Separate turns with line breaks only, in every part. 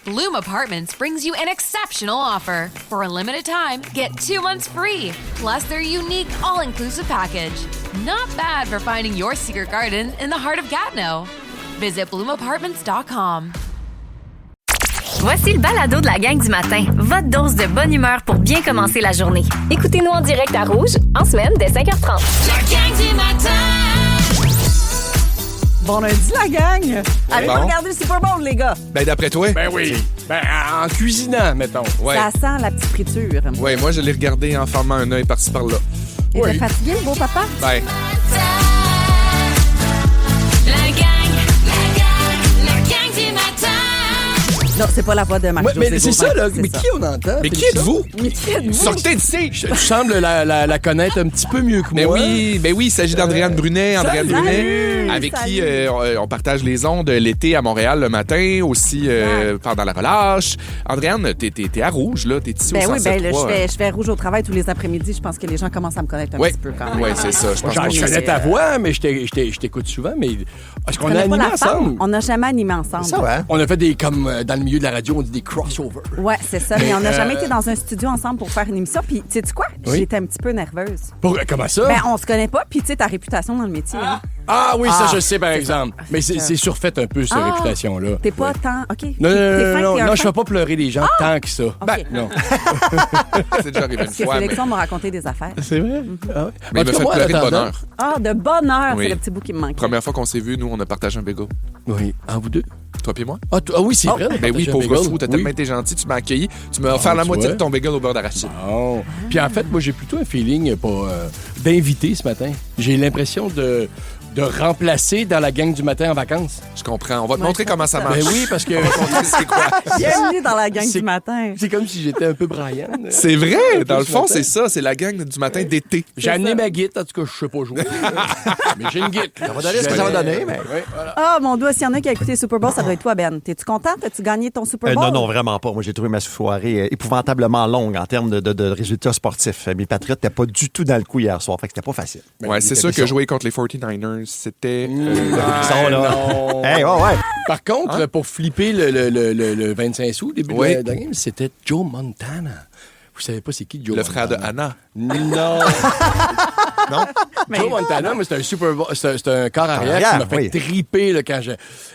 Bloom Apartments brings you an exceptional offer. For a limited time, get 2 months free, plus their unique all-inclusive package. Not bad for finding your secret garden in the heart of Gatineau. Visit bloomapartments.com.
Voici le balado de la gang du matin. Votre dose de bonne humeur pour bien commencer la journée. Écoutez-nous en direct à Rouge, en semaine, dès 5h30.
La gang du matin!
Bon lundi, la gang! Allez
Bon.
regarder le Super Bowl, les gars!
Ben, d'après toi?
Ben oui. Ben, en cuisinant, mettons.
Ouais.
Ça sent la petite friture.
Ouais, moi, je l'ai regardé en fermant un œil par-ci par-là.
Il
Oui.
était fatigué, le beau papa?
Ben,
La gang du matin!
Non, c'est pas la voix de
Ouais,
Marie-Josée
mais c'est
Gauvin,
ça, là.
c'est
Mais
ça.
qui on entend?
mais qui
Félix?
êtes-vous?
Mais qui êtes-vous?
Sortez d'ici!
Tu sembles la connaître un petit peu mieux que moi.
Ben oui, il s'agit d'Andréane Brunet. Andréane
salut!
Brunet, avec qui on partage les ondes l'été à Montréal le matin, aussi pendant la relâche. Andréane, t'es à Rouge, là. T'es ici au
Ben oui, ben là,
107.3.
je fais rouge au travail tous les après-midi. Je pense que les gens commencent à me connaître un
Ouais,
petit peu quand même.
ouais, c'est ça. Je pense
Genre,
qu'on
je connais ta voix, mais je t'écoute souvent. Mais est-ce
Je
qu'on a
connais pas
animé
la femme.
ensemble?
On n'a jamais animé ensemble.
Ça, ouais.
On a fait des, comme dans le milieu de la radio, on dit des crossovers.
Ouais, c'est ça. Mais on n'a jamais été dans un studio ensemble pour faire une émission. Puis, tu sais quoi?
Oui.
J'étais un petit peu nerveuse.
Comment ça?
Ben, on se connaît pas. Puis, tu sais, ta réputation dans le métier. Hein.
Ah oui, ça,
Ah,
je sais, par
c'est
exemple.
ça.
Mais c'est surfait un peu, cette
Ah,
réputation-là.
T'es pas
Ouais.
tant. OK.
Non,
T'es fin,
non,
t'es un
non, je
fin.
fais pas pleurer les gens tant que ça.
Ben,
non.
C'est déjà arrivé une
Parce que
fois. Mais,
Sélection m'a raconté des affaires.
C'est vrai? Ah ouais.
mais il
En
me
tout
fait
cas, moi, en
pleurer de
attendant-
bonheur.
Ah, de bonheur,
Oui.
c'est le petit bout qui me manque.
Première fois qu'on s'est vus, nous, on a partagé un bagel.
Oui. En vous deux?
Toi puis moi?
Ah oui, c'est vrai. on a
Ben oui,
partagé un
pauvre
bagel.
fou, t'as
Oui.
tellement été gentil, tu m'as accueilli. Tu m'as offert la
tu
moitié
vois.
de ton bagel au beurre d'arachide.
Bon. Puis en fait, moi, j'ai plutôt un feeling d'invité ce matin. J'ai l'impression de remplacer dans la gang du matin en vacances.
Je comprends. On va te
Ouais,
montrer
je
comment ça
comprends.
marche.
Ben oui, parce que
On va te montrer c'est quoi.
Bienvenue dans la gang
C'est-
du matin.
c'est comme si j'étais un peu Brian.
C'est vrai. Dans le
ce
fond,
matin.
c'est ça. C'est la gang du matin d'été.
J'ai amené ma guitare, en tout cas, je sais pas jouer. Mais j'ai une guitare.
Ça va donner ce que ça va donner, mais...
Oui, voilà.
Ah, mon doigt, s'il y en a qui a écouté le Super Bowl, ça doit être toi, Ben. T'es-tu content? T'as-tu gagné ton Super Bowl?
non, vraiment pas. Moi, j'ai trouvé ma soirée épouvantablement longue en termes de résultats sportifs. Mes Patriots n'étaient pas du tout dans le coup hier soir, fait que c'était pas facile.
Ouais, c'est sûr que jouer contre les 49ers, c'était...
Ils sont là.
non.
Hey, ouais.
Par contre, pour flipper le 25 sous, au début
Oui.
de la game, c'était Joe Montana. Vous savez pas c'est qui Joe
Le
Montana?
frère de Anna.
Non.
Non?
Joe Montana, mais c'est un Super Bowl, c'est un corps arrière qui m'a fait
oui.
triper là, quand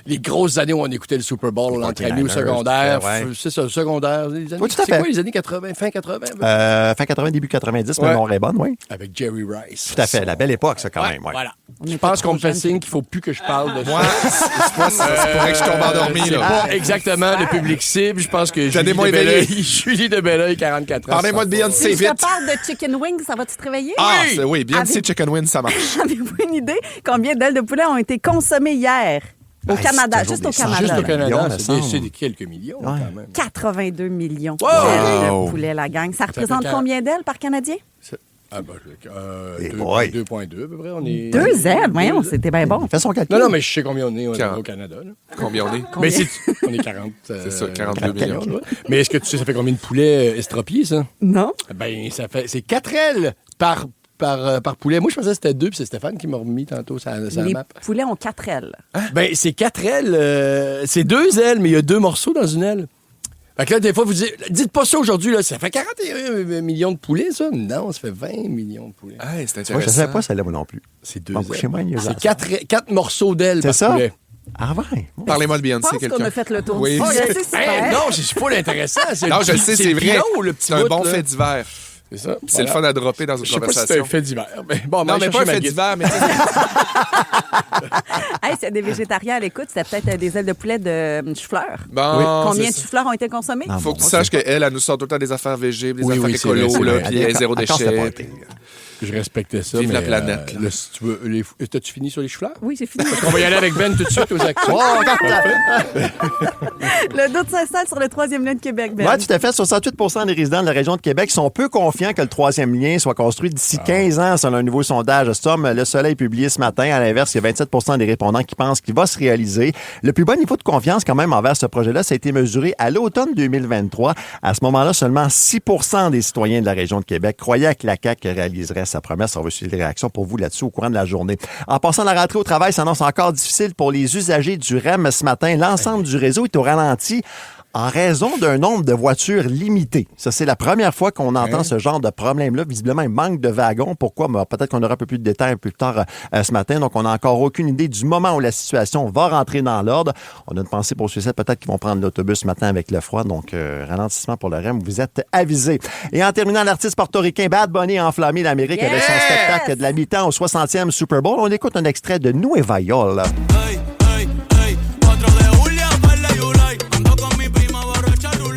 les grosses années où on écoutait le Super Bowl
Les
entre amis au
49ers,
secondaire.
tout à fait, ouais.
C'est ça, le secondaire. Les années,
Oui, tout à
c'est
fait.
quoi, les années 80, fin 80?
Fin 80, début 90,
Ouais.
mais mon est bonne, oui.
Avec Jerry Rice.
Tout à fait. La belle époque, ça, quand
Ouais,
même. Ouais.
Voilà.
On
Je
était
pense
trop
qu'on me fait
jeunes.
signe qu'il faut plus que je parle de
Moi,
ça.
c'est pas ça. C'est pour que je tombe endormi,
C'est
là.
pas exactement le public cible. Je pense que
Donnez-moi éveillé.
Julie de Belleuil, 44 ans.
Parlez-moi de Beyoncé,
Si je te
vite.
parle de chicken wings, ça va-tu te réveiller?
Ah, oui, bien
Avec-
dit, Chicken Win, ça marche.
Avez-vous une idée combien d'ailes de poulet ont été consommées hier au Canada,
c'est
juste au
toujours des
Canada?
Juste au
là.
Canada,
Millions, me
c'est
semble.
des quelques millions
Ouais.
quand même.
82 millions
Wow!
d'ailes
Wow!
de poulet, la gang. Ça représente
fait
combien d'ailes par Canadien?
Ah bah,
Eh boy.
2,2 à peu près. On est...
2 ailes, voyons,
Deux-
c'était bien bon.
Fais son calcul.
Non, mais je sais combien on est
Quarante.
au Canada. Là.
Combien on est?
Mais c'est... On est 40.
C'est ça, 42 millions.
ouais. Mais est-ce que tu sais, ça fait combien de poulets estropiés, ça?
Non?
Ben, c'est 4 ailes par poulet. Moi, je pensais que c'était 2, puis c'est Stéphane qui m'a remis tantôt ça la
Les
map.
poulets ont 4 ailes.
Ben, c'est 4 ailes. C'est 2 ailes, mais il y a 2 morceaux dans une aile. Fait que là, des fois, vous dites pas ça aujourd'hui, là. Ça fait 41 millions de poulets, ça? Non, ça fait 20 millions de poulets.
Hey, c'est
Moi, je ne
intéressant.
savais pas celle-là, moi non plus.
C'est 2
Bon,
ailes.
chez moi, il y a
C'est
ça.
4 morceaux d'ailes
C'est
par
ça?
poulet.
Ah, ouais.
Parlez-moi de
Je
Beyoncé,
pense qu'on
quelqu'un.
a fait le tour
Oui.
du
Oh,
sujet. C'est super.
Hey, non, c'est pas l'intéressant.
Non, je le sais, c'est vrai.
Le petit
C'est un
bout,
bon
là.
fait divers.
C'est ça.
C'est le fun à dropper dans une
Je sais pas si c'est
conversation.
un fait divers. Mais bon,
Non, mais pas un fait divers, mais
Hey, s'il y a des végétariens à l'écoute, c'était peut-être des ailes de poulet de chou-fleur.
bon.
Combien de
c'est ça.
chou-fleurs ont été consommés?
Ah,
Faut que tu saches qu'elle, elle nous sort tout le temps des affaires végé, des
Oui,
affaires
oui, c'est vrai,
écolo,
c'est
là,
vrai.
puis elle est zéro
Encore, c'était
déchet.
pas pire.
Je respectais ça.
Vive
mais,
la planète,
là, si tu veux, t'as-tu fini sur les choux-fleurs?
Oui, j'ai fini.
On va y aller avec Ben tout de suite aux actions.
Le doute s'installe sur le 3e lien de Québec, Ben.
Oui, tout à fait. 68 des résidents de la région de Québec sont peu confiants que le 3e lien soit construit d'ici 15 ans, selon un nouveau sondage Storm Le Soleil publié ce matin. À l'inverse, il y a 27 des répondants qui pensent qu'il va se réaliser. Le plus bas niveau de confiance, quand même, envers ce projet-là, ça a été mesuré à l'automne 2023. À ce moment-là, seulement 6 des citoyens de la région de Québec croyaient que la CAQ réaliserait sa promesse. On va suivre les réactions pour vous là-dessus au courant de la journée. En passant, la rentrée au travail s'annonce encore difficile pour les usagers du REM ce matin. L'ensemble du réseau est au ralenti. en raison d'un nombre de voitures limité. Ça, c'est la première fois qu'on entend ce genre de problème-là. Visiblement, il manque de wagons. Pourquoi? Peut-être qu'on aura un peu plus de détails un peu plus tard ce matin. Donc, on n'a encore aucune idée du moment où la situation va rentrer dans l'ordre. On a une pensée pour ceux-ci. Peut-être qu'ils vont prendre l'autobus ce matin avec le froid. Donc, ralentissement pour le REM. Vous êtes avisés. Et en terminant, l'artiste portoricain Bad Bunny a enflammé l'Amérique avec son spectacle de la mi-temps au 60e Super Bowl. On écoute un extrait de Nueva York.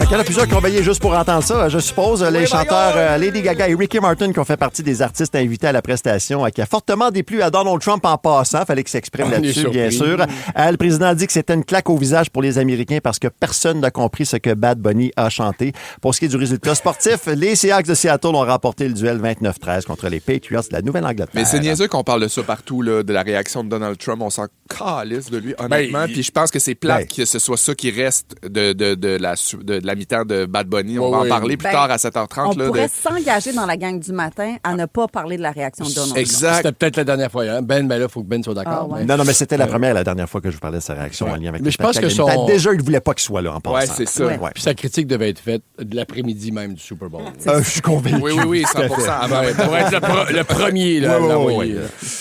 Il y en a plusieurs qui ont veillé juste pour entendre ça. Je suppose les chanteurs Lady Gaga et Ricky Martin qui ont fait partie des artistes invités à la prestation qui a fortement déplu à Donald Trump en passant. Fallait qu'il s'exprime là-dessus, bien sûr. Le président a dit que c'était une claque au visage pour les Américains parce que personne n'a compris ce que Bad Bunny a chanté. Pour ce qui est du résultat sportif, les Seahawks de Seattle ont remporté le duel 29-13 contre les Patriots de la Nouvelle-Angleterre.
Mais c'est niaiseux qu'on parle de ça partout, là, de la réaction de Donald Trump. On s'en calisse de lui, honnêtement. Puis je pense que c'est plate que ce soit ça qui reste de la mi-temps de Bad Bunny. On va en parler plus tard à 7h30.
On pourrait s'engager dans la gang du matin à ne pas parler de la réaction de Donald Trump.
Exact. C'était peut-être la dernière fois. Hein? Ben là, il faut que Ben soit d'accord.
Non, mais c'était la première et la dernière fois que je vous parlais de sa réaction en lien avec
mais je pense que
déjà, il ne voulait pas qu'il soit là en passant.
Ouais, c'est ça.
Ouais.
Puis sa critique devait être faite de l'après-midi même du Super Bowl.
Je suis convaincu.
Oui, 100%.
Pour être le premier, là, à l'envoyer.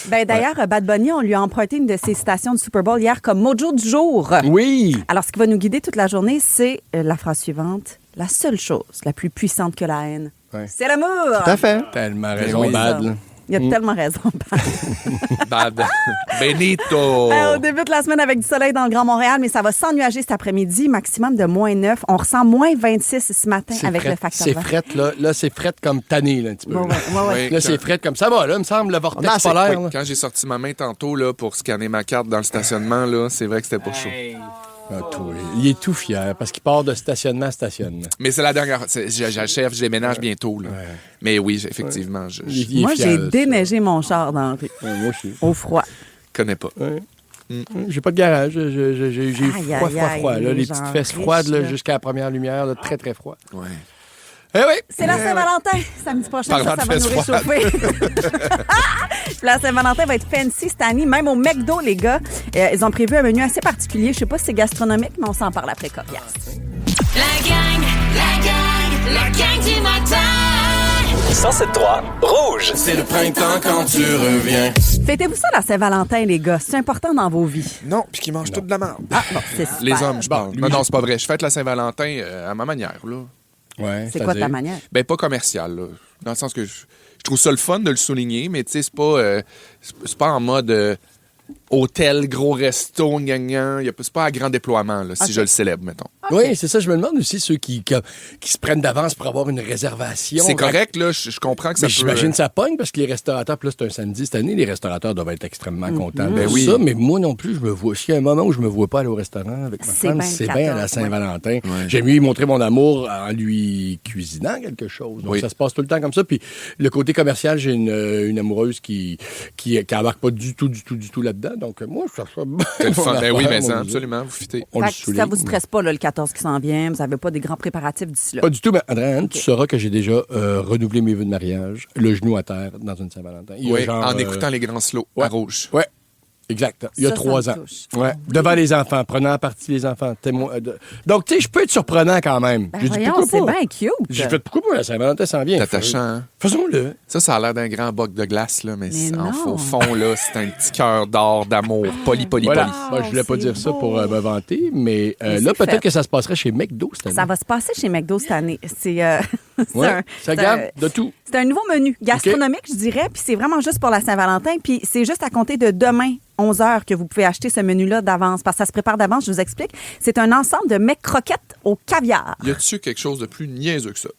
D'ailleurs, Bad Bunny, on lui a emprunté une de ses citations du Super Bowl hier comme mojo du jour.
Oui.
Alors, ce qui va nous guider toute la journée, c'est la phrase suivante. La seule chose la plus puissante que la haine, c'est l'amour.
Tout à fait.
Tellement raison, Bad. Là.
Il a tellement raison,
Bad. Benito.
On débute la semaine avec du soleil dans le Grand Montréal, mais ça va s'ennuager cet après-midi, maximum de moins 9. On ressent moins 26 ce matin avec le facteur
C'est
vent.
frette, là. Là, c'est frette comme tanné, là, un petit peu.
Ouais.
Là, c'est frette comme ça va, là, me semble, le vortex polaire. Là.
Quand j'ai sorti ma main tantôt là, pour scanner ma carte dans le stationnement, là, c'est vrai que c'était pas chaud.
Il est tout fier parce qu'il part de stationnement à stationnement.
Mais c'est la dernière. J'achève, je déménage bientôt. Là. Ouais. Mais oui, effectivement.
Moi, j'ai déneigé mon char dans le rue.
Moi aussi.
Au froid.
Je connais pas.
Ouais. J'ai pas de garage. J'ai froid. Là, les petites fesses froides là, jusqu'à la première lumière, là, très, très froid.
Ouais.
Eh oui.
C'est la Saint-Valentin. Samedi prochain, ça va nous réchauffer. La Saint-Valentin va être fancy cette année, même au McDo, les gars. Ils ont prévu un menu assez particulier. Je sais pas si c'est gastronomique, mais on s'en parle après Corias.
La gang du matin.
107.3 Rouge.
C'est le printemps quand tu reviens.
Fêtez-vous ça, la Saint-Valentin, les gars? C'est important dans vos vies.
Non, puis qu'ils mangent toute de la merde.
Ah, bon, c'est super.
Les hommes, je parle. Non, c'est pas vrai. Je fête la Saint-Valentin à ma manière, là.
Ouais,
c'est quoi ta manière?
Ben, pas commerciale, là. Dans le sens que je trouve ça le fun de le souligner, mais tu sais, c'est pas en mode hôtel, gros resto, gagnant. C'est pas à grand déploiement, là, si je le célèbre, mettons.
Okay. Oui, c'est ça. Je me demande aussi ceux qui se prennent d'avance pour avoir une réservation.
C'est correct, là. Je comprends que ça peut...
J'imagine que ça pogne parce que les restaurateurs, puis là, c'est un samedi cette année, les restaurateurs doivent être extrêmement contents de
oui.
ça. Mais moi non plus, je me vois. S'il y a un moment où je me vois pas aller au restaurant avec ma femme, c'est bien à la Saint-Valentin. Ouais. J'aime mieux lui montrer mon amour en lui cuisinant quelque chose. Donc, ça se passe tout le temps comme ça. Puis le côté commercial, j'ai une amoureuse qui embarque pas du tout là-dedans. Donc, moi, je cherche ça.
C'est le fun. Ben oui, mais absolument, vous fitez.
Ça vous stresse pas, là, le 14 qui s'en vient. Vous n'avez pas des grands préparatifs d'ici là.
Pas du tout. Mais Adrienne, tu sauras que j'ai déjà renouvelé mes vœux de mariage, le genou à terre dans une Saint-Valentin.
Oui, en écoutant les grands slows à Rouge.
Oui. Exact. Il y a 3 ans. Ouais. Devant les enfants, prenant en partie les enfants. Donc, tu sais, je peux être surprenant quand même.
Ben voyons, c'est bien cute.
J'ai fait pourquoi pas la Saint-Valentin s'en vient.
C'est attachant, hein?
Faisons-le.
Ça a l'air d'un grand boc de glace, là, mais au fond, là, c'est un petit cœur d'or, d'amour. Poli.
Moi, je voulais pas dire ça pour me vanter, mais là, peut-être que ça se passerait chez McDo cette année.
Ça va se passer chez McDo cette année.
Ça garde de tout.
C'est un nouveau menu gastronomique, je dirais, puis c'est vraiment juste pour la Saint-Valentin, puis c'est juste à compter de demain, 11h, que vous pouvez acheter ce menu-là d'avance, parce que ça se prépare d'avance, je vous explique. C'est un ensemble de mecs croquettes au caviar.
Y a-tu quelque chose de plus niaiseux que ça?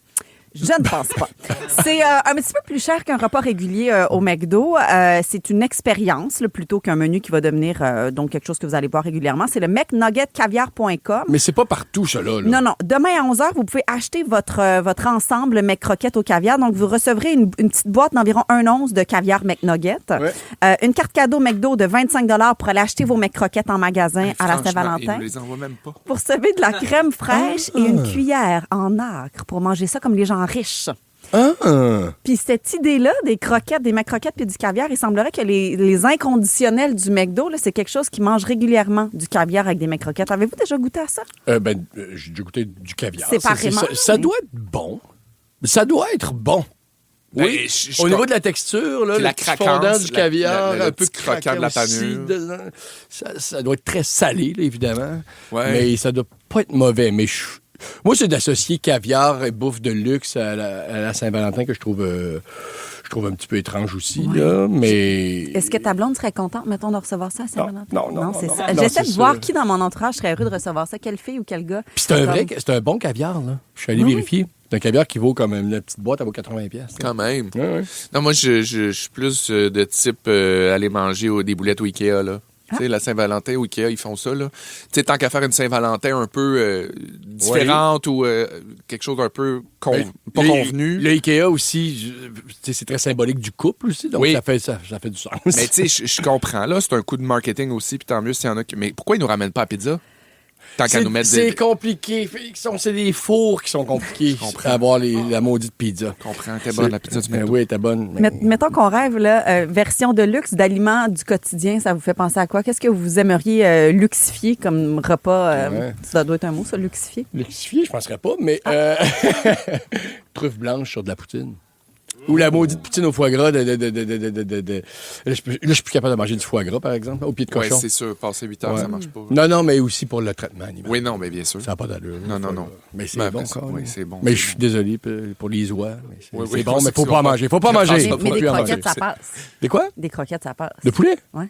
Je ne pense pas. C'est un petit peu plus cher qu'un repas régulier au McDo. C'est une expérience là, plutôt qu'un menu qui va devenir donc quelque chose que vous allez voir régulièrement. C'est le McNuggetCaviar.com.
Mais c'est pas partout, ça, là.
Non. Demain à 11h, vous pouvez acheter votre ensemble McCroquettes au caviar. Donc, vous recevrez une petite boîte d'environ 1 once de caviar McNugget. Ouais. Une carte cadeau McDo de 25 $ pour aller acheter vos McCroquettes en magasin à la Saint-Valentin.
Ils ne les envoient même pas.
Pour recevoir de la crème fraîche et une cuillère en nacre pour manger ça comme les gens riches.
Hein?
Puis cette idée-là des croquettes, des McCroquettes puis du caviar, il semblerait que les inconditionnels du McDo, là, c'est quelque chose qui mange régulièrement du caviar avec des McCroquettes. Avez-vous déjà goûté à ça?
J'ai déjà goûté du caviar.
Séparément.
Ça doit être bon. Ça doit être bon. Oui, au niveau de la texture, là,
la
fondant du caviar,
le
un peu
petit croquant de la
aussi,
panure.
Ça doit être très salé, là, évidemment.
Ouais.
Mais ça doit pas être mauvais. Mais moi, c'est d'associer caviar et bouffe de luxe à la Saint-Valentin que je trouve un petit peu étrange aussi.
Ouais.
Là, mais...
Est-ce que ta blonde serait contente, mettons, de recevoir ça à Saint-Valentin?
Non,
c'est ça.
non,
J'essaie
c'est
de voir
ça.
qui dans mon entourage serait heureux de recevoir ça. Quelle fille ou quel gars?
Puis c'est un bon caviar, là. Je suis allé vérifier. C'est un caviar qui vaut comme une petite boîte, elle vaut 80$.
Quand même.
Ouais.
Non, moi, je suis plus de type aller manger des boulettes au Ikea, là. Tu sais, la Saint-Valentin au Ikea, ils font ça, là. Tu sais, tant qu'à faire une Saint-Valentin un peu différente ou quelque chose d'un peu pas convenu.
Le Ikea aussi, c'est très symbolique du couple aussi, donc ça fait du sens.
Mais tu sais, je comprends, là. C'est un coup de marketing aussi, puis tant mieux s'il y en a qui... Mais pourquoi ils nous ramènent pas à pizza? Tant qu'à nous mettre
c'est compliqué. C'est des fours qui sont compliqués à avoir la maudite pizza.
Je comprends. T'es bonne, la pizza du McDo.
Oui, t'es bonne.
Mettons qu'on rêve, là, version de luxe d'aliments du quotidien, ça vous fait penser à quoi? Qu'est-ce que vous aimeriez luxifier comme repas? Ça doit être un mot, ça, luxifier?
Luxifier, je ne penserais pas, mais truffe blanche sur de la poutine. Ou la maudite poutine au foie gras Là, je suis plus capable de manger du foie gras, par exemple, au pied de cochon.
Oui, c'est sûr. Passer 8 heures, ça marche pas.
Non, mais aussi pour le traitement animal.
Oui, non, mais bien sûr.
Ça n'a pas d'allure.
Non.
Mais c'est bon, ça.
Oui, c'est bon.
Mais je suis désolé pour les oies. C'est bon, mais il ne faut pas en manger. Il ne faut pas
Mais
manger.
des croquettes, ça passe.
Des quoi?
Des croquettes, ça passe.
De poulet?
Oui.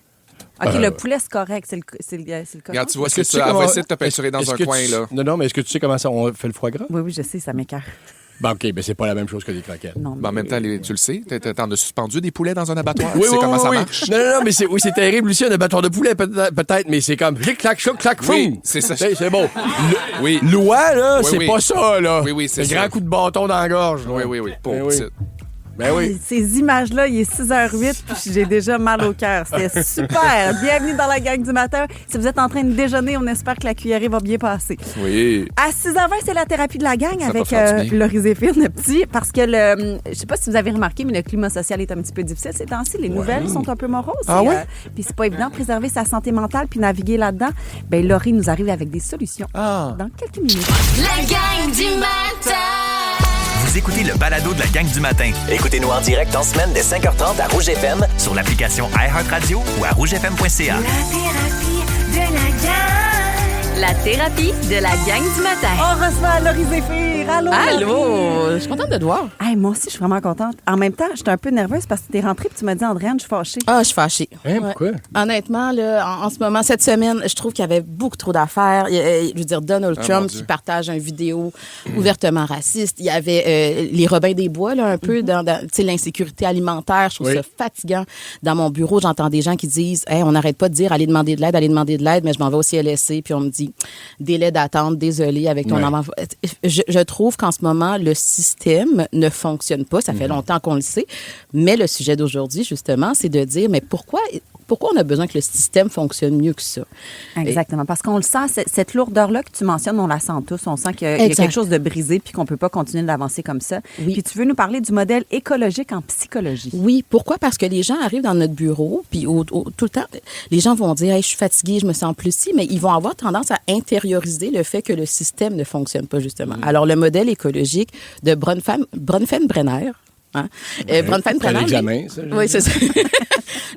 OK, le poulet, c'est correct. C'est le cochon.
Regarde, tu vois, c'est ça. Elle va essayer de te peinturer dans un coin, là.
Non, mais est-ce que tu sais comment on fait le foie gras?
Oui, je sais, ça m'écœure.
Ben, OK, mais c'est pas la même chose que des croquettes.
Non,
En même temps, tu le sais, t'en as suspendu des poulets dans un abattoir.
Oui,
Tu sais comment ça
oui.
marche?
Non, mais c'est terrible aussi, un abattoir de poulet, peut-être, mais c'est comme clic, clac, choc, clac,
Oui,
fou.
c'est ça.
C'est bon.
Oui.
L'oie, là,
Oui,
c'est
oui.
pas ça, là.
Oui, c'est
Le
ça.
grand coup de bâton dans la gorge.
Oui. Pauvre
oui.
petite.
Ben oui.
Ces images-là, il est 6h08, puis j'ai déjà mal au cœur. C'était super. Bienvenue dans la gang du matin. Si vous êtes en train de déjeuner, on espère que la cuillerée va bien passer.
Oui.
À 6h20, c'est la thérapie de la gang
Ça va
avec
faire du bien.
Laurie Zéphine, petit, parce que je sais pas si vous avez remarqué, mais le climat social est un petit peu difficile ces temps-ci. Les nouvelles sont un peu moroses.
Ah ouais?
Puis c'est pas évident de préserver sa santé mentale puis naviguer là-dedans. Ben Laurie nous arrive avec des solutions dans quelques minutes.
La gang du matin.
Vous écoutez le balado de la gang du matin. Écoutez-nous en direct en semaine dès 5h30 à Rouge FM, sur l'application iHeartRadio ou à rougefm.ca.
La thérapie de la gang du matin.
On reçoit Laurie Zéphine. Allô?
Allô, je suis contente de te voir.
Hey, moi aussi, je suis vraiment contente. En même temps, j'étais un peu nerveuse parce que tu es rentrée et tu m'as dit, Andréane, je suis fâchée.
Ah, je suis fâchée.
Hein, pourquoi?
Honnêtement, là, en ce moment, cette semaine, je trouve qu'il y avait beaucoup trop d'affaires. Je veux dire, Donald Trump
mon
qui
Dieu.
partage une vidéo ouvertement raciste. Il y avait les Robins des Bois, là, un peu, dans tu sais, l'insécurité alimentaire. Je trouve ça fatigant. Dans mon bureau, j'entends des gens qui disent, hey, on n'arrête pas de dire, allez demander de l'aide, mais je m'en vais au CLSC, puis on me dit, délai d'attente, désolé, avec ton enfant. Je trouve qu'en ce moment, le système ne fonctionne pas. Ça fait longtemps qu'on le sait. Mais le sujet d'aujourd'hui, justement, c'est de dire, mais pourquoi on a besoin que le système fonctionne mieux que ça?
Exactement. Parce qu'on le sent, cette lourdeur-là que tu mentionnes, on la sent tous. On sent qu'il y a quelque chose de brisé puis qu'on ne peut pas continuer d'avancer comme ça.
Oui.
Puis tu veux nous parler du modèle écologique en psychologie.
Oui. Pourquoi? Parce que les gens arrivent dans notre bureau, puis tout le temps, les gens vont dire, hey, je suis fatiguée, je me sens plus si, mais ils vont avoir tendance à intérioriser le fait que le système ne fonctionne pas, justement. Alors, le modèle écologique de Bronfenbrenner, hein? Bronfenbrenner,
l'examen, ça.
oui, c'est ça.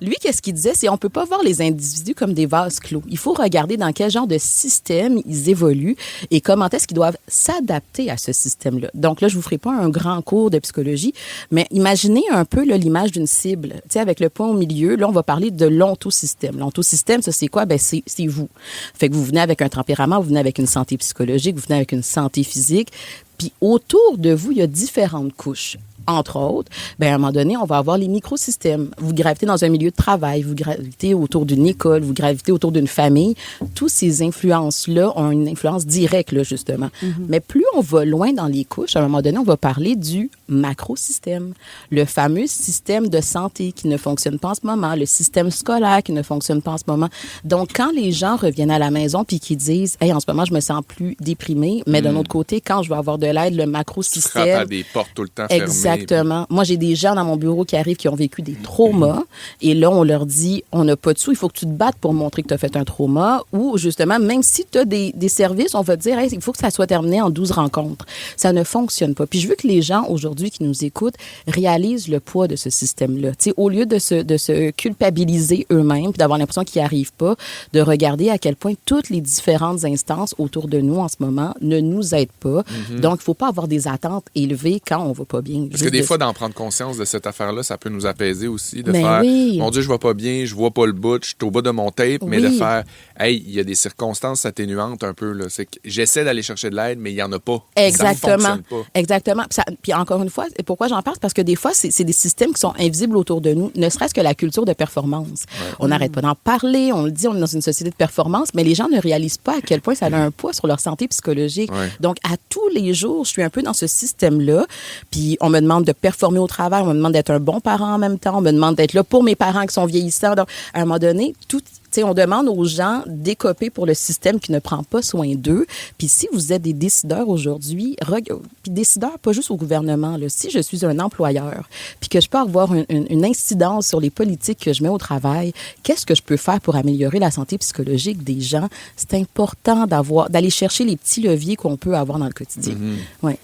Lui, qu'est-ce qu'il disait? C'est on peut pas voir les individus comme des vases clos. Il faut regarder dans quel genre de système ils évoluent et comment est-ce qu'ils doivent s'adapter à ce système-là. Donc là, je vous ferai pas un grand cours de psychologie, mais imaginez un peu là, l'image d'une cible. Tu sais, avec le point au milieu, là, on va parler de l'ontosystème. L'ontosystème, ça, c'est quoi? Ben, c'est vous. Fait que vous venez avec un tempérament, vous venez avec une santé psychologique, vous venez avec une santé physique. Puis autour de vous, il y a différentes couches. Entre autres, bien, à un moment donné, on va avoir les microsystèmes. Vous gravitez dans un milieu de travail, vous gravitez autour d'une école, vous gravitez autour d'une famille. Toutes ces influences-là ont une influence directe, là, justement. Mais plus on va loin dans les couches, à un moment donné, on va parler du macrosystème. Le fameux système de santé qui ne fonctionne pas en ce moment, le système scolaire qui ne fonctionne pas en ce moment. Donc, quand les gens reviennent à la maison puis qu'ils disent « Hey, en ce moment, je me sens plus déprimée », mais d'un autre côté, quand je vais avoir de l'aide, le
Tu
macrosystème...
frappes à des portes tout le temps fermées.
Exactement. Moi, j'ai des gens dans mon bureau qui arrivent qui ont vécu des traumas. Et là, on leur dit, on n'a pas de sous, il faut que tu te battes pour montrer que tu as fait un trauma. Ou justement, même si tu as des services, on va te dire, hey, il faut que ça soit terminé en 12 rencontres. Ça ne fonctionne pas. Puis je veux que les gens, aujourd'hui, qui nous écoutent, réalisent le poids de ce système-là. Tu sais, au lieu de se culpabiliser eux-mêmes puis d'avoir l'impression qu'ils n'y arrivent pas, de regarder à quel point toutes les différentes instances autour de nous en ce moment ne nous aident pas. Donc, il ne faut pas avoir des attentes élevées quand on ne va pas bien.
Parce que des fois, d'en prendre conscience de cette affaire-là, ça peut nous apaiser aussi, de faire « Mon Dieu, je ne vais pas bien, je ne vois pas le bout, je suis au bas de mon tape », mais de faire « Hey, il y a des circonstances atténuantes un peu. » C'est que j'essaie d'aller chercher de l'aide, mais il n'y en a pas.
Exactement.
Ça ne fonctionne pas.
Exactement. Puis encore une fois, pourquoi j'en parle? Parce que des fois, c'est des systèmes qui sont invisibles autour de nous, ne serait-ce que la culture de performance. Ouais. On n'arrête pas d'en parler, on le dit, on est dans une société de performance, mais les gens ne réalisent pas à quel point ça a un poids sur leur santé psychologique. Ouais. Donc, à tous les jours, je suis un peu dans ce système-là, puis on me demande de performer au travail, on me demande d'être un bon parent en même temps, on me demande d'être là pour mes parents qui sont vieillissants. Donc, à un moment donné, on demande aux gens d'écoper pour le système qui ne prend pas soin d'eux. Puis si vous êtes des décideurs aujourd'hui, puis décideurs pas juste au gouvernement, là, si je suis un employeur, puis que je peux avoir une incidence sur les politiques que je mets au travail, qu'est-ce que je peux faire pour améliorer la santé psychologique des gens? C'est important d'aller chercher les petits leviers qu'on peut avoir dans le quotidien. Ouais.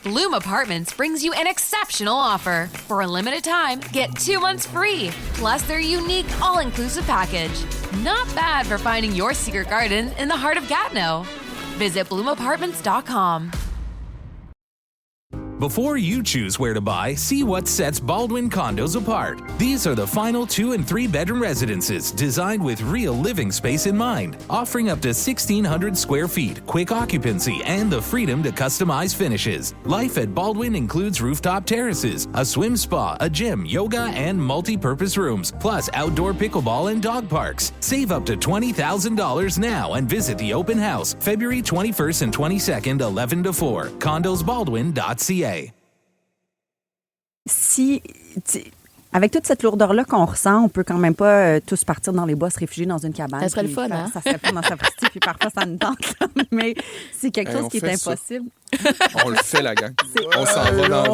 Bloom Apartments brings you an exceptional offer. For a limited time, get 2 months free, plus their unique all-inclusive package. Not bad for finding your secret garden in the heart of Gatineau. Visit bloomapartments.com.
Before you choose where to buy, see what sets Baldwin Condos apart. These are the final 2- and 3-bedroom residences designed with real living space in mind, offering up to 1,600 square feet, quick occupancy, and the freedom to customize finishes. Life at Baldwin includes rooftop terraces, a swim spa, a gym, yoga, and multi-purpose rooms, plus outdoor pickleball and dog parks. Save up to $20,000 now and visit the open house February 21st and 22nd, 11 to 4. CondosBaldwin.ca.
Avec toute cette lourdeur-là qu'on ressent, on peut quand même pas tous partir dans les bois, se réfugier dans une cabane.
Ça serait le fun, hein?
Ça serait le fun dans sa partie, puis parfois ça nous tente. Mais c'est quelque chose qui est impossible.
On le fait, la gang. On s'en va dans le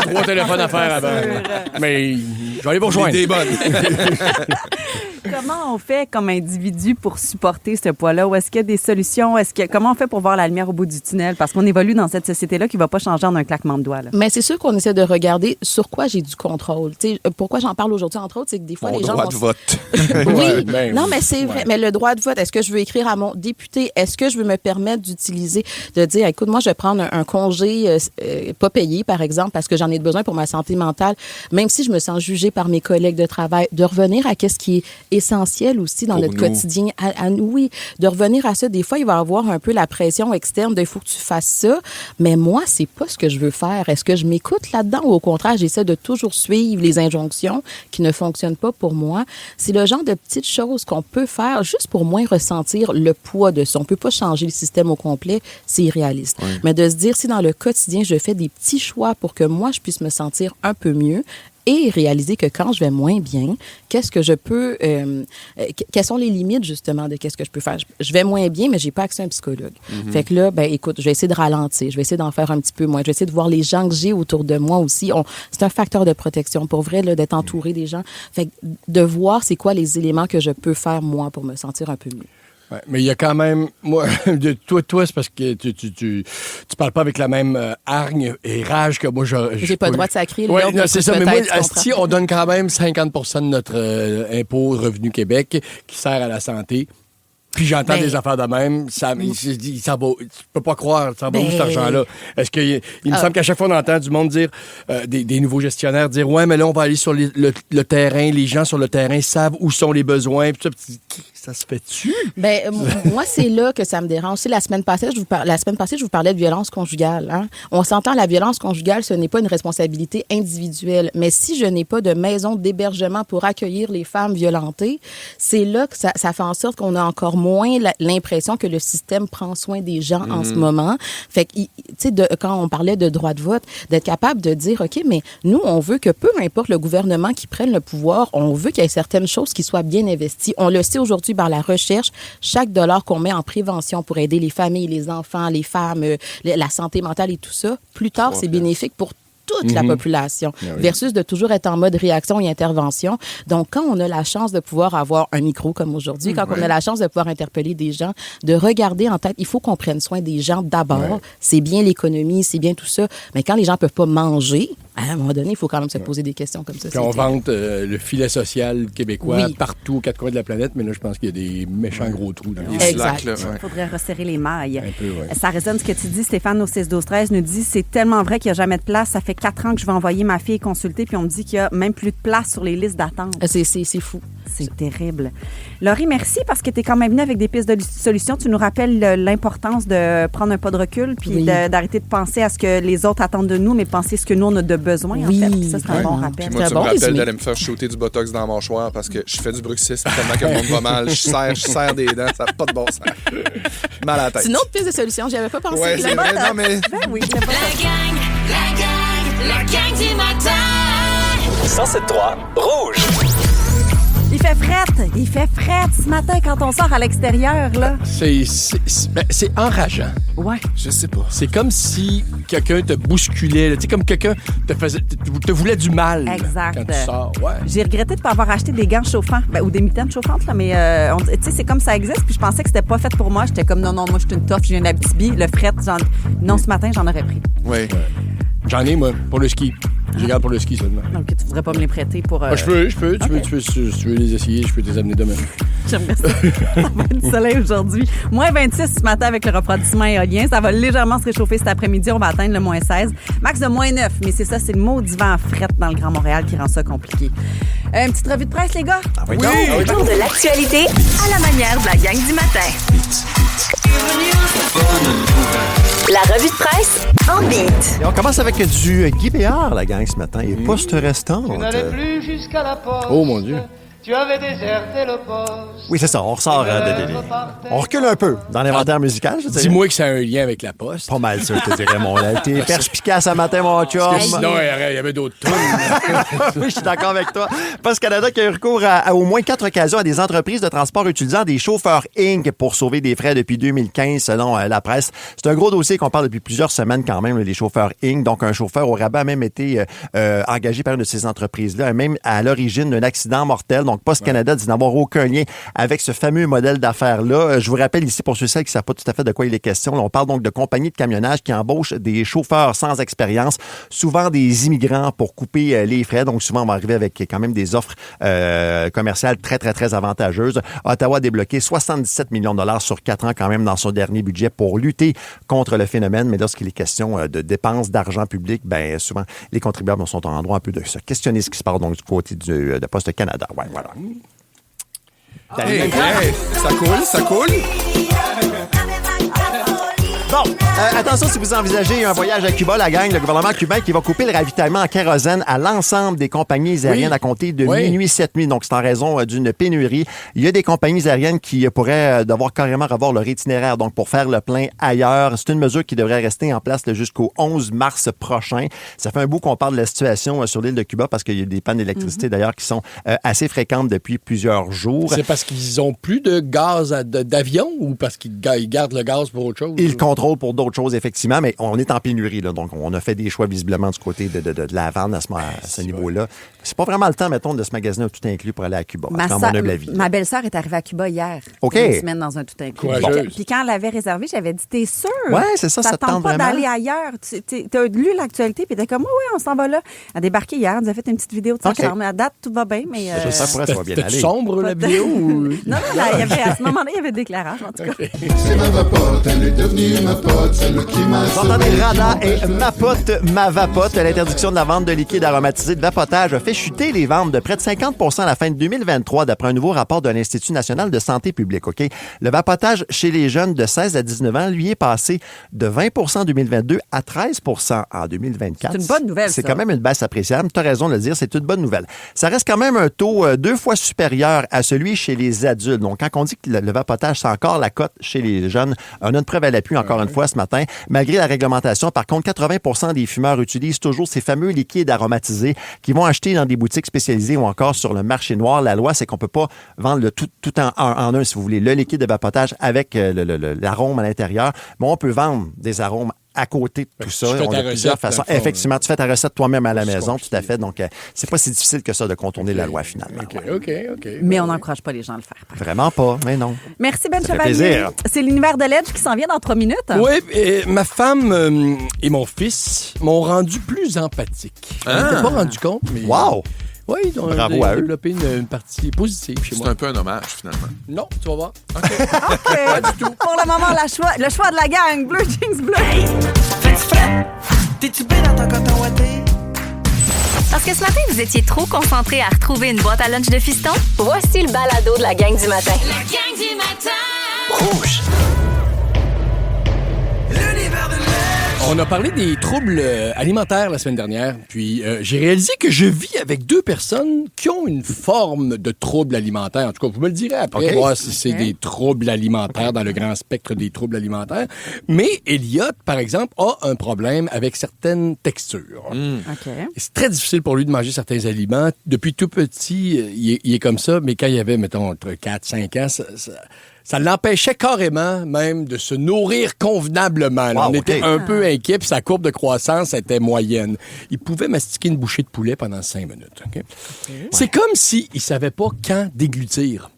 bois.
2-3 téléphones à faire avant. Mais je vais aller vous rejoindre.
Des bonnes.
Comment on fait comme individu pour supporter ce poids-là? Ou est-ce qu'il y a des solutions? Comment on fait pour voir la lumière au bout du tunnel? Parce qu'on évolue dans cette société-là qui ne va pas changer en un claquement de doigts. Là.
Mais c'est sûr qu'on essaie de regarder sur quoi j'ai du contrôle. T'sais, pourquoi j'en parle aujourd'hui, entre autres, c'est que des fois, les gens...
droit de vote.
Oui, non, mais c'est vrai. Mais le droit de vote, est-ce que je veux écrire à mon député? Est-ce que je veux me permettre d'utiliser, de dire, écoute, moi, je vais prendre un congé pas payé, par exemple, parce que j'en ai besoin pour ma santé mentale, même si je me sens jugée par mes collègues de travail, de revenir à ce qui est essentiel aussi dans notre quotidien. Oui, de revenir à ça. Des fois, il va y avoir un peu la pression externe de « il faut que tu fasses ça », mais moi, c'est pas ce que je veux faire. Est-ce que je m'écoute là-dedans ou au contraire, j'essaie de toujours suivre les injonctions qui ne fonctionnent pas pour moi? C'est le genre de petites choses qu'on peut faire juste pour moins ressentir le poids de ça. On peut pas changer le système au complet, c'est irréaliste. Oui. Mais de se dire, si dans le quotidien, je fais des petits choix pour que moi, je puisse me sentir un peu mieux, et réaliser que quand je vais moins bien, qu'est-ce que je peux... quelles sont les limites, justement, de qu'est-ce que je peux faire? Je vais moins bien, mais j'ai pas accès à un psychologue. Mm-hmm. Fait que là, écoute, je vais essayer de ralentir. Je vais essayer d'en faire un petit peu moins. Je vais essayer de voir les gens que j'ai autour de moi aussi. C'est un facteur de protection, pour vrai, là, d'être entouré des gens. Fait que de voir c'est quoi les éléments que je peux faire, moi, pour me sentir un peu mieux.
Ouais, mais il y a quand même, moi, toi, c'est parce que tu parles pas avec la même hargne et rage que moi.
J'ai pas le droit de sacrer.
Oui, c'est ça. Mais moi, si on donne quand même 50 % de notre impôt Revenu Québec qui sert à la santé. Puis j'entends des affaires de même, ça va, tu peux pas croire, ça va où cet argent-là? Est-ce qu'il me semble qu'à chaque fois on entend du monde dire, des nouveaux gestionnaires dire, ouais, mais là on va aller sur le terrain, les gens sur le terrain savent où sont les besoins, puis ça se fait-tu?
Moi, c'est là que ça me dérange. La semaine passée, je vous parlais de violence conjugale. Hein? On s'entend, la violence conjugale, ce n'est pas une responsabilité individuelle. Mais si je n'ai pas de maison d'hébergement pour accueillir les femmes violentées, c'est là que ça fait en sorte qu'on a encore moins l'impression que le système prend soin des gens en ce moment. Fait que, tu sais, quand on parlait de droit de vote, d'être capable de dire, OK, mais nous, on veut que peu importe le gouvernement qui prenne le pouvoir, on veut qu'il y ait certaines choses qui soient bien investies. On le sait aujourd'hui, poursuit par la recherche. Chaque dollar qu'on met en prévention pour aider les familles, les enfants, les femmes, la santé mentale et tout ça, plus tard, c'est bénéfique pour toute la population, versus de toujours être en mode réaction et intervention. Donc, quand on a la chance de pouvoir avoir un micro comme aujourd'hui, quand on a la chance de pouvoir interpeller des gens, de regarder en tête, il faut qu'on prenne soin des gens d'abord. C'est bien l'économie, c'est bien tout ça, mais quand les gens ne peuvent pas manger, à un moment donné, il faut quand même se poser des questions comme ça.
Quand on vante le filet social québécois partout aux quatre coins de la planète, mais là, je pense qu'il y a des méchants gros trous dans les
Exact.
Il faudrait resserrer les mailles.
Un peu,
Ça résonne ce que tu dis, Stéphane, au 6-12-13, nous dit, c'est tellement vrai qu'il n'y a jamais de place. Ça fait 4 ans que je vais envoyer ma fille consulter, puis on me dit qu'il n'y a même plus de place sur les listes d'attente.
C'est fou.
C'est terrible. Laurie, merci parce que tu es quand même venue avec des pistes de solutions. Tu nous rappelles l'importance de prendre un pas de recul puis d'arrêter de penser à ce que les autres attendent de nous, mais penser à ce que nous, on a de besoin, en fait. Puis ça, c'est un bon rappel.
Puis moi, tu me rappelles d'aller me faire shooter du botox dans la mâchoire parce que je fais du bruxisme tellement que le monde va mal. Je serre des dents, ça n'a pas de bon sens. Mal à la tête.
C'est une autre piste de solution, j'y avais pas pensé.
Ouais, c'est vrai, non, mais...
Ben oui,
La gang du matin.
107.3 Rouge.
Il fait frette ce matin quand on sort à l'extérieur, là.
C'est enrageant.
Ouais.
Je sais pas.
C'est comme si quelqu'un te bousculait, là. Tu sais, comme quelqu'un te voulait du mal.
Exact.
Quand tu sors. Ouais.
J'ai regretté de ne pas avoir acheté des gants chauffants, ou des mitaines chauffantes, là, mais tu sais, c'est comme ça existe, puis je pensais que c'était pas fait pour moi. J'étais comme, non, moi, je suis une toffe, je viens d'Abitibi. Le fret, non, ce matin, j'en aurais pris.
Oui.
J'en ai, moi, pour le ski. Je garde pour le ski seulement.
Donc, tu voudrais pas me les prêter pour...
Je peux. Si tu veux les essayer, je peux te les amener demain.
J'aimerais ça. Ça va être du soleil aujourd'hui. Moins 26 ce matin avec le refroidissement éolien. Ça va légèrement se réchauffer cet après-midi. On va atteindre le moins 16. Max de moins 9. Mais c'est ça, c'est le maudit vent fret dans le Grand Montréal qui rend ça compliqué. Une petite revue de presse, les gars?
Oui.
Autour de l'actualité à la manière de la gang du matin. La revue de presse en beat.
Et on commence avec du Guy Béard, la gang, ce matin. Et poste restant.
Tu n'allais plus jusqu'à la poste.
Oh, mon Dieu.
Tu avais déserté le poste.
Oui, c'est ça. On ressort. On recule un peu dans l'inventaire musical. Je dirais.
Dis-moi que ça a un lien avec la poste.
Pas mal, ça, je te dirais, mon gars. T'es perspicace ce matin, mon chum.
Parce que sinon, il y avait d'autres tunes.
Oui, je suis d'accord avec toi. Poste Canada qui a eu recours à au moins 4 occasions à des entreprises de transport utilisant des chauffeurs Inc. pour sauver des frais depuis 2015, selon la presse. C'est un gros dossier qu'on parle depuis plusieurs semaines quand même, les chauffeurs Inc. Donc, un chauffeur au rabat a même été engagé par une de ces entreprises-là, même à l'origine d'un accident mortel. Donc, Poste Canada dit n'avoir aucun lien avec ce fameux modèle d'affaires-là. Je vous rappelle ici, pour ceux qui ne savent pas tout à fait de quoi il est question, on parle donc de compagnies de camionnage qui embauchent des chauffeurs sans expérience, souvent des immigrants pour couper les frais. Donc, souvent, on va arriver avec quand même des offres commerciales très, très, très avantageuses. Ottawa a débloqué 77 millions de dollars sur 4 ans quand même dans son dernier budget pour lutter contre le phénomène. Mais lorsqu'il est question de dépenses d'argent public, bien souvent, les contribuables sont en droit un peu de se questionner ce qui se passe donc du côté de Poste Canada. Ouais, voilà.
Hey, ça coule.
Bon, attention si vous envisagez un voyage à Cuba, la gang, le gouvernement cubain qui va couper le ravitaillement en kérosène à l'ensemble des compagnies aériennes à compter de minuit cette nuit. Donc, c'est en raison d'une pénurie. Il y a des compagnies aériennes qui pourraient devoir carrément revoir leur itinéraire, donc pour faire le plein ailleurs. C'est une mesure qui devrait rester en place jusqu'au 11 mars prochain. Ça fait un bout qu'on parle de la situation sur l'île de Cuba parce qu'il y a des pannes d'électricité d'ailleurs qui sont assez fréquentes depuis plusieurs jours.
C'est parce qu'ils ont plus de gaz d'avion ou parce qu'ils gardent le gaz pour autre chose?
Ils contrôlent pour d'autres choses, effectivement, mais on est en pénurie, là, donc on a fait des choix visiblement du côté de la vente à ce niveau-là. C'est pas vraiment le temps, mettons, de se magasiner un tout inclus pour aller à Cuba, dans mon humble avis.
Ma belle-sœur est arrivée à Cuba hier.
OK.
Une semaine dans un tout inclus. Puis quand elle l'avait réservé, j'avais dit, t'es sûre?
Ouais, c'est ça, ça
tente pas
vraiment
d'aller ailleurs. T'as lu l'actualité, puis t'es comme, oui, on s'en va là. Elle a débarqué hier, elle nous a fait une petite vidéo de sa chambre. À date, tout va bien, mais...
J'espère pour elle, ça va bien aller.
Sombre, la vidéo?
Non, à ce moment-là, il y avait des éclairages, en tout cas.
C'est ma vapote, elle est devenue ma pote, celle qui m'a...
Vous entendez Rada et Ma Pote, Ma Vapote. L'interdiction de la vente de liquide aromatisé de vapotage a fait chuter les ventes de près de 50 à la fin de 2023, d'après un nouveau rapport de l'Institut national de santé publique. OK? Le vapotage chez les jeunes de 16 à 19 ans, lui, est passé de 20 en 2022 à 13 en 2024.
C'est une bonne nouvelle,
C'est
ça.
quand même une baisse appréciable. Tu as raison de le dire, c'est une bonne nouvelle. Ça reste quand même un taux 2 fois supérieur à celui chez les adultes. Donc, quand on dit que le vapotage, c'est encore la cote chez les jeunes, on a une preuve à l'appui, encore encore une fois, ce matin. Malgré la réglementation, par contre, 80% des fumeurs utilisent toujours ces fameux liquides aromatisés qu'ils vont acheter dans des boutiques spécialisées ou encore sur le marché noir. La loi, c'est qu'on peut pas vendre le tout en un, si vous voulez, le liquide de vapotage avec l'arôme à l'intérieur. Mais on peut vendre des arômes à côté de tout ça. On a plusieurs façons. Effectivement, tu fais ta recette toi-même à la maison, tout à fait. Donc, c'est pas si difficile que ça de contourner la loi, finalement.
OK.
Mais on n'encourage pas les gens à le faire.
Vraiment pas, mais non.
Merci, Ben
Ça fait
Chevalier.
plaisir.
C'est l'univers de l'Edge qui s'en vient dans 3 minutes.
Oui, et ma femme et mon fils m'ont rendu plus empathique. Je ne m'étais pas rendu compte, mais...
Wow!
Oui, ils ont
Bravo à eux.
développé une partie positive chez moi.
C'est un peu un hommage, finalement.
Non, tu vas voir.
OK. Pas du tout. Pour le moment, le choix de la gang. Bleu Jeans Bleu.
T'es-tu bien dans ton coton ouaté?
Parce que ce matin, vous étiez trop concentré à retrouver une boîte à lunch de fiston? Voici le balado de la gang du matin.
La gang du matin!
Rouge.
L'univers de l'Edge!
On a parlé des troubles alimentaires la semaine dernière, puis j'ai réalisé que je vis avec 2 personnes qui ont une forme de trouble alimentaire. En tout cas, vous me le direz après, voir si c'est des troubles alimentaires dans le grand spectre des troubles alimentaires. Mais Elliot, par exemple, a un problème avec certaines textures.
OK.
C'est très difficile pour lui de manger certains aliments. Depuis tout petit, il est comme ça, mais quand il avait, mettons, entre 4-5 ans, ça l'empêchait carrément même de se nourrir convenablement. Là.
Wow,
on était
OK.
un peu inquiets, puis sa courbe de croissance était moyenne. Il pouvait mastiquer une bouchée de poulet pendant 5 minutes. OK? C'est comme s'il ne savait pas quand déglutir.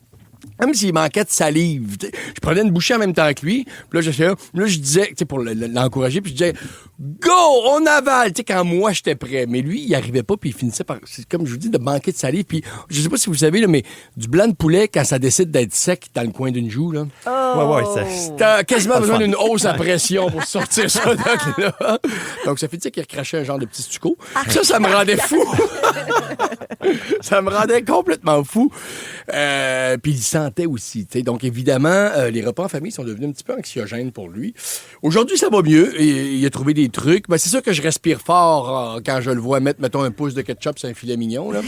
Comme s'il manquait de salive. T'sais, je prenais une bouchée en même temps que lui. Puis là, je disais, pour l'encourager, puis je disais, go, on avale, quand moi, j'étais prêt. Mais lui, il arrivait pas, puis il finissait par, c'est comme je vous dis, de manquer de salive. Puis je sais pas si vous savez, là, mais du blanc de poulet, quand ça décide d'être sec dans le coin d'une joue, là, t'as quasiment besoin d'une hausse à pression pour sortir ça de là. Donc, ça fait qu'il recrachait un genre de petit stucco. Ça me rendait fou. Ça me rendait complètement fou. Puis il sentait aussi. T'sais. Donc, évidemment, les repas en famille sont devenus un petit peu anxiogènes pour lui. Aujourd'hui, ça va mieux. Il a trouvé des trucs. Ben, c'est sûr que je respire fort quand je le vois mettre, mettons, un pouce de ketchup sur un filet mignon. Là.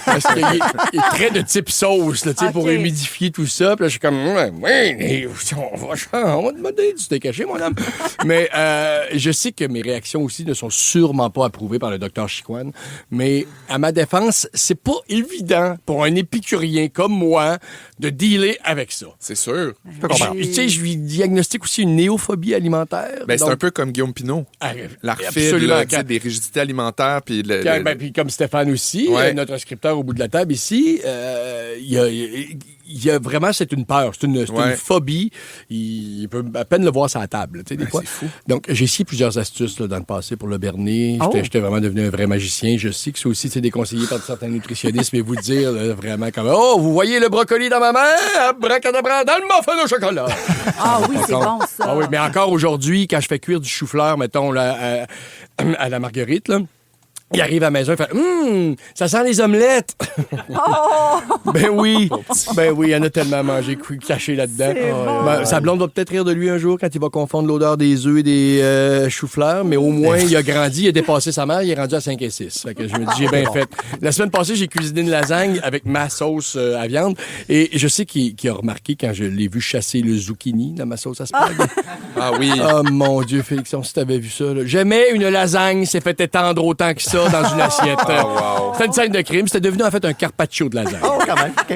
Parce qu'il est très de type sauce là, pour humidifier tout ça. Puis là, je suis comme, on va te demander du steak haché, mon homme. Mais je sais que mes réactions aussi ne sont sûrement pas approuvées par le docteur Chicoine. Mais à ma défense, c'est pas évident pour un épicurien comme moi de dealer avec ça.
C'est sûr.
Tu sais, je lui diagnostique aussi une néophobie alimentaire.
Ben, c'est
Donc,
un peu comme Guillaume Pinot. L'arfide,
absolument.
là, tu sais, des rigidités alimentaires. Puis
Puis comme Stéphane aussi, notre scripteur au bout de la table ici, il y a vraiment, c'est une peur, c'est une phobie. Il peut à peine le voir sur la table, tu sais, des fois.
C'est fou.
Donc, j'ai essayé plusieurs astuces là, dans le passé pour le berner. J'étais vraiment devenu un vrai magicien. Je sais que ça aussi, c'est déconseillé par certains nutritionnistes, mais vous dire là, vraiment comme, oh, vous voyez le brocoli dans ma main? Abracadabra, dans le muffin au chocolat.
Ah oui, c'est bon, ça.
Ah oui, mais encore aujourd'hui, quand je fais cuire du chou-fleur, mettons, là, à la marguerite, là, il arrive à la maison, il fait ça sent les omelettes. Ben oui, il y en a tellement mangé caché là-dedans. Sa blonde va peut-être rire de lui un jour quand il va confondre l'odeur des œufs et des choux-fleurs, mais au moins il a grandi, il a dépassé sa mère, il est rendu à 5 et 6. Fait que je me dis j'ai bien fait. La semaine passée, j'ai cuisiné une lasagne avec ma sauce à viande et je sais qu'il a remarqué quand je l'ai vu chasser le zucchini dans ma sauce à spag.
Ah oui.
Oh mon Dieu, Félixon, si t'avais vu ça. Là. J'aimais une lasagne, s'est fait étendre autant que ça dans une assiette. C'était une scène de crime. C'était devenu en fait un carpaccio de lasagne.
Oh, quand même. Okay.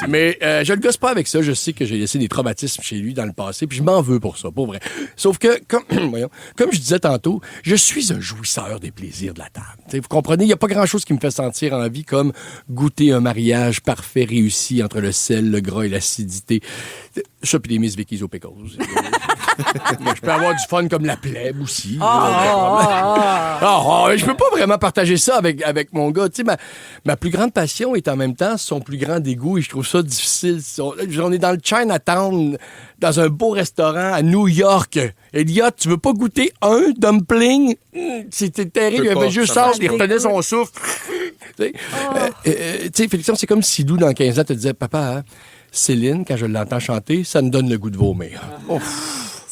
Mais je le gosse pas avec ça. Je sais que j'ai laissé des traumatismes chez lui dans le passé, puis je m'en veux pour ça, pour vrai. Sauf que, comme je disais tantôt, je suis un jouisseur des plaisirs de la table. T'sais, vous comprenez, il n'y a pas grand-chose qui me fait sentir en vie comme goûter un mariage parfait réussi entre le sel, le gras et l'acidité. Ça, puis des Miss Vicky's au pickles. Je peux avoir du fun comme la plèbe aussi. Je peux pas vraiment partager ça avec mon gars. Tu sais, ma plus grande passion est en même temps son plus grand dégoût et je trouve ça difficile. On est dans le Chinatown, dans un beau restaurant à New York. Elliot, tu veux pas goûter un dumpling? C'était terrible. Il avait juste ça, il retenait son souffle. Tu sais, Félixon, c'est comme si Lou, dans 15 ans, te disait, papa, hein, Céline, quand je l'entends chanter, ça me donne le goût de vomir.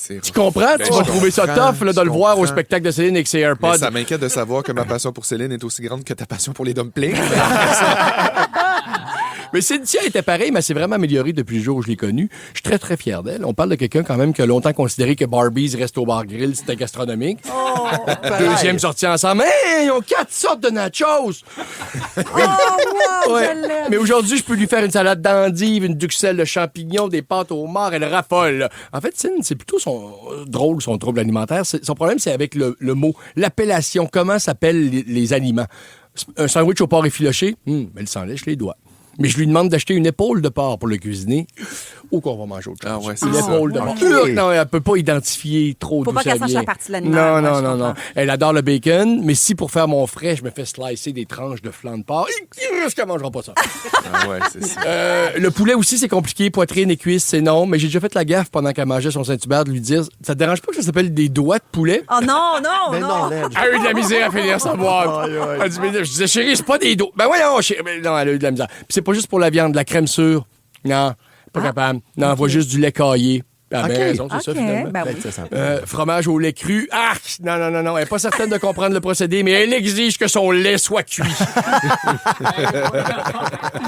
Tu comprends? Tu vas trouver ça tough là, de le voir au spectacle de Céline avec ses AirPods.
Mais ça m'inquiète de savoir que ma passion pour Céline est aussi grande que ta passion pour les dumplings.
Mais Cynthia était pareille, mais elle s'est vraiment améliorée depuis le jour où je l'ai connue. Je suis très, très fier d'elle. On parle de quelqu'un quand même qui a longtemps considéré que Barbies Resto Bar Grill, c'était gastronomique.
Oh,
Deuxième sortie ensemble. Hey, ils ont 4 sortes de nachos!
Oh, wow,
Ouais.
je l'aime.
Mais aujourd'hui, je peux lui faire une salade d'endive, une duxelle de champignons, des pâtes au homard, elle raffole. En fait, c'est plutôt drôle, son trouble alimentaire. Son problème, c'est avec le mot, l'appellation, comment s'appellent les aliments. Un sandwich au porc effiloché, elle s'en lèche les doigts. Mais je lui demande d'acheter une épaule de porc pour le cuisiner ou qu'on va manger autre chose.
Ah ouais, c'est
une
ça.
épaule de porc. Non, elle peut pas identifier trop
Faut
d'où
pas
ça
qu'elle sache
vient.
la partie de l'animal.
Non. Elle adore le bacon, mais si pour faire mon frais, je me fais slicer des tranches de flanc de porc, est-ce qu'elle mangera pas ça?
Ah ouais, c'est ça.
Le poulet aussi, c'est compliqué. Poitrine et cuisses, c'est non. Mais j'ai déjà fait la gaffe pendant qu'elle mangeait son Saint-Hubert de lui dire, ça te dérange pas que ça s'appelle des doigts de poulet?
Oh non,
Mais non,
Elle a eu de la misère à finir sa boîte. Elle dit, mais je disais, chérie, c'est pas des doigts. Ben voyons, chérie. Mais non, elle a eu de la misère. Puis c'est pas juste pour la viande, la crème sûre. Non, pas capable. Non, on voit juste du lait caillé. Elle a bien raison, c'est ça, finalement.
Ben oui.
Fromage au lait cru. Ah! Non. Elle n'est pas certaine de comprendre le procédé, mais elle exige que son lait soit cuit.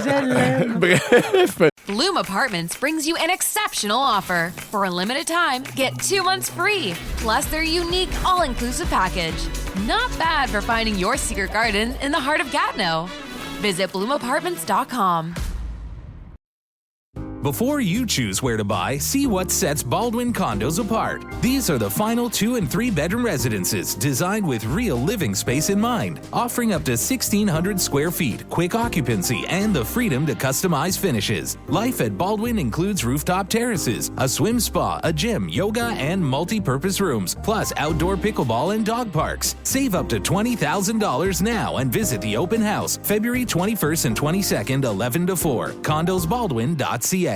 Je l'aime.
Bref.
Bloom Apartments brings you an exceptional offer. For a limited time, get 2 months free, plus their unique all-inclusive package. Not bad for finding your secret garden in the heart of Gatineau. Visit bloomapartments.com.
Before you choose where to buy, see what sets Baldwin Condos apart. These are the final 2 and 3 bedroom residences designed with real living space in mind, offering up to 1,600 square feet, quick occupancy, and the freedom to customize finishes. Life at Baldwin includes rooftop terraces, a swim spa, a gym, yoga, and multi-purpose rooms, plus outdoor pickleball and dog parks. Save up to $20,000 now and visit the open house February 21st and 22nd, 11 to 4, condosbaldwin.ca.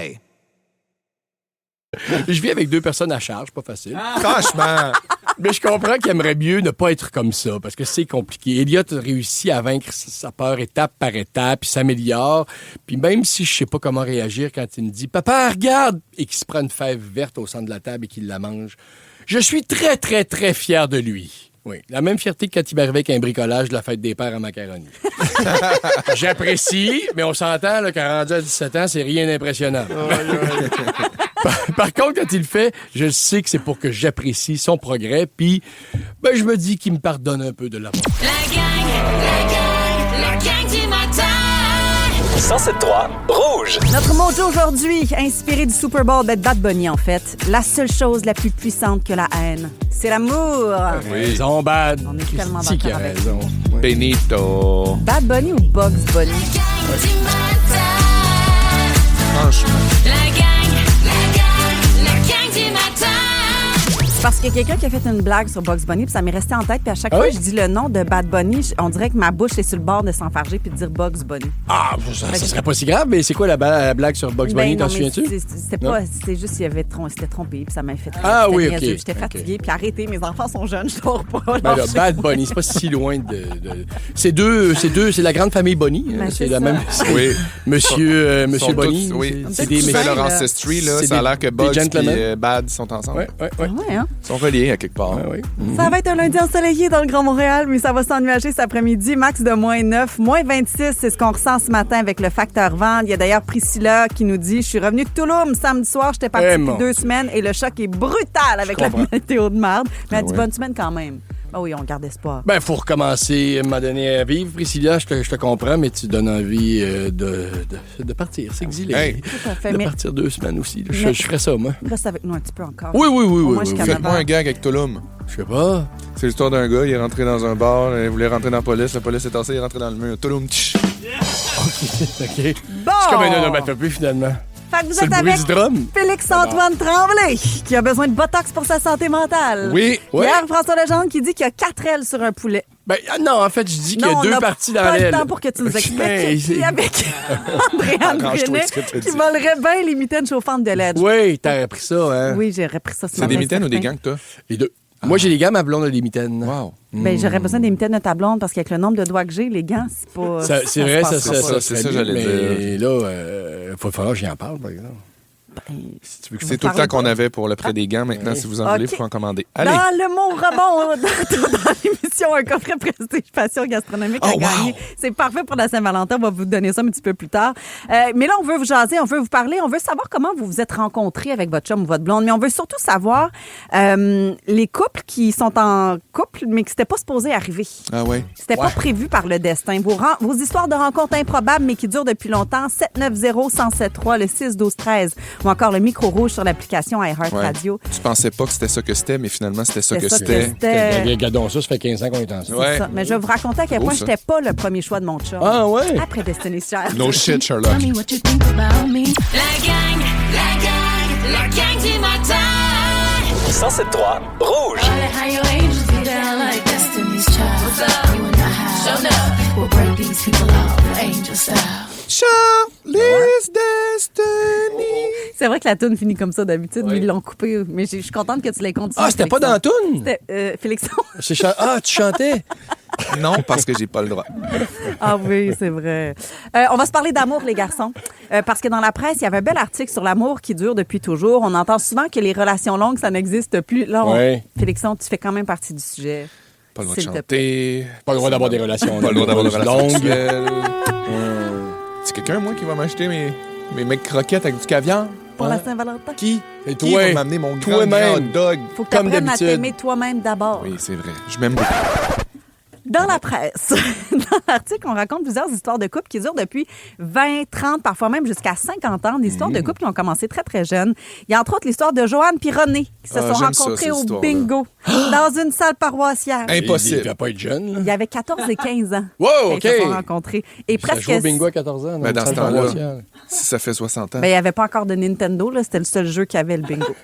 Je vis avec 2 personnes à charge, pas facile.
Franchement.
Mais je comprends qu'il aimerait mieux ne pas être comme ça, parce que c'est compliqué. Elliot a réussi à vaincre sa peur étape par étape, puis s'améliore. Puis même si je sais pas comment réagir quand il me dit « Papa, regarde! » et qu'il se prend une fève verte au centre de la table et qu'il la mange, je suis très, très, très fier de lui. Oui, la même fierté que quand il m'arrivait avec un bricolage de la fête des pères à macaroni. J'apprécie, mais on s'entend là, qu'à rendu à 17 ans, c'est rien d'impressionnant. Par contre, quand il le fait, je sais que c'est pour que j'apprécie son progrès, puis je me dis qu'il me pardonne un peu de l'amour.
La gang du matin.
107.3 Rouge.
Notre mot aujourd'hui, inspiré du Super Bowl de Bad Bunny, en fait. La seule chose la plus puissante que la haine, c'est l'amour.
Raison, Bad.
On est tellement
Qui
d'accord
a
avec
raison.
Benito.
Bad Bunny ou Bugs Bunny?
Du matin.
Franchement.
La gang du matin.
C'est parce qu'il y a quelqu'un qui a fait une blague sur Bugs Bunny, puis ça m'est resté en tête. Puis à chaque fois que je dis le nom de Bad Bunny, on dirait que ma bouche est sur le bord de s'enfarger puis de dire Bugs Bunny.
Ah, ça serait pas si grave, mais c'est quoi la blague sur Bugs Bunny? T'en souviens-tu?
C'était juste qu'il s'était trompé, puis ça m'a fait.
Ah oui,
niaiseux.
OK.
J'étais fatiguée, puis arrêtez, mes enfants sont jeunes, je dors pas.
Ben là, Bad Bunny, c'est pas si loin de... C'est la grande famille Bunny. Hein,
Ben,
c'est
c'est
la
ça.
même...
Oui.
Monsieur
Sont
Bunny.
tous- oui.
C'est
Si
des
tu fais
méchants.
leur ancestry, là,
C'est
ça a
des-
l'air que
des
Bugs
gentlemen.
et Bad sont ensemble.
Ouais.
Ouais, hein?
Ils sont reliés à quelque part.
Oui.
Ça va être un lundi ensoleillé dans le Grand Montréal, mais ça va s'ennuager cet après-midi. Max de -9, -26, c'est ce qu'on ressent ce matin avec le facteur vent. Il y a d'ailleurs Priscilla qui nous dit « Je suis revenue de Touloum samedi soir, j'étais partie depuis 2 semaines et le choc est brutal avec la météo de merde. » Mais elle dit « Bonne semaine quand même. » Ah oui, on garde espoir.
Ben, faut recommencer à un moment donné à vivre, Priscilla, je te comprends, mais tu donnes envie de partir, s'exiler.
Hey.
Tout à fait,
De
mais
partir 2 semaines aussi. Je ferais ça, moi.
reste avec nous un petit peu encore.
Oui.
Moi, jusqu'à
Faites-moi
9
un
heures.
gag avec Tulum.
Je sais pas.
C'est l'histoire d'un gars, il est rentré dans un bar, il voulait rentrer dans la police est tassé, il est rentré dans le mur. Tulum, tch.
OK.
Bon!
C'est comme un onomatopée, finalement.
Fait que vous
C'est
êtes
le bruit
avec
du drum.
Félix-Antoine Tremblay, qui a besoin de botox pour sa santé mentale.
Oui.
Hier, François Legendre qui dit qu'il y a 4 ailes sur un poulet.
Ben, non, en fait, je dis qu'il y
Non,
a
on
2
n'a
parties dans
pas
l'aile.
le temps pour que tu nous expliques.
Ben,
Puis avec Andréane
Arrange-toi
Brunet,
de ce que t'as
qui
dit.
volerait bien les mitaines chauffantes de LED.
Oui, t'as appris ça, hein?
Oui, j'ai repris ça ce
C'est
matin,
des mitaines ou des
certain.
gants que t'as?
Les deux. Moi, j'ai les gants, ma blonde a des mitaines.
Wow.
Ben, j'aurais besoin des mitaines de ta blonde parce qu'avec le nombre de doigts que j'ai, les gants, c'est pas.
C'est vrai,
se
ça
passe pas.
c'est ça,
serait
j'allais
mieux,
dire.
mais là, il faut falloir que j'y en parle, par exemple.
C'est tout le temps qu'on avait pour le prêt des gants. Maintenant, si vous en voulez, il faut en commander. Allez.
Dans le mot rebond, dans l'émission, un coffret Prestige Passion gastronomique à gagner. C'est parfait pour la Saint-Valentin. On va vous donner ça un petit peu plus tard. Mais là, on veut vous jaser, on veut vous parler, on veut savoir comment vous vous êtes rencontrés avec votre chum ou votre blonde. Mais on veut surtout savoir les couples qui sont en couple, mais qui n'étaient pas supposés arriver.
Ah ouais?
C'était pas prévu par le destin. Vos histoires de rencontres improbables, mais qui durent depuis longtemps. 790-1073, le 6-12-13. Ou encore le micro rouge sur l'application iHeartRadio.
Tu pensais pas que c'était ça que c'était, mais finalement, c'était ça que c'était.
Regardons ça fait 15 ans qu'on est ensemble.
C'est ça. Mais je vais vous raconter à quel point j'étais pas le premier choix de mon chum.
Ah ouais?
Après Destiny's Child.
No shit, Sherlock.
La gang du matin.
107.3 Rouge.
Charlie's Destiny.
C'est vrai que la toune finit comme ça d'habitude, mais ils l'ont coupé. Mais je suis contente que tu l'aies continué.
Ah, c'était pas dans la toune?
C'était Félixon.
Ah, tu chantais?
Non, parce que j'ai pas le droit.
Ah oui, c'est vrai. On va se parler d'amour, les garçons. Parce que dans la presse, il y avait un bel article sur l'amour qui dure depuis toujours. On entend souvent que les relations longues, ça n'existe plus. Là, Félixon, tu fais quand même partie du sujet.
Pas le droit de chanter.
Pas le droit d'avoir des relations
Pas le droit d'avoir des relations
longues.
sexuelles. C'est quelqu'un, moi, qui va m'acheter mes mecs croquettes avec du caviar?
Pour la Saint-Valentin.
Qui?
Et
Qui va m'amener mon grand hot dog?
Faut que tu apprennes à t'aimer toi-même d'abord.
Oui, c'est vrai. Je m'aime beaucoup.
Dans la presse, dans l'article, on raconte plusieurs histoires de couples qui durent depuis 20, 30, parfois même jusqu'à 50 ans. Des histoires de couples qui ont commencé très, très jeunes. Il y a entre autres l'histoire de Joanne et René qui se sont rencontrés au bingo dans une salle paroissiale.
Impossible.
Il ne va pas être jeune. Là.
Il y avait 14 et 15 ans.
Wow, OK.
Ils se sont rencontrés. Et
presque. Ça joue au bingo à 14 ans.
Dans ce temps-là, si ça fait 60 ans.
Ben, il n'y avait pas encore de Nintendo. Là. C'était le seul jeu qui avait le bingo.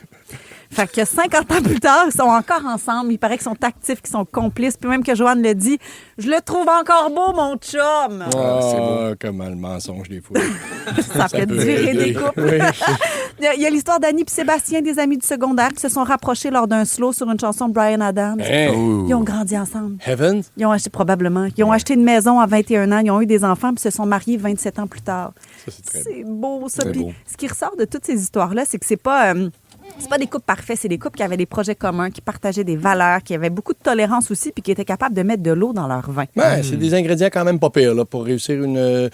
Fait que 50 ans plus tard, ils sont encore ensemble. Il paraît qu'ils sont actifs, qu'ils sont complices. Puis même que Joanne le dit, je le trouve encore beau, mon chum.
C'est beau. Comment le mensonge des fois.
Ça fait durer des couples. Oui. Il y a l'histoire d'Annie et Sébastien, des amis du secondaire, qui se sont rapprochés lors d'un slow sur une chanson de Bryan Adams. Ils ont grandi ensemble.
Heaven?
Ils ont acheté, probablement. Ils ont acheté une maison à 21 ans. Ils ont eu des enfants puis se sont mariés 27 ans plus tard.
Ça, c'est très
C'est beau, ça.
Très
Puis
beau.
ce qui ressort de toutes ces histoires-là, c'est que c'est pas des couples parfaits, c'est des couples qui avaient des projets communs, qui partageaient des valeurs, qui avaient beaucoup de tolérance aussi, puis qui étaient capables de mettre de l'eau dans leur vin.
Ouais, c'est des ingrédients quand même pas pires là, pour réussir une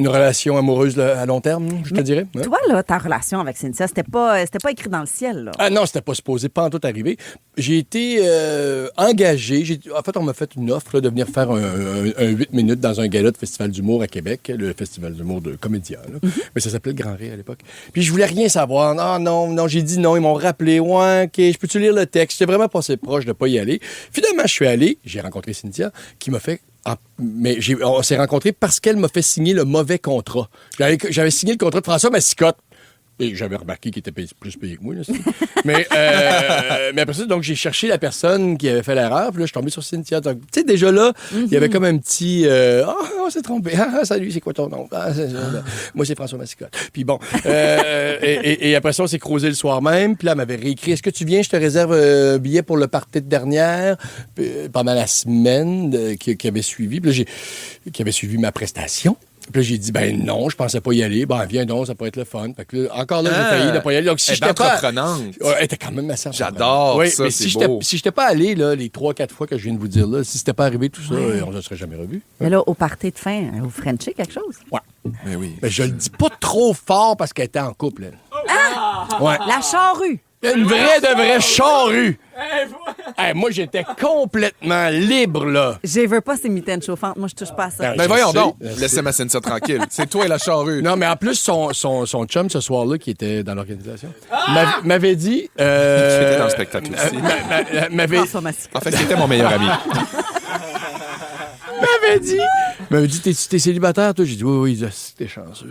relation amoureuse là, à long terme, je te dirais. Ouais.
Toi, là, ta relation avec Cynthia, c'était pas écrit dans le ciel, là.
Ah non, c'était pas supposé, pas en tout arriver. J'ai été engagé. En fait, on m'a fait une offre là, de venir faire un 8 minutes dans un gala de Festival d'humour à Québec, le Festival d'humour de comédiens. Mais ça s'appelait le Grand Rire à l'époque. Puis je voulais rien savoir. Non, j'ai dit non. Ils m'ont rappelé. Ouais, OK, je peux-tu lire le texte? J'étais vraiment passé proche de pas y aller. Finalement, je suis allé. J'ai rencontré Cynthia qui m'a fait... mais on s'est rencontrés parce qu'elle m'a fait signer le mauvais contrat. J'avais signé le contrat de François Massicotte. Et j'avais remarqué qu'il était plus payé que moi. Là, mais après ça, donc, j'ai cherché la personne qui avait fait l'erreur. Puis là, je suis tombé sur Cynthia. Tu sais, déjà là, il y avait comme un petit... on s'est trompé. Salut, c'est quoi ton nom? Moi, c'est François Massicotte. Puis bon. Et après ça, on s'est croisé le soir même. Puis là, elle m'avait réécrit. Est-ce que tu viens? Je te réserve un billet pour le party de dernière pendant la semaine qui avait suivi. Puis là, qui avait suivi ma prestation. Puis là, j'ai dit, ben non, je pensais pas y aller. Ben, viens donc, ça pourrait être le fun. Fait que là, encore là, j'ai failli ne pas y aller. Donc, si j'étais pas...
Elle
était quand même assez
J'adore
oui,
ça,
mais
c'est beau.
Si j'étais pas allé, là, les 3-4 fois que je viens de vous dire, là, si c'était pas arrivé tout ça, on ne se serait jamais revu.
Mais là, au party de fin, vous Frenchiez quelque chose?
Ouais.
Mais oui.
Mais je le dis pas trop fort parce qu'elle était en couple, elle. Ouais.
La charrue!
Une vraie charrue. Hey, moi, j'étais complètement libre, là.
Je veux pas ces mitaines chauffantes. Moi, je touche pas à ça.
Ben voyons donc. Laissez ma Cynthia tranquille. C'est toi et la charrue.
Non, mais en plus, son chum, ce soir-là, qui était dans l'organisation, m'avait dit...
J'étais dans le spectacle aussi. En fait, c'était mon meilleur ami.
m'avait dit, t'es célibataire, toi? J'ai dit, oui, t'es chanceux.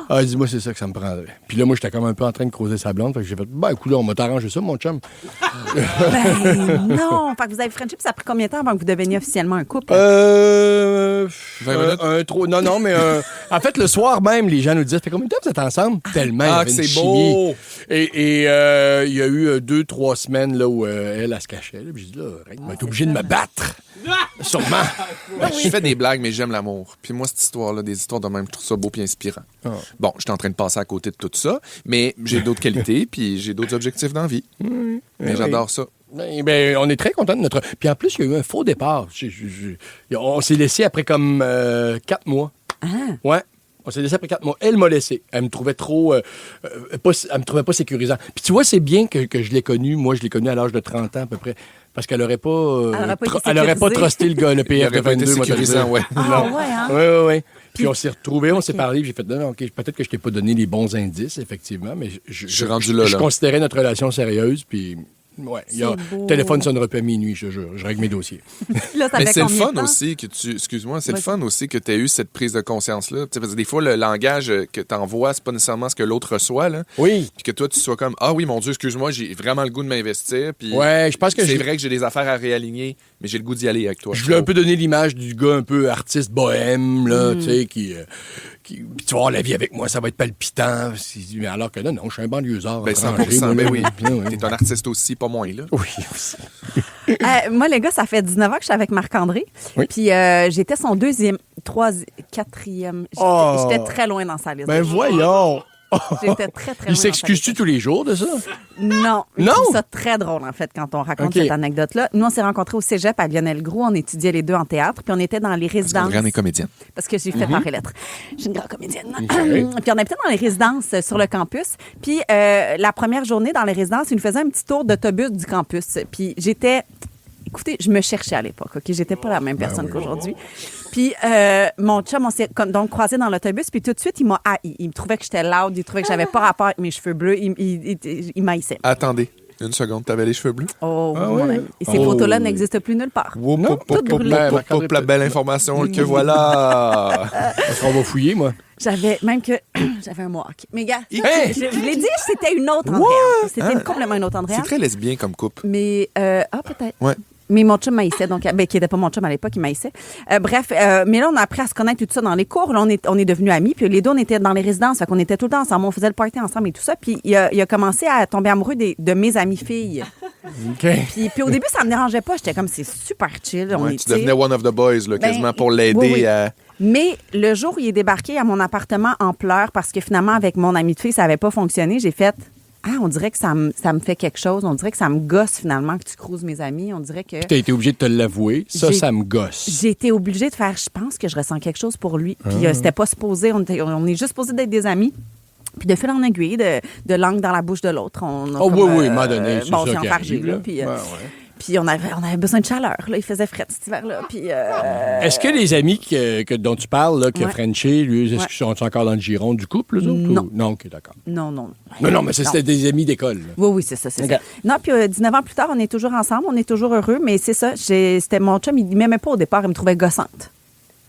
Ah, dis-moi, c'est ça que ça me prendrait. Puis là, moi, j'étais comme un peu en train de creuser sa blonde. Fait que j'ai fait, ben, écoute, on m'a arrangé ça, mon chum.
Ben, non. Fait que vous avez Frenché, puis ça a pris combien de temps avant que vous deveniez officiellement un couple?
20 minutes?
Non, mais en fait, le soir même, les gens nous disaient, ça fait combien de temps que vous êtes ensemble? Tellement, il y avait une
c'est
chimie.
beau!
Et il y a eu 2-3 semaines là, où elle se cachait. Là, puis j'ai dit, là, on va être obligé de me battre. Sûrement.
Je fais des blagues, mais j'aime l'amour. Puis moi, cette histoire-là, des histoires de même, je trouve ça beau puis inspirant.
Oh.
Bon, je suis en train de passer à côté de tout ça, mais j'ai d'autres qualités puis j'ai d'autres objectifs dans la vie. Mais j'adore ça.
Ben, on est très content de notre... Puis en plus, il y a eu un faux départ. On s'est laissé après comme 4 mois.
Ah.
Ouais. On s'est laissé après 4 mois. Elle m'a laissé. Elle me trouvait trop... elle me trouvait pas sécurisant. Puis tu vois, c'est bien que je l'ai connue. Moi, je l'ai connue à l'âge de 30 ans à peu près. Parce qu'elle aurait pas... elle aurait pas trusté le gars, le PF de 22.
Sécurisant, ouais.
Ah, ouais, hein?
Oui. Puis on s'est retrouvés, on s'est parlé, puis j'ai fait, non, OK, peut-être que je t'ai pas donné les bons indices, effectivement, mais je considérais notre relation sérieuse, puis... Ouais, le téléphone sonnera pas à minuit, je te jure. Je règle mes dossiers.
Là,
mais c'est le fun aussi que tu... Excuse-moi, c'est le fun aussi que tu aies eu cette prise de conscience-là. Parce que des fois, le langage que tu envoies, c'est pas nécessairement ce que l'autre reçoit. Là.
Oui.
Puis que toi, tu sois comme, ah oui, mon Dieu, excuse-moi, j'ai vraiment le goût de m'investir. Puis
ouais, je pense que
c'est vrai que j'ai des affaires à réaligner, mais j'ai le goût d'y aller avec toi.
Je voulais un peu donner l'image du gars un peu artiste bohème, là, tu sais, qui puis tu vas voir la vie avec moi, ça va être palpitant. Alors que là, non, je suis un banlieusard.
Ben 100%, ben oui. T'es un artiste aussi, pas moins, là.
Oui, aussi.
Moi, les gars, ça fait 19 ans que je suis avec Marc-André. Oui. Puis j'étais son 2e, 3e, 4e. J'étais très loin dans sa liste.
Ben voyons!
J'étais très, très loin.
Il s'excuse-tu tous les jours de ça?
Non. Je trouve ça très drôle, en fait, quand on raconte cette anecdote-là. Nous, on s'est rencontrés au cégep à Lionel-Groux. On étudiait les deux en théâtre. Puis on était dans les résidences.
Parce que comédienne.
Parce que j'ai fait arts et lettres. Je suis une grande comédienne. Puis on habitait dans les résidences sur le campus. Puis la première journée dans les résidences, il nous faisait un petit tour d'autobus du campus. Puis écoutez, je me cherchais à l'époque, OK? J'étais pas la même personne qu'aujourd'hui. Puis mon chum, on s'est donc croisés dans l'autobus, puis tout de suite, il m'a haï. Il me trouvait que j'étais loud, il trouvait que j'avais pas rapport avec mes cheveux bleus. Il m'haïssait.
Attendez, une seconde, t'avais les cheveux bleus?
Oh, mon ami. Et ces photos-là n'existent plus nulle part.
La belle information que voilà!
On va fouiller, moi.
J'avais un mohawk. Mais gars, je l'ai dit, c'était une autre Andréane. C'était complètement une autre Andréane.
C'est très lesbien comme couple.
Mais, peut-être.
Ouais.
Mais mon chum maïssait, donc, qui n'était pas mon chum à l'époque, il maïssait. Bref, mais là, on a appris à se connaître tout ça dans les cours. Là, on est devenus amis. Puis les deux, on était dans les résidences. Fait qu'on était tout le temps ensemble. On faisait le party ensemble et tout ça. Puis il a commencé à tomber amoureux de mes amies filles.
OK.
Puis au début, ça me dérangeait pas. J'étais comme, c'est super chill.
Tu devenais one of the boys, là, quasiment pour l'aider à...
Mais le jour où il est débarqué à mon appartement en pleurs, parce que finalement, avec mon ami de fille, ça n'avait pas fonctionné, j'ai fait... Ah, on dirait que ça me fait quelque chose. On dirait que ça me gosse, finalement, que tu cruises mes amis. On dirait que...
Tu as été obligé de te l'avouer. Ça me gosse.
J'ai été obligée de faire... Je pense que je ressens quelque chose pour lui. Puis c'était pas supposé. On est juste supposé d'être des amis. Puis de fil en aiguille, de langue dans la bouche de l'autre.
Oui, m'a donné.
Bon, c'est enfargé, là. Puis... Puis on avait besoin de chaleur. Là. Il faisait frais cet hiver-là. Puis,
est-ce que les amis dont tu parles, là, qui a Frenché, lui, est-ce qu'ils sont encore dans le giron du couple, eux autres?
Non.
Non, OK, d'accord.
Non,
mais c'était des amis d'école. Là.
Oui, c'est ça, c'est ça. Non, puis 19 ans plus tard, on est toujours ensemble, on est toujours heureux, mais c'est ça. C'était mon chum, il ne m'aimait pas au départ, il me trouvait gossante.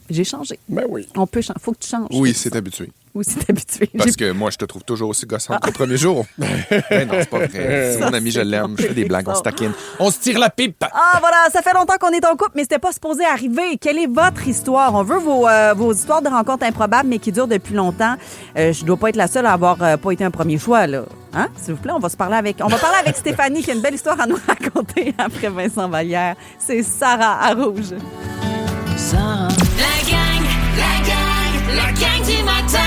J'ai changé.
Ben oui.
On peut changer. Faut que tu changes.
Oui, c'est habitué.
Oui, c'est habitué.
Parce que moi, je te trouve toujours aussi gossante qu'au premier jour. Mais non, c'est pas vrai. C'est mon ami, je l'aime. Je fais des blagues, on se taquine. On se tire la pipe.
Ah, voilà, ça fait longtemps qu'on est en couple, mais c'était pas supposé arriver. Quelle est votre histoire? On veut vos histoires de rencontres improbables, mais qui durent depuis longtemps. Je dois pas être la seule à avoir pas été un premier choix, là. Hein? S'il vous plaît, on va parler avec Stéphanie, qui a une belle histoire à nous raconter après Vincent Vallière. C'est Sarah à Rouge.
Sarah. La gang du matin.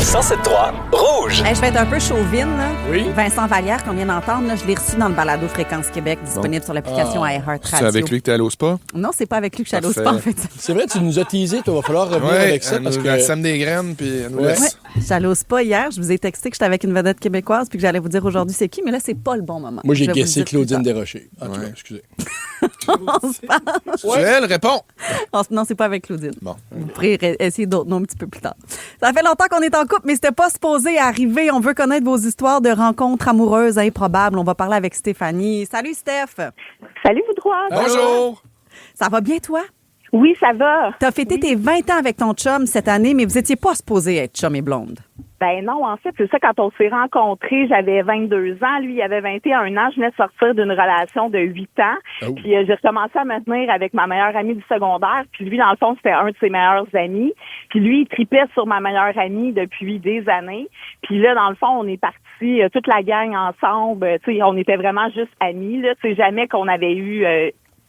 107.3 Rouge.
Je vais être un peu chauvine. Là.
Oui.
Vincent Vallière, qu'on vient d'entendre, je l'ai reçu dans le balado Fréquence Québec, disponible sur l'application iHeart Radio.
C'est avec lui que tu es allé au spa?
Non, c'est pas avec lui que je suis allé au spa, en fait.
C'est vrai, tu nous as teasé, il va falloir revenir avec ça. Parce que
elle sème des graines, puis elle nous laisse.
Ouais. Je suis allée au spa hier, je vous ai texté que j'étais avec une vedette québécoise, puis que j'allais vous dire aujourd'hui c'est qui, mais là, c'est pas le bon moment.
Moi, j'ai guessé Claudine Desrochers. Ah, excusez.
On se parle.
Elle répond.
Non, c'est pas avec Claudine.
Bon.
Vous pourrez essayer d'autres noms un petit peu plus tard. Ça fait longtemps qu'on est en couple, mais c'était pas supposé arriver. On veut connaître vos histoires de rencontres amoureuses improbables. On va parler avec Stéphanie. Salut, Steph.
Salut, vous trois.
Bonjour.
Ça va bien, toi?
Oui, ça va.
T'as fêté tes 20 ans avec ton chum cette année, mais vous étiez pas supposés être chum et blonde.
Ben non, en fait, c'est ça, quand on s'est rencontrés, j'avais 22 ans, lui, il avait 21 ans, je venais de sortir d'une relation de 8 ans, puis j'ai recommencé à me tenir avec ma meilleure amie du secondaire, puis lui, dans le fond, c'était un de ses meilleurs amis, puis lui, il tripait sur ma meilleure amie depuis des années, puis là, dans le fond, on est partis, toute la gang ensemble, tu sais, on était vraiment juste amis, là, tu sais, jamais qu'on avait eu...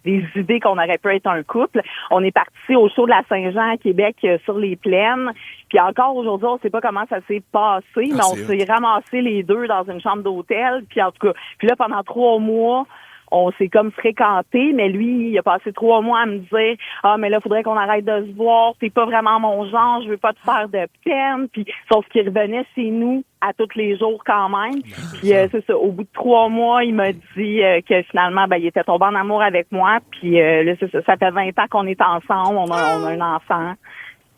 des idées qu'on aurait pu être un couple. On est parti au show de la Saint-Jean à Québec sur les plaines. Puis encore aujourd'hui, on sait pas comment ça s'est passé, mais on s'est ramassés les deux dans une chambre d'hôtel. Puis en tout cas, puis là, pendant 3 mois, on s'est comme fréquenté, mais lui, il a passé 3 mois à me dire « Ah, mais là, faudrait qu'on arrête de se voir. T'es pas vraiment mon genre. Je veux pas te faire de peine. » Puis sauf qu'il revenait chez nous à tous les jours quand même. Puis c'est ça. Au bout de 3 mois, il m'a dit que finalement, il était tombé en amour avec moi. Puis là, c'est ça. Ça fait 20 ans qu'on est ensemble. On a un enfant.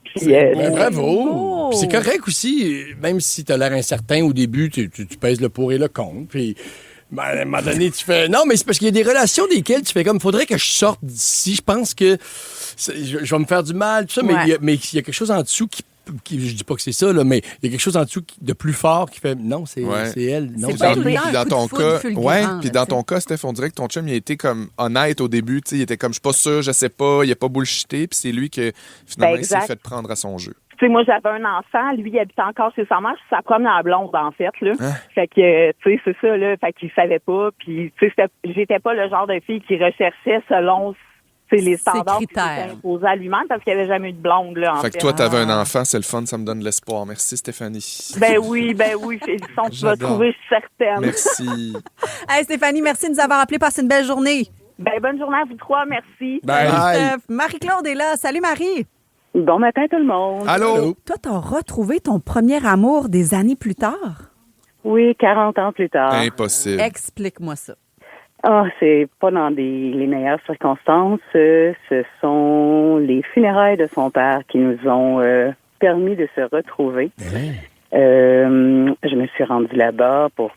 Puis,
bravo! Puis c'est correct aussi, même si tu as l'air incertain au début, tu pèses le pour et le contre. Puis à un moment donné, tu fais... Non, mais c'est parce qu'il y a des relations desquelles tu fais comme, faudrait que je sorte d'ici. Je pense que je vais me faire du mal, tout ça. Mais il y a quelque chose en dessous qui je dis pas que c'est ça, là, mais il y a quelque chose en dessous de plus fort qui fait non, c'est elle. Non,
c'est lui. Puis dans ton cas, puis dans ton cas, Steph, on dirait que ton chum, il a été comme honnête au début. Il était comme, je suis pas sûr, je sais pas, il a pas bullshité. Puis c'est lui que finalement, il s'est fait prendre à son jeu.
Tu sais, moi, j'avais un enfant. Lui, il habitait encore chez sa mère. C'est sa première blonde, en fait, là. Fait que, tu sais, c'est ça, là. Fait qu'il savait pas. Puis, tu sais, j'étais pas le genre de fille qui recherchait selon les standards qu'il s'était imposés à lui-même parce qu'il n'y avait jamais eu de blonde, là.
Fait que toi, t'avais un enfant, c'est le fun, ça me donne de l'espoir. Merci, Stéphanie.
Ben oui, Félixon, tu vas trouver, je suis certaine.
Merci.
Hey, Stéphanie, merci de nous avoir appelés. Passez une belle journée.
Ben, bonne journée à vous trois, merci.
Bye. Marie-Claude est là. Salut, Marie.
Bon matin, tout le monde.
Allô.
Toi, t'as retrouvé ton premier amour des années plus tard?
Oui, 40 ans plus tard.
Impossible.
Explique-moi ça.
Ah, c'est pas dans les meilleures circonstances. Ce sont les funérailles de son père qui nous ont permis de se retrouver. Je me suis rendue là-bas pour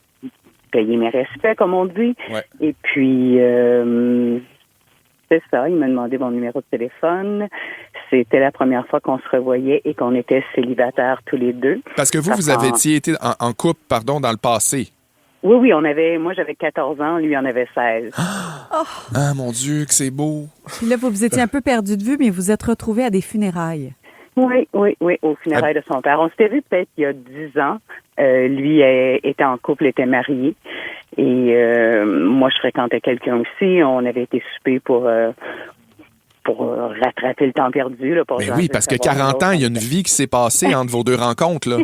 payer mes respects, comme on dit.
Ouais.
Et puis, c'est ça, il m'a demandé mon numéro de téléphone. C'était la première fois qu'on se revoyait et qu'on était célibataires tous les deux.
Parce que vous avez été en couple, dans le passé.
Oui, moi j'avais 14 ans, lui en avait 16.
Ah, mon Dieu, que c'est beau.
Puis là, vous étiez un peu perdu de vue, mais vous êtes retrouvés à des funérailles.
Oui, aux funérailles de son père. On s'était vu peut-être il y a 10 ans. Lui était en couple, était marié. Et moi, je fréquentais quelqu'un aussi. On avait été souper pour rattraper le temps perdu. Là,
oui, parce que 40 ans, il y a une vie qui s'est passée entre vos deux rencontres, là.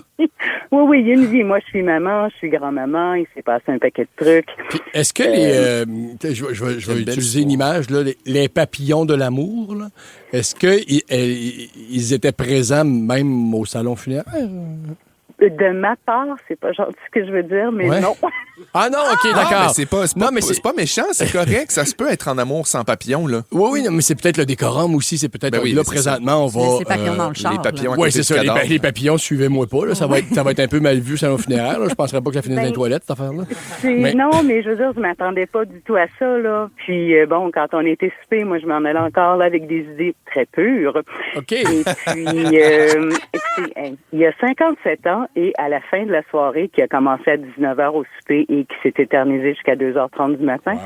Oui, il y a une vie. Moi, je suis maman, je suis grand-maman. Il s'est passé un paquet de trucs.
Puis, est-ce que je vais utiliser une image, là, les papillons de l'amour, là, est-ce qu'ils étaient présents même au salon funéraire?
De ma part, c'est pas gentil ce que je veux dire, mais non.
Ah non, OK, d'accord.
Mais c'est pas méchant, c'est correct. Ça se peut être en amour sans papillon, là.
Oui, mais c'est peut-être le décorum aussi. C'est peut-être là, présentement, on va...
Les papillons dans le char.
Les papillons
oui, c'est ça. Les papillons, suivez-moi pas. Là. Ça va être un peu mal vu, salon funéraire. Là. Je penserais pas que ça finisse dans les toilettes, cette affaire-là.
Non, mais je veux dire, je m'attendais pas du tout à ça, là. Puis, quand on était soupé, moi, je m'en allais encore là avec des idées très pures.
OK.
Et puis, écoutez, il y a 57 ans, et à la fin de la soirée, qui a commencé à 19h au souper et qui s'est éternisée jusqu'à 2h30 du matin,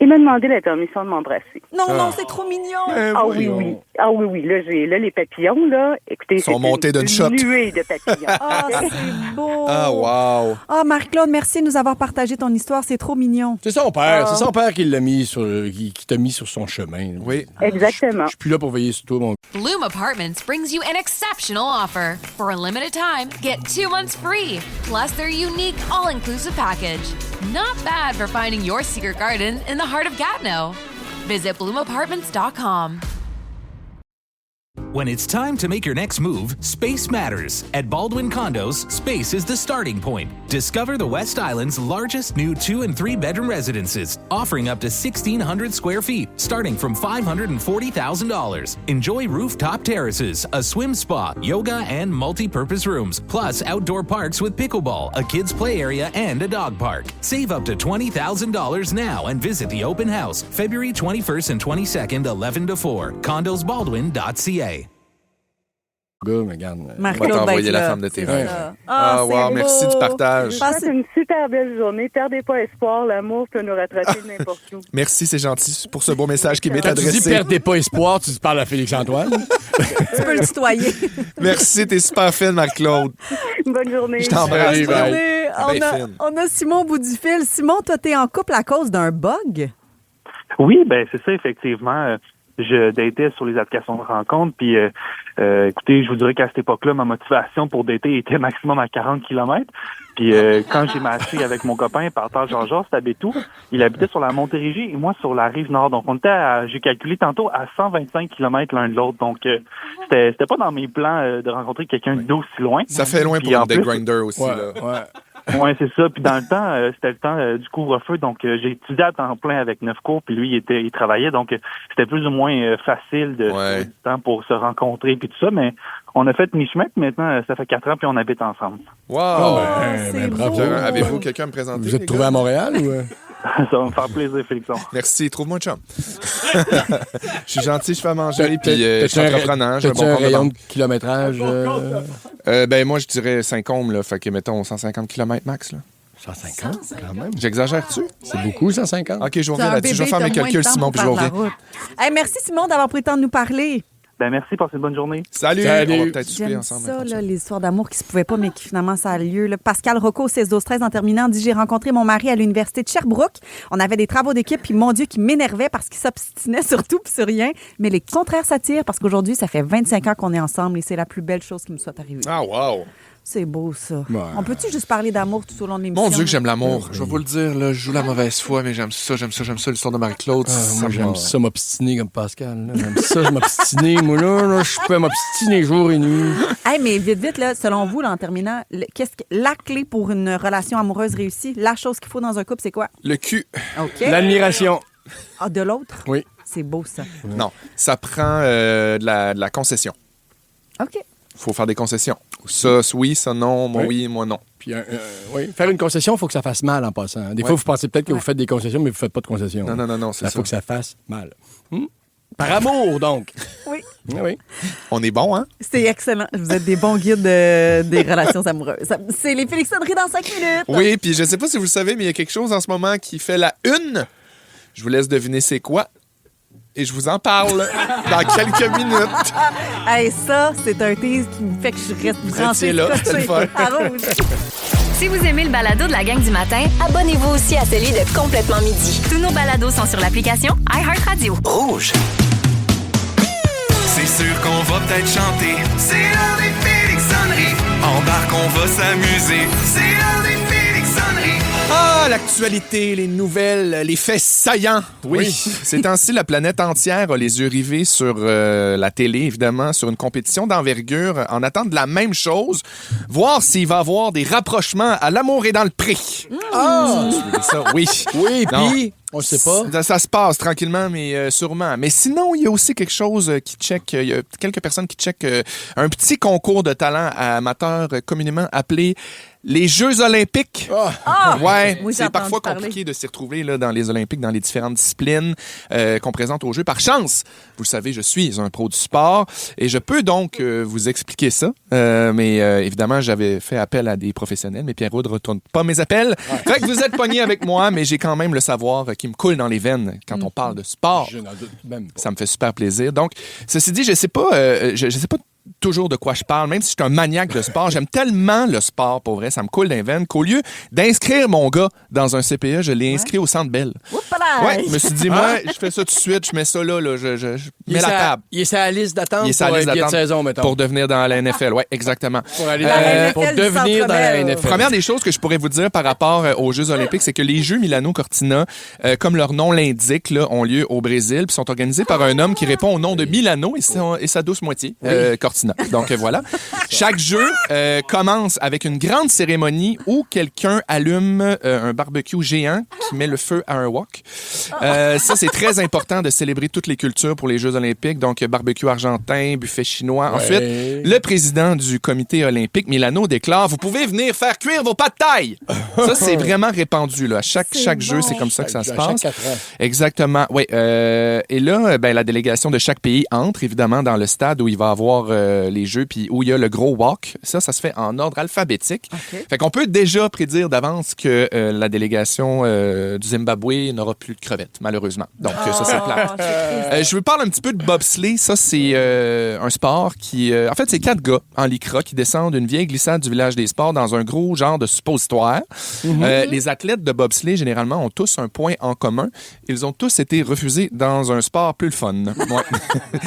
il m'a demandé la permission de m'embrasser.
Non, c'est trop mignon.
Ah oui. Là, les papillons, là, écoutez,
ils sont montés d'une shot.
Nuée de papillons.
Ah, c'est beau.
Ah, wow.
Ah, Marie-Claude, merci de nous avoir partagé ton histoire. C'est trop mignon.
C'est son père. C'est son père qui t'a mis sur son chemin.
Oui.
Exactement.
Je suis plus là pour veiller sur toi, mon...
Bloom Apartments brings you an exceptional offer. For a limited time, get 2 months free. Plus their unique all-inclusive package. Not bad for finding your secret garden in the heart of Gatineau. Visit bloomapartments.com.
When it's time to make your next move, space matters. At Baldwin Condos, space is the starting point. Discover the West Island's largest new 2- and 3-bedroom residences, offering up to 1,600 square feet, starting from $540,000. Enjoy rooftop terraces, a swim spa, yoga, and multi-purpose rooms, plus outdoor parks with pickleball, a kids' play area, and a dog park. Save up to $20,000 now and visit the open house, February 21st and 22nd, 11 to 4, condosbaldwin.ca.
On va t'envoyer la femme de tes rêves. Ah, wow, merci du partage.
Passez une super belle journée. Perdez pas espoir. L'amour peut nous rattraper n'importe où.
Merci, c'est gentil pour ce beau message qui m'est adressé.
Quand tu dis perdez pas espoir, tu parles à Félix-Antoine.
Tu peux le tutoyer.
Merci, t'es super fine, Marc-Claude.
Bonne journée.
Je t'embrasse.
On a Simon au bout du fil. Simon, toi, t'es en couple à cause d'un bug?
Oui, ben c'est ça, effectivement. Je datais sur les applications de rencontre, puis écoutez, je vous dirais qu'à cette époque-là, ma motivation pour dater était maximum à 40 km. Puis quand j'ai matché avec mon copain, partage Jean-Georges, c'était à Béthou, il habitait sur la Montérégie et moi sur la rive nord. Donc on était j'ai calculé tantôt à 125 km l'un de l'autre. Donc c'était pas dans mes plans de rencontrer quelqu'un d'aussi loin.
Ça fait loin pour un date grinder aussi. Là.
Ouais, c'est ça. Puis dans le temps, c'était le temps du couvre-feu, donc j'ai étudié à temps plein avec 9 cours, puis lui, il travaillait, donc c'était plus ou moins facile de du temps pour se rencontrer puis tout ça, mais on a fait mi-chemin, puis maintenant, ça fait 4 ans, puis on habite ensemble.
Wow! Bravo. Avez-vous quelqu'un à me présenter?
Vous êtes trouvé à Montréal ou...
Ça va me faire plaisir, Félixon.
Merci. Trouve-moi un chum. Je suis gentil, je fais à manger, puis je suis entreprenant.
T'as-tu un rayon de kilométrage?
Ben moi, je dirais Saint-Côme, là. Fait que, mettons, 150 km max, là.
150, quand même.
J'exagère-tu?
C'est beaucoup, 150.
OK, je reviens là-dessus. Je vais faire mes calculs, Simon, puis je reviens.
Hey, merci, Simon, d'avoir pris le temps de nous parler.
Ben merci, passez une bonne journée.
Salut! On va peut-être souper ensemble.
Ça, là, les histoires d'amour qui se pouvaient pas, mais qui finalement ça a lieu. Là. Pascal Rocco, 16-12-13, en terminant, dit « J'ai rencontré mon mari à l'université de Sherbrooke. On avait des travaux d'équipe, puis mon Dieu, qui m'énervait parce qu'il s'obstinait sur tout puis sur rien. Mais les contraires s'attirent parce qu'aujourd'hui, ça fait 25 ans qu'on est ensemble et c'est la plus belle chose qui me soit arrivée. »
Ah, wow!
C'est beau, ça.
Ouais.
On peut-tu juste parler d'amour tout au long de l'émission?
Mon Dieu, que j'aime l'amour. Je vais vous le dire, là, je joue la mauvaise foi, mais j'aime ça, l'histoire de Marie-Claude.
Moi, j'aime ça m'obstiner comme Pascal. Là. J'aime ça m'obstiner. Moi, là, je peux m'obstiner jour et nuit.
Hey, mais vite, là, selon vous, là, en terminant, la clé pour une relation amoureuse réussie, la chose qu'il faut dans un couple, c'est quoi?
Le cul.
OK.
L'admiration.
Ah, de l'autre?
Oui.
C'est beau, ça.
Non, ça prend de la concession.
OK.
Il faut faire des concessions. Ça, oui, ça, non. Moi, oui, moi, non.
Puis, oui. Faire une concession, il faut que ça fasse mal en passant. Des fois, vous pensez peut-être que vous faites des concessions, mais vous ne faites pas de concessions.
Non, c'est ça.
Il faut que ça fasse mal. Par amour, donc.
Oui.
Oui.
On est bon, hein?
C'est excellent. Vous êtes des bons guides des relations amoureuses. C'est les Félixonneries dans 5 minutes.
Oui, puis je ne sais pas si vous le savez, mais il y a quelque chose en ce moment qui fait la une. Je vous laisse deviner c'est quoi. Et je vous en parle dans quelques minutes.
Hey, ça, c'est un tease qui me fait que je reste branchée.
Là, c'est le fun.
À Rouge.
Si vous aimez le balado de la gang du matin, abonnez-vous aussi à celui de Complètement Midi. Tous nos balados sont sur l'application iHeartRadio.
Rouge. C'est sûr qu'on va peut-être chanter. C'est l'heure des Félixonneries. Embarque, on va s'amuser. C'est l'heure des Félixonneries.
Ah, l'actualité, les nouvelles, les faits saillants. Oui. Ces temps-ci, la planète entière a les yeux rivés sur la télé, évidemment, sur une compétition d'envergure en attente de la même chose, voir s'il va y avoir des rapprochements à l'amour et dans le pré.
Ah!
Ça, oui.
Oui, puis... On ne sait pas.
Ça se passe tranquillement, mais sûrement. Mais sinon, il y a aussi quelque chose qui check. Il y a quelques personnes qui checkent un petit concours de talent amateur communément appelé les Jeux olympiques. Ouais,
oui,
c'est parfois compliqué de s'y retrouver là, dans les Olympiques, dans les différentes disciplines qu'on présente aux Jeux. Par chance, vous le savez, je suis un pro du sport et je peux donc vous expliquer ça. Mais évidemment, j'avais fait appel à des professionnels, mais Pierre-Roux ne retourne pas mes appels. Fait que vous êtes pognés avec moi, mais j'ai quand même le savoir qui me coule dans les veines quand on parle de sport.
Je n'en doute même pas.
Ça me fait super plaisir. Donc, ceci dit, je sais pas toujours de quoi je parle, même si je suis un maniaque de sport. J'aime tellement le sport, pour vrai, ça me coule dans les veines, qu'au lieu d'inscrire mon gars dans un CPE, je l'ai inscrit au Centre Bell. Ouais, je me suis dit, moi, je fais ça tout de suite, je mets ça là, je mets la table.
Il est sur la liste d'attente
Il est sur la
pour
liste
un billet de
d'attente
saison, mettons.
pour devenir dans la NFL. Oui, exactement.
Pour aller pour devenir dans la NFL.
Première des choses que je pourrais vous dire par rapport aux Jeux olympiques, c'est que les Jeux Milano-Cortina, comme leur nom l'indique, là, ont lieu au Brésil, puis sont organisés par un homme qui répond au nom de Milano et sa douce moitié, Cortina. Donc voilà. Chaque jeu commence avec une grande cérémonie où quelqu'un allume un barbecue géant qui met le feu à un wok. Ça, c'est très important de célébrer toutes les cultures pour les Jeux olympiques. Donc, barbecue argentin, buffet chinois. Ensuite, le président du comité olympique, Milano, déclare « Vous pouvez venir faire cuire vos pâtes taille! » Ça, c'est vraiment répandu. Là. Chaque jeu, c'est comme ça que ça se passe.
Chaque 4 ans.
Exactement. Oui. Et là, la délégation de chaque pays entre, évidemment, dans le stade où il va y avoir les jeux, puis où il y a le gros walk. Ça se fait en ordre alphabétique. Okay. Fait qu'on peut déjà prédire d'avance que la délégation du Zimbabwe n'aura plus de crevettes, malheureusement. Donc, ça, c'est plate. Je vous parle un petit peu de bobsleigh. Ça, c'est un sport qui... en fait, c'est 4 gars en lycra qui descendent une vieille glissade du village des sports dans un gros genre de suppositoire. Les athlètes de bobsleigh, généralement, ont tous un point en commun. Ils ont tous été refusés dans un sport plus le fun. Ouais.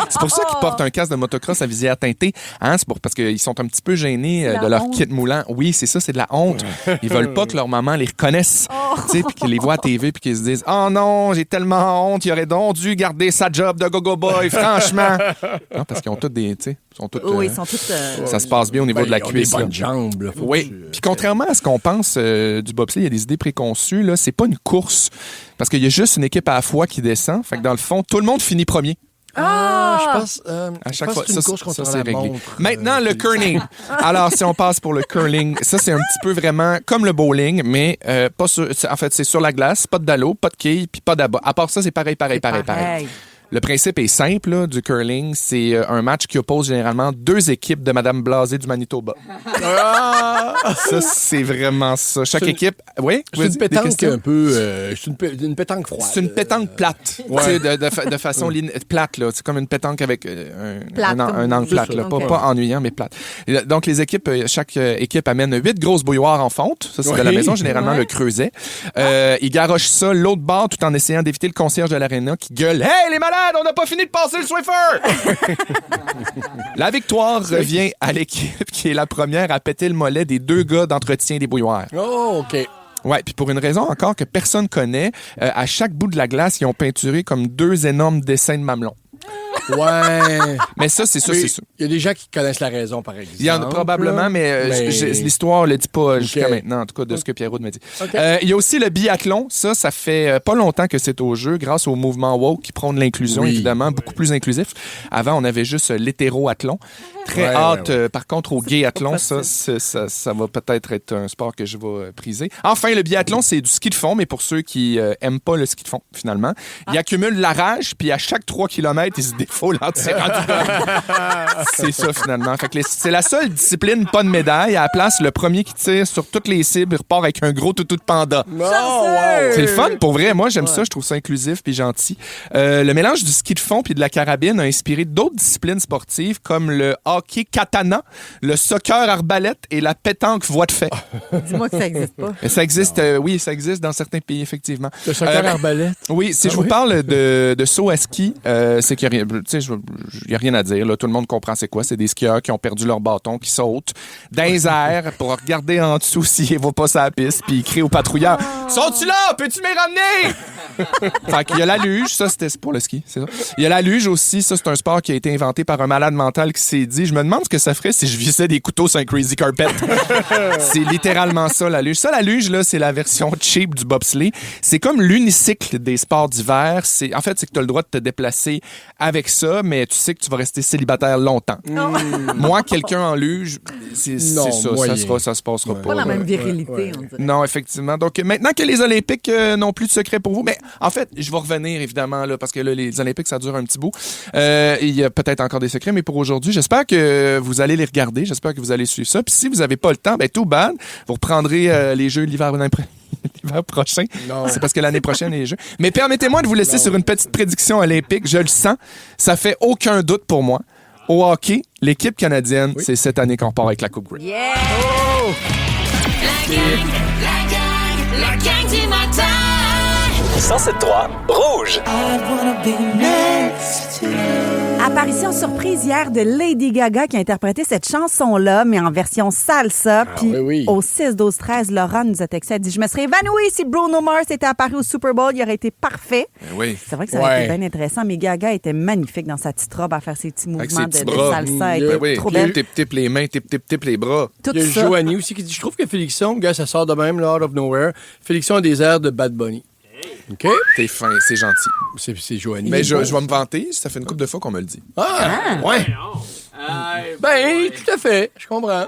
C'est pour ça qu'ils portent un casque de motocross à visière teintée. Hein? C'est parce qu'ils sont un petit peu gênés de leur kit moulant. Oui, c'est ça, c'est de la honte. Ils veulent pas que leur maman les reconnaisse. Puis qu'ils les voient à TV puis qu'ils se disent « Oh non, j'ai tellement honte, il aurait donc dû garder sa job de go-go boy, franchement. » Non, parce qu'ils ont tous des...
Oui, ils sont tous...
Ça se passe bien au niveau de la cuisse.
Des bonnes jambes. Là,
oui. Puis contrairement à ce qu'on pense du bobsleigh, il y a des idées préconçues. Là, c'est pas une course. Parce qu'il y a juste une équipe à la fois qui descend. Fait que dans le fond, tout le monde finit premier.
Je pense
à chaque fois,
c'est une course contre
ça c'est réglé.
montre.
Maintenant, le curling. Alors, si on passe pour le curling, ça, c'est un petit peu vraiment comme le bowling, mais pas sur, en fait, c'est sur la glace, pas de dallo, pas de quilles, puis pas d'abat. À part ça, c'est pareil. Le principe est simple là, du curling. C'est un match qui oppose généralement 2 équipes de Madame Blasé du Manitoba. Ça, c'est vraiment ça. Chaque équipe... Oui?
C'est une pétanque un peu... c'est une pétanque froide.
C'est une pétanque plate. Ouais. De façon plate. Là. C'est comme une pétanque avec un angle plate. Là. Okay. Pas ennuyant, mais plate. Donc, chaque équipe amène 8 grosses bouilloires en fonte. Ça, c'est de la maison, généralement le creuset. Ils garochent ça l'autre bord tout en essayant d'éviter le concierge de l'aréna qui gueule « Hey, les malades! On n'a pas fini de passer le Swiffer! » La victoire revient à l'équipe qui est la première à péter le mollet des 2 gars d'entretien des bouilloires.
Oh, OK.
Ouais, puis pour une raison encore que personne connaît, à chaque bout de la glace, ils ont peinturé comme 2 énormes dessins de mamelons.
Ouais.
Mais ça, c'est ça, c'est ça.
Il y a des gens qui connaissent la raison, par exemple.
Il y en a probablement, mais l'histoire ne le dit pas jusqu'à maintenant, en tout cas, de ce que Pierrot me dit. Okay. Il y a aussi le biathlon. Ça fait pas longtemps que c'est au jeu, grâce au mouvement woke qui prône l'inclusion, évidemment, beaucoup plus inclusif. Avant, on avait juste l'hétéro-athlon. Très hâte, par contre, au gay-athlon. Ça va peut-être être un sport que je vais priser. Enfin, le biathlon, c'est du ski de fond, mais pour ceux qui aiment pas le ski de fond, finalement. Ils accumulent la rage, puis à chaque 3 km, ils se défaulent en tirant du gun. C'est ça, finalement. Fait que c'est la seule discipline, pas de médaille. À la place, le premier qui tire sur toutes les cibles, il repart avec un gros toutou de panda.
Oh, wow.
C'est le fun, pour vrai. Moi, j'aime ça. Je trouve ça inclusif puis gentil. Le mélange du ski de fond puis de la carabine a inspiré d'autres disciplines sportives comme le hockey katana, le soccer arbalète et la pétanque voie de fait.
Dis-moi que ça n'existe pas.
Ça existe, oui, ça existe dans certains pays, effectivement.
Le soccer arbalète?
Oui, si je vous parle de saut à ski, c'est qu'il n'y a rien à dire. Là. Tout le monde comprend c'est quoi. C'est des skieurs qui ont perdu leur bâton, qui sautent dans les airs pour regarder en dessous s'ils ne vont pas sur la piste, puis ils crient au patrouilleur « Sont-tu là? Peux-tu me ramener? » Fait qu'il y a la luge. Ça, c'était pour le ski, c'est ça. Il y a la luge aussi. Ça, c'est un sport qui a été inventé par un malade mental qui s'est dit « Je me demande ce que ça ferait si je vissais des couteaux sur un crazy carpet. » C'est littéralement ça, la luge. Ça, la luge, là, c'est la version cheap du bobsleigh. C'est comme l'unicycle des sports d'hiver. En fait, c'est que tu as le droit de te déplacer avec ça, mais tu sais que tu vas rester célibataire longtemps. Moi, quelqu'un en luge, c'est ça. Ça se passera pas.
Pas la même virilité, on dirait.
Non, effectivement. Donc, maintenant que les Olympiques n'ont plus de secret pour vous, mais en fait, je vais revenir, évidemment, là, parce que là, les Olympiques, ça dure un petit bout. Il y a peut-être encore des secrets, mais pour aujourd'hui, j'espère que vous allez les regarder. J'espère que vous allez suivre ça. Puis si vous n'avez pas le temps, ben tout bad. Vous reprendrez les Jeux l'hiver prochain. Non. C'est parce que l'année prochaine, les Jeux. Mais permettez-moi de vous laisser sur une petite prédiction olympique. Je le sens. Ça fait aucun doute pour moi. Au hockey, l'équipe canadienne, c'est cette année qu'on part avec la Coupe Grey.
Yeah! Oh! La gang du matin!
107.3 Rouge.
Apparition surprise hier de Lady Gaga qui a interprété cette chanson-là, mais en version salsa. Puis au 6-12-13, Laura nous a texté, elle dit « Je me serais évanouie si Bruno Mars était apparu au Super Bowl, il aurait été parfait. » C'est vrai que ça aurait été bien intéressant, mais Gaga était magnifique dans sa petite robe à faire ses petits mouvements de salsa. Elle était trop belle.
Tip les mains, tip les bras.
Tout il y a Joanie aussi qui dit « Je trouve que Félixon, gars, ça sort de même, là, out of nowhere. Félixon a des airs de Bad Bunny. » OK.
T'es fin, c'est gentil.
C'est Joanie.
Mais je vais me vanter, ça fait une couple de fois qu'on me le dit.
Ouais. Ben, tout à fait, je comprends.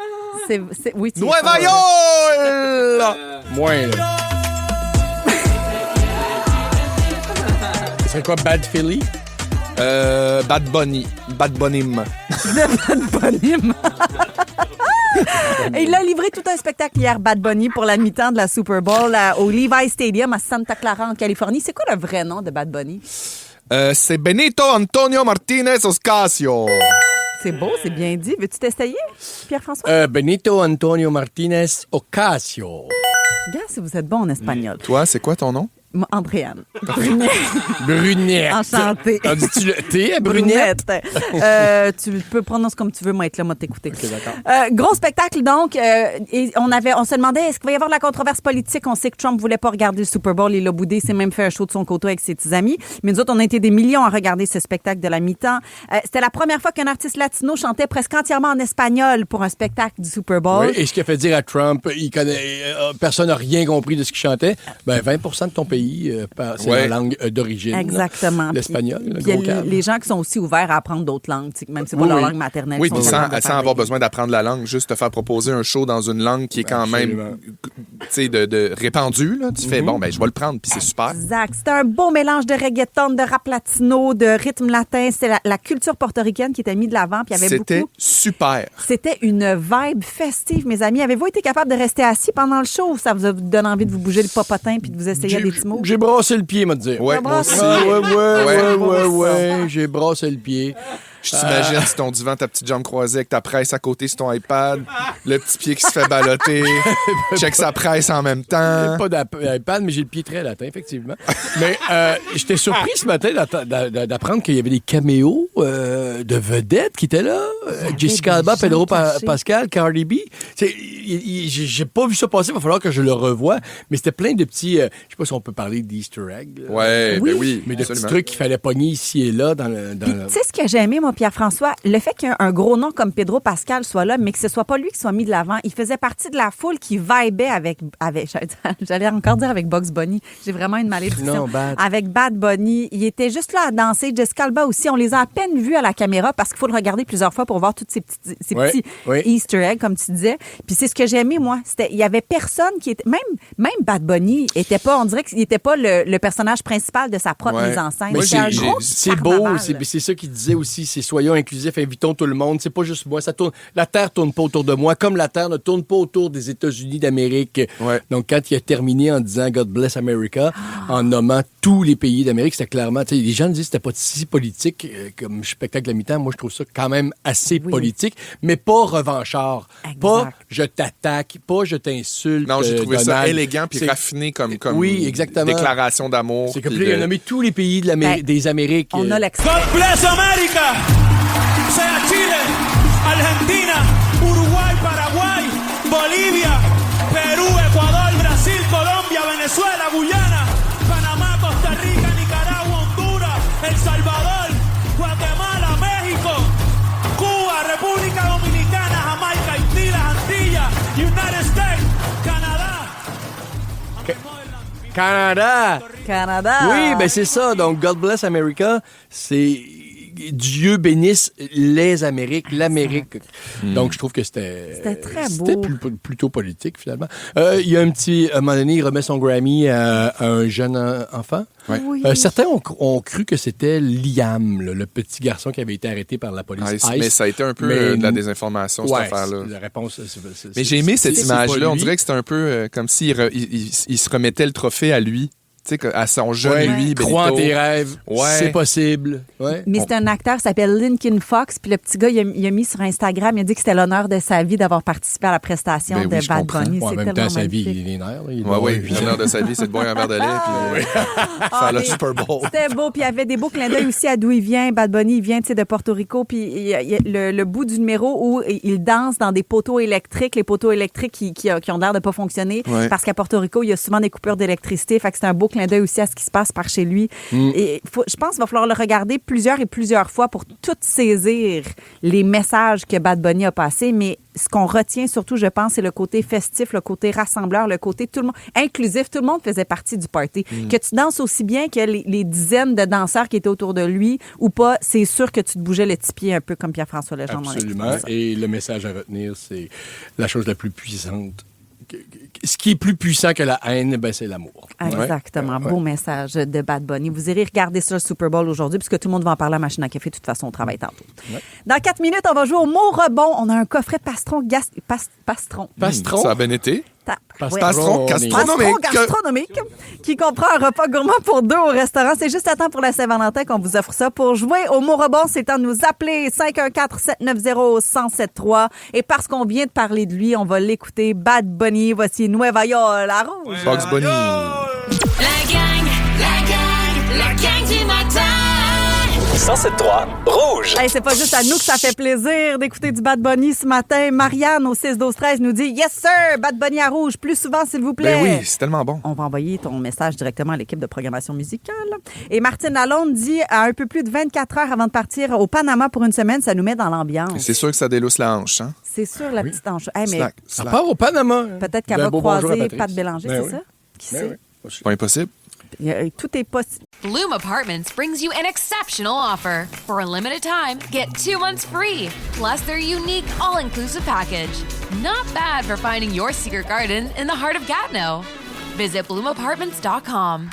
Oui,
Nueva York!
Moins, là. C'est quoi, Bad Philly?
Bad Bunny. Bad Bunny.
Bad Bunny. Et il a livré tout un spectacle hier, Bad Bunny, pour la mi-temps de la Super Bowl au Levi Stadium à Santa Clara, en Californie. C'est quoi le vrai nom de Bad Bunny?
C'est Benito Antonio Martinez Ocasio.
C'est beau, c'est bien dit. Veux-tu t'essayer, Pierre-François?
Benito Antonio Martinez Ocasio.
Regarde si vous êtes bon en espagnol.
Toi, c'est quoi ton nom?
Andréane.
Brunette.
Enchantée.
Dis-tu le T, Brunette?
Tu peux prononcer comme tu veux, moi, être là, moi, t'écouter.
OK, d'accord.
Gros spectacle, donc. Et on se demandait, est-ce qu'il va y avoir de la controverse politique? On sait que Trump voulait pas regarder le Super Bowl. Il l'a boudé. Il s'est même fait un show de son côté avec ses petits amis. Mais nous autres, on a été des millions à regarder ce spectacle de la mi-temps. C'était la première fois qu'un artiste latino chantait presque entièrement en espagnol pour un spectacle du Super Bowl.
Oui, et ce qui a fait dire à Trump, personne n'a rien compris de ce qu'il chantait. 20% de ton pays, c'est la langue d'origine.
Exactement.
L'espagnol,
les gens qui sont aussi ouverts à apprendre d'autres langues, même si c'est pas leur langue maternelle.
Oui, puis sans avoir besoin d'apprendre la langue, juste te faire proposer un show dans une langue qui est quand même de répandue. Là. Tu fais, je vais le prendre, puis c'est super.
Exact. C'était un beau mélange de reggaeton, de rap latino, de rythme latin. C'était la culture portoricaine qui était mise de l'avant.
C'était super.
C'était une vibe festive, mes amis. Avez-vous été capable de rester assis pendant le show? Ça vous a donné envie de vous bouger le popotin puis de vous essayer des petits mots?
J'ai brassé le pied, m'a dit.
Ouais, moi aussi.
Ouais, j'ai brassé le pied.
Je t'imagine sur ton divan, ta petite jambe croisée avec ta presse à côté sur ton iPad, le petit pied qui se fait balloter, check sa presse en même temps.
Pas d'iPad, mais j'ai le pied très latin, effectivement. Mais j'étais surpris ce matin d'apprendre qu'il y avait des caméos de vedettes qui étaient là. Jessica Alba, Pedro Pascal, Cardi B. J'ai pas vu ça passer, il va falloir que je le revoie. Mais c'était plein de petits... je sais pas si on peut parler d'Easter eggs.
Oui.
Mais de petits trucs qu'il fallait pogner ici et là. Tu
sais ce que j'ai aimé, moi, Pierre-François? Le fait qu'un gros nom comme Pedro Pascal soit là, mais que ce soit pas lui qui soit mis de l'avant. Il faisait partie de la foule qui vibait avec j'allais encore dire avec Bugs Bunny. J'ai vraiment une malédiction. Avec Bad Bunny. Il était juste là à danser. Jessica Alba aussi. On les a à peine vus à la caméra parce qu'il faut le regarder plusieurs fois pour voir tous ces petits Easter eggs, comme tu disais. Puis c'est ce que j'ai aimé, moi. Il y avait personne qui était... Même Bad Bunny était pas... On dirait qu'il était pas le personnage principal de sa propre mise en scène.
C'est beau. C'est ça qu'il disait aussi. C'est soyons inclusifs, invitons tout le monde. C'est pas juste moi. La Terre tourne pas autour de moi, comme la Terre ne tourne pas autour des États-Unis d'Amérique. Donc, quand il a terminé en disant God bless America, en nommant tous les pays d'Amérique, c'était clairement... Les gens disent que c'était pas si politique comme spectacle à mi-temps. Moi, je trouve ça quand même assez politique, mais pas revanchard. Exact. Pas je t'attaque, pas je t'insulte.
Non, j'ai trouvé ça élégant puis raffiné comme déclaration d'amour.
C'est comme il a nommé tous les pays des Amériques.
On a l'accent.
God bless America! Sea Chile, Argentina, Uruguay, Paraguay, Bolivia, Perú, Ecuador, Brasil, Colombia, Venezuela, Guyana, Panamá, Costa Rica, Nicaragua, Honduras, El Salvador, Guatemala, México, Cuba, República Dominicana, Jamaica, Haití, las Antillas, United States,
Canada. Oui, ben c'est ça. Donc, God bless America, c'est... Dieu bénisse les Amériques, l'Amérique. Donc, je trouve que c'était très beau. C'était plutôt politique, finalement. Il y a à un moment donné, il remet son Grammy à un jeune enfant. Oui. Certains ont cru que c'était Liam, le petit garçon qui avait été arrêté par la police.
Mais ça a été un peu de la désinformation, cette affaire-là.
La réponse,
mais j'ai aimé cette image-là. On dirait que c'était un peu comme s'il se remettait le trophée à lui. Tu sais, à son jeune, lui, Benito.
Crois en tes rêves, c'est possible.
Mais c'est un acteur qui s'appelle Lincoln Fox, puis le petit gars, il a mis sur Instagram, il a dit que c'était l'honneur de sa vie d'avoir participé à la prestation de Bad Bunny.
En même temps, sa vie, il est nerfs.
L'honneur de sa vie, c'est de boire un verre de lait, puis faire le Super Bowl.
C'était beau, puis il y avait des beaux clins d'œil aussi à d'où il vient. Bad Bunny, il vient de Porto Rico, puis il y a le bout du numéro où il danse dans des poteaux électriques, les poteaux électriques qui ont l'air de pas fonctionner, parce qu'à Porto Rico, il y a souvent des coupures d'électricité, fait que c'est un beau clin d'œil aussi à ce qui se passe par chez lui. Et je pense qu'il va falloir le regarder plusieurs fois pour tout saisir les messages que Bad Bunny a passés, mais ce qu'on retient surtout, je pense, c'est le côté festif, le côté rassembleur, le côté tout le monde inclusif. Tout le monde faisait partie du party. Que tu danses aussi bien que les dizaines de danseurs qui étaient autour de lui ou pas, c'est sûr que tu te bougeais le petit pied un peu comme Pierre-François Legendre.
Absolument. Et le message à retenir, c'est la chose la plus puissante ce qui est plus puissant que la haine, ben, c'est l'amour.
Exactement. Beau message de Bad Bunny. Vous irez regarder ça, le Super Bowl aujourd'hui, puisque tout le monde va en parler à la machine à café. De toute façon, on travaille tantôt. Dans 4 minutes, on va jouer au mot rebond. On a un coffret pastron.
Pastron?
Ça a bien été.
Pastron
gastronomique qui comprend un repas gourmand pour 2 au restaurant. C'est juste à temps pour la Saint-Valentin qu'on vous offre ça. Pour jouer au mot rebond, c'est temps de nous appeler 514-790-1073. Et parce qu'on vient de parler de lui, on va l'écouter. Bad Bunny, voici Nueva York, la rouge.
Bugs Bunny.
La gang du matin.
107.3 Rouge.
Hey, c'est pas juste à nous que ça fait plaisir d'écouter du Bad Bunny ce matin. Marianne au 6-12-13 nous dit « Yes, sir! Bad Bunny à Rouge, plus souvent, s'il vous plaît. »
Ben oui, c'est tellement bon.
On va envoyer ton message directement à l'équipe de programmation musicale. Et Martine Lalonde dit « À un peu plus de 24 heures avant de partir au Panama pour une semaine, ça nous met dans l'ambiance. »
C'est sûr que ça délousse la hanche, hein?
C'est sûr, la petite hanche. Hey, mais
ça part au Panama.
Peut-être qu'elle va croiser Pat Bélanger, c'est ça? Qui sait?
Pas impossible.
Tout est possible.
Bloom Apartments brings you an exceptional offer. For a limited time, get 2 months free, plus their unique all-inclusive package. Not bad for finding your secret garden in the heart of Gatineau. Visit bloomapartments.com.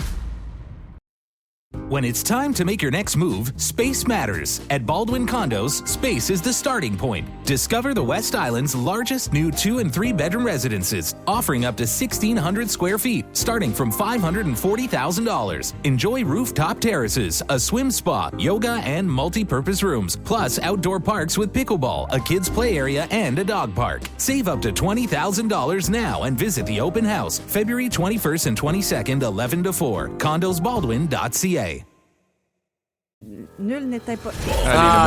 When it's time to make your next move, space matters. At Baldwin Condos, space is the starting point. Discover the West Island's largest new 2- and 3-bedroom residences, offering up to 1,600 square feet, starting from $540,000. Enjoy rooftop terraces, a swim spa, yoga, and multi-purpose rooms, plus outdoor parks with pickleball, a kids' play area, and a dog park. Save up to $20,000 now and visit the open house, February 21st and 22nd, 11 to 4, condosbaldwin.ca.
Nul n'était pas...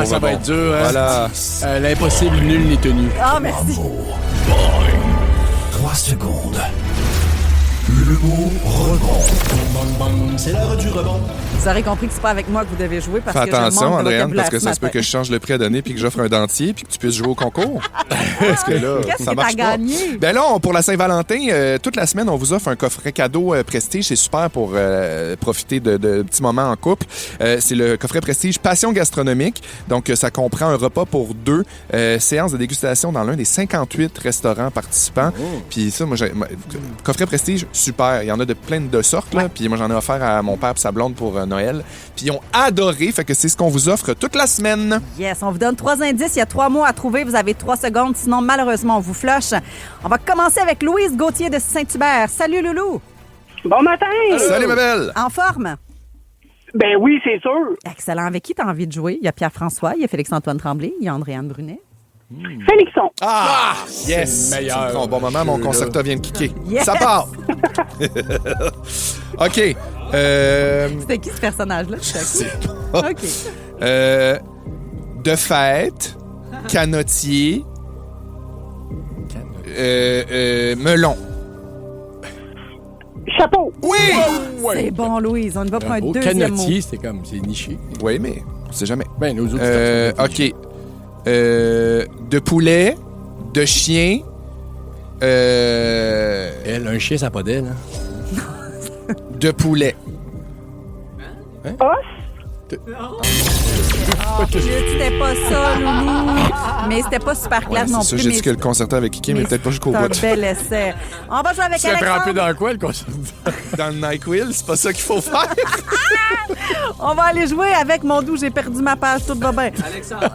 ça va être dur. Hein?
Voilà.
L'impossible, nul n'est tenu.
Ah, merci.
3 secondes. Le mot rebond. C'est l'heure du rebond.
Vous aurez compris que c'est pas avec moi que vous devez jouer parce
Fais
que je
attention,
manque de
Andréane,
vocabulaire
parce que
ce
ça se peut
matin.
que je change le prix à donner puis que j'offre un dentier puis que tu puisses jouer au concours. Parce que là,
Qu'est-ce
ça
que
marche
t'as
pas.
gagné?
Ben là, pour la Saint-Valentin, toute la semaine, on vous offre un coffret cadeau Prestige. C'est super pour profiter de petits moments en couple. C'est le coffret Prestige Passion gastronomique. Donc, ça comprend un repas pour 2, séance de dégustation dans l'un des 58 restaurants participants. Puis ça, moi, coffret Prestige, super. Il y en a de plein de sortes. Là. Puis moi, j'en ai offert à mon père et sa blonde pour Noël. Puis ils ont adoré. Fait que c'est ce qu'on vous offre toute la semaine.
Yes, on vous donne 3 indices. Il y a 3 mots à trouver. Vous avez 3 secondes. Sinon, malheureusement, on vous flush. On va commencer avec Louise Gauthier de Saint-Hubert. Salut, Loulou.
Bon matin.
Salut, ma belle.
En forme?
Ben oui, c'est sûr.
Excellent. Avec qui tu as envie de jouer? Il y a Pierre-François, il y a Félix-Antoine Tremblay, il y a Andréane Brunet.
Félixon.
Ah! Yes!
C'est le meilleur.
C'est un bon moment, mon concerto vient de kicker.
Yes!
Ça part! OK.
C'était qui ce personnage-là? OK.
De fête, canotier, melon.
Chapeau.
Oui!
C'est bon, Louise. On y va pour un deuxième
Canotier,
mot.
c'est niché.
Oui, mais on sait jamais.
Ben, nos autres.
OK. De poulet, de chien.
Elle, un chien, ça n'a pas d'aile. Hein?
De poulet.
C'était pas ça, Loulou. Mais c'était pas super clair non
c'est
plus.
ça, j'ai dit que le concerto avec Kiki, mais peut-être pas jusqu'au bout.
C'est un bel essai. On va jouer avec
Tu l'as trempé
Alexandre.
dans quoi, le concert?
Dans le NyQuil, c'est pas ça qu'il faut faire.
On va aller jouer avec mon doux. J'ai perdu ma page. Tout va bien.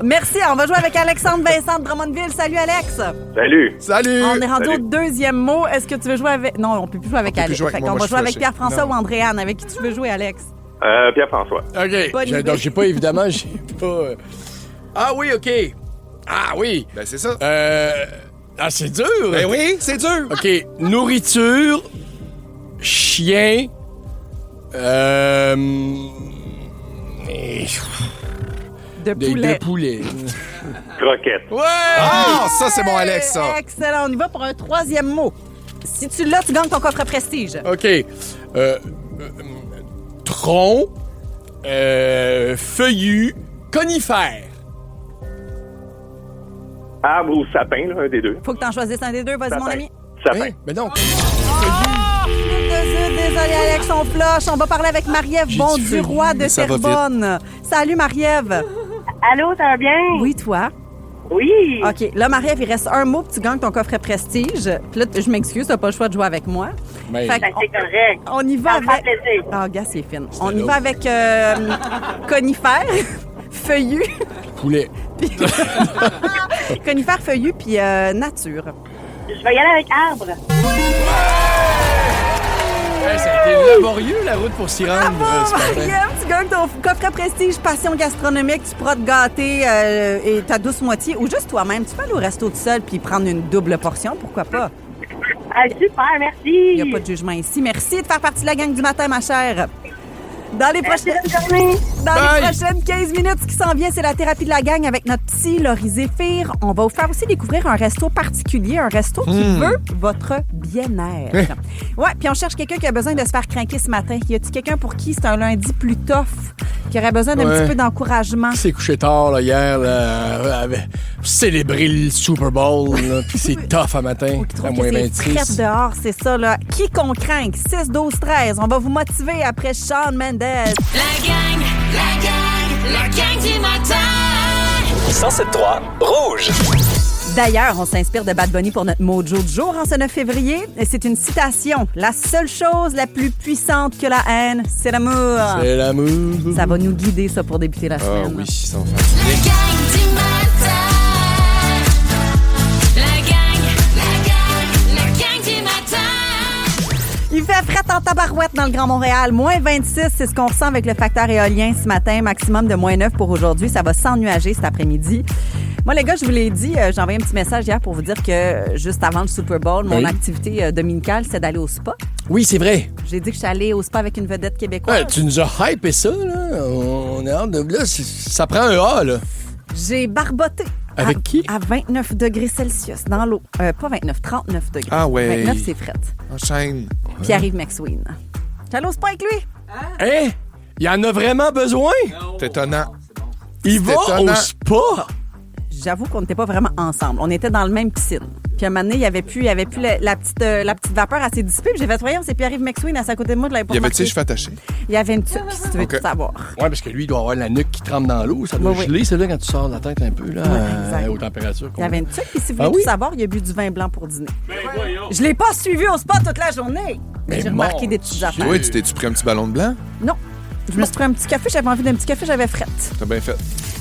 Merci. On va jouer avec Alexandre Vincent de Drummondville. Salut, Alex.
Salut.
Salut.
On est rendu
Salut.
au deuxième mot. Est-ce que tu veux jouer avec... Non, on peut plus jouer avec
peut plus
Alex.
jouer avec
Fait
moi.
qu'on
Moi,
va
je
jouer
suis
avec
fâché.
Pierre-François
Non.
ou Andréane. Avec qui tu veux jouer, Alex?
Pierre-François.
OK.
Bonne idée.
Donc, j'ai pas, évidemment, j'ai pas... Ah oui, OK. Ah oui.
Ben, c'est ça.
Ah, c'est dur.
Ben oui, c'est dur.
OK. Nourriture, chien,
De poulet.
de poulet.
Croquette.
Ouais!
Ah, ça, c'est bon, Alex, ça.
Excellent. On y va pour un troisième mot. Si tu l'as, tu gagnes ton coffre Prestige.
OK. Tronc, feuillu, conifère.
Arbre ou sapin, là, un des deux.
Faut que tu en choisisses un des deux. Vas-y,
Sapin.
mon ami.
Sapin.
Hein? Mais non.
Désolé, Alex, on flush. On va parler avec Marie-Ève
J'ai dit
Bonduroy de
ça va vite.
Terrebonne. Salut, Marie-Ève.
Allô, ça va bien?
Oui, toi?
Oui.
OK. Là, Marie-Ève, il reste un mot puis tu gagnes ton coffret Prestige. Puis là, je m'excuse, t'as pas le choix de jouer avec moi.
C'est correct.
On y va
Ça me fait
avec...
plaisir.
Ah, gars, c'est fine. On y va avec conifère, feuillu.
Poulet.
Conifère, feuillu, puis nature.
Je vais y aller avec arbre.
Hey, ça a été laborieux, la route pour s'y rendre.
Marie-Ève, tu gagnes ton coffret Prestige Passion gastronomique. Tu pourras te gâter et ta douce moitié ou juste toi-même. Tu peux aller au resto tout seul puis prendre une double portion, pourquoi pas?
Ah, super, merci.
Il n'y a pas de jugement ici. Merci de faire partie de la gang du matin, ma chère. Dans les prochaines 15 minutes, ce qui s'en vient, c'est la thérapie de la gang avec notre psy, Laurie Zéphir. On va vous faire aussi découvrir un resto particulier, un resto qui veut votre bien-être. Ouais, puis on cherche quelqu'un qui a besoin de se faire craquer ce matin. Y a-t-il quelqu'un pour qui c'est un lundi plus tough, qui aurait besoin d'un petit peu d'encouragement?
Qui s'est couché tard là, hier, là, avait célébré le Super Bowl, là, puis c'est tough à matin, à moins 26.
Crête dehors, c'est ça, là. Qui qu'on craint? 6, 12, 13. On va vous motiver après Shawn Mendes.
La gang du matin.
107.3 Rouge.
D'ailleurs, on s'inspire de Bad Bunny pour notre mojo du jour en ce 9 février. Et c'est une citation. La seule chose la plus puissante que la haine, c'est l'amour.
C'est l'amour.
Ça va nous guider, ça, pour débuter la semaine.
Ah oui, ça va faire.
La gang du matin. La gang du matin.
Il fait fret en tabarouette dans le Grand Montréal. Moins 26, c'est ce qu'on ressent avec le facteur éolien ce matin. Maximum de moins 9 pour aujourd'hui. Ça va s'ennuager cet après-midi. Moi, les gars, je vous l'ai dit, j'ai envoyé un petit message hier pour vous dire que juste avant le Super Bowl, mon activité dominicale, c'est d'aller au spa.
Oui, c'est vrai.
J'ai dit que je suis allée au spa avec une vedette québécoise.
Ouais, tu nous as hypé ça, là. On est hâte de... Là, ça prend un A, là.
J'ai barboté.
Avec qui?
À 29 degrés Celsius dans l'eau. Pas 29, 39 degrés.
Ah ouais.
29, c'est fret.
Enchaîne.
Pierre-Yves McSween. J'allais au spa avec lui.
Hein? Il y en a vraiment besoin?
C'est étonnant.
Il va au spa?
J'avoue qu'on n'était pas vraiment ensemble. On était dans le même piscine. Puis à un moment donné, il y avait plus la petite vapeur assez dissipée. Puis j'ai fait, voyons, c'est Pierre-Yves McSween à côté de moi de l'aéroport.
Il y avait-tu les cheveux attachés?
Il y avait une tuque, si tu veux tout savoir.
Oui, parce que lui, il doit avoir la nuque qui trempe dans l'eau. Ça doit geler, c'est là quand tu sors de la tête un peu, là, aux températures.
Il y avait une tuque, puis si vous voulez tout savoir, il a bu du vin blanc pour dîner. Je l'ai pas suivi au spa toute la journée. Mais j'ai remarqué des petites affaires.
Oui, tu t'es-tu pris un petit ballon de blanc?
Non. Je me suis pris un petit café, j'avais envie d'un petit café, j'avais frette.
T'as bien fait.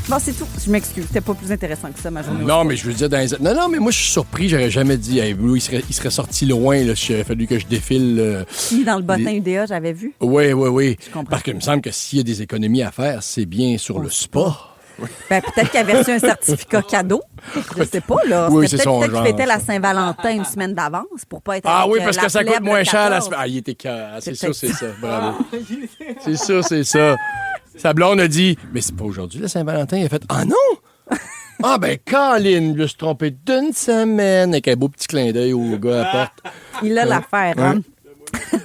Bon, c'est tout. Je m'excuse. C'était pas plus intéressant que ça, ma journée.
Non, mais je veux dire, non, mais moi, je suis surpris. J'aurais jamais dit, hey, lui, il serait sorti loin, là, s'il avait fallu que je défile.
Ni dans le bottin UDA, j'avais vu.
Oui.
Je comprends.
Parce qu'il me semble que s'il y a des économies à faire, c'est bien sur le spa.
Ben, peut-être qu'il avait reçu un certificat cadeau. Je sais pas, là.
Oui, c'est
peut-être
son
qu'il
genre,
fêtait la
ça.
Saint-Valentin une semaine d'avance pour pas être
Ah
avec,
oui, parce
la
que ça coûte
plèbe
moins
le
cher.
14.
Il était c'est sûr, c'est ça. Bravo. C'est ça. Sa blonde a dit, mais c'est pas aujourd'hui, la Saint-Valentin. Il a fait, ah non! Ah ben, Colin, je me suis trompé d'une semaine avec un beau petit clin d'œil au gars à la porte.
Il a l'affaire, hein?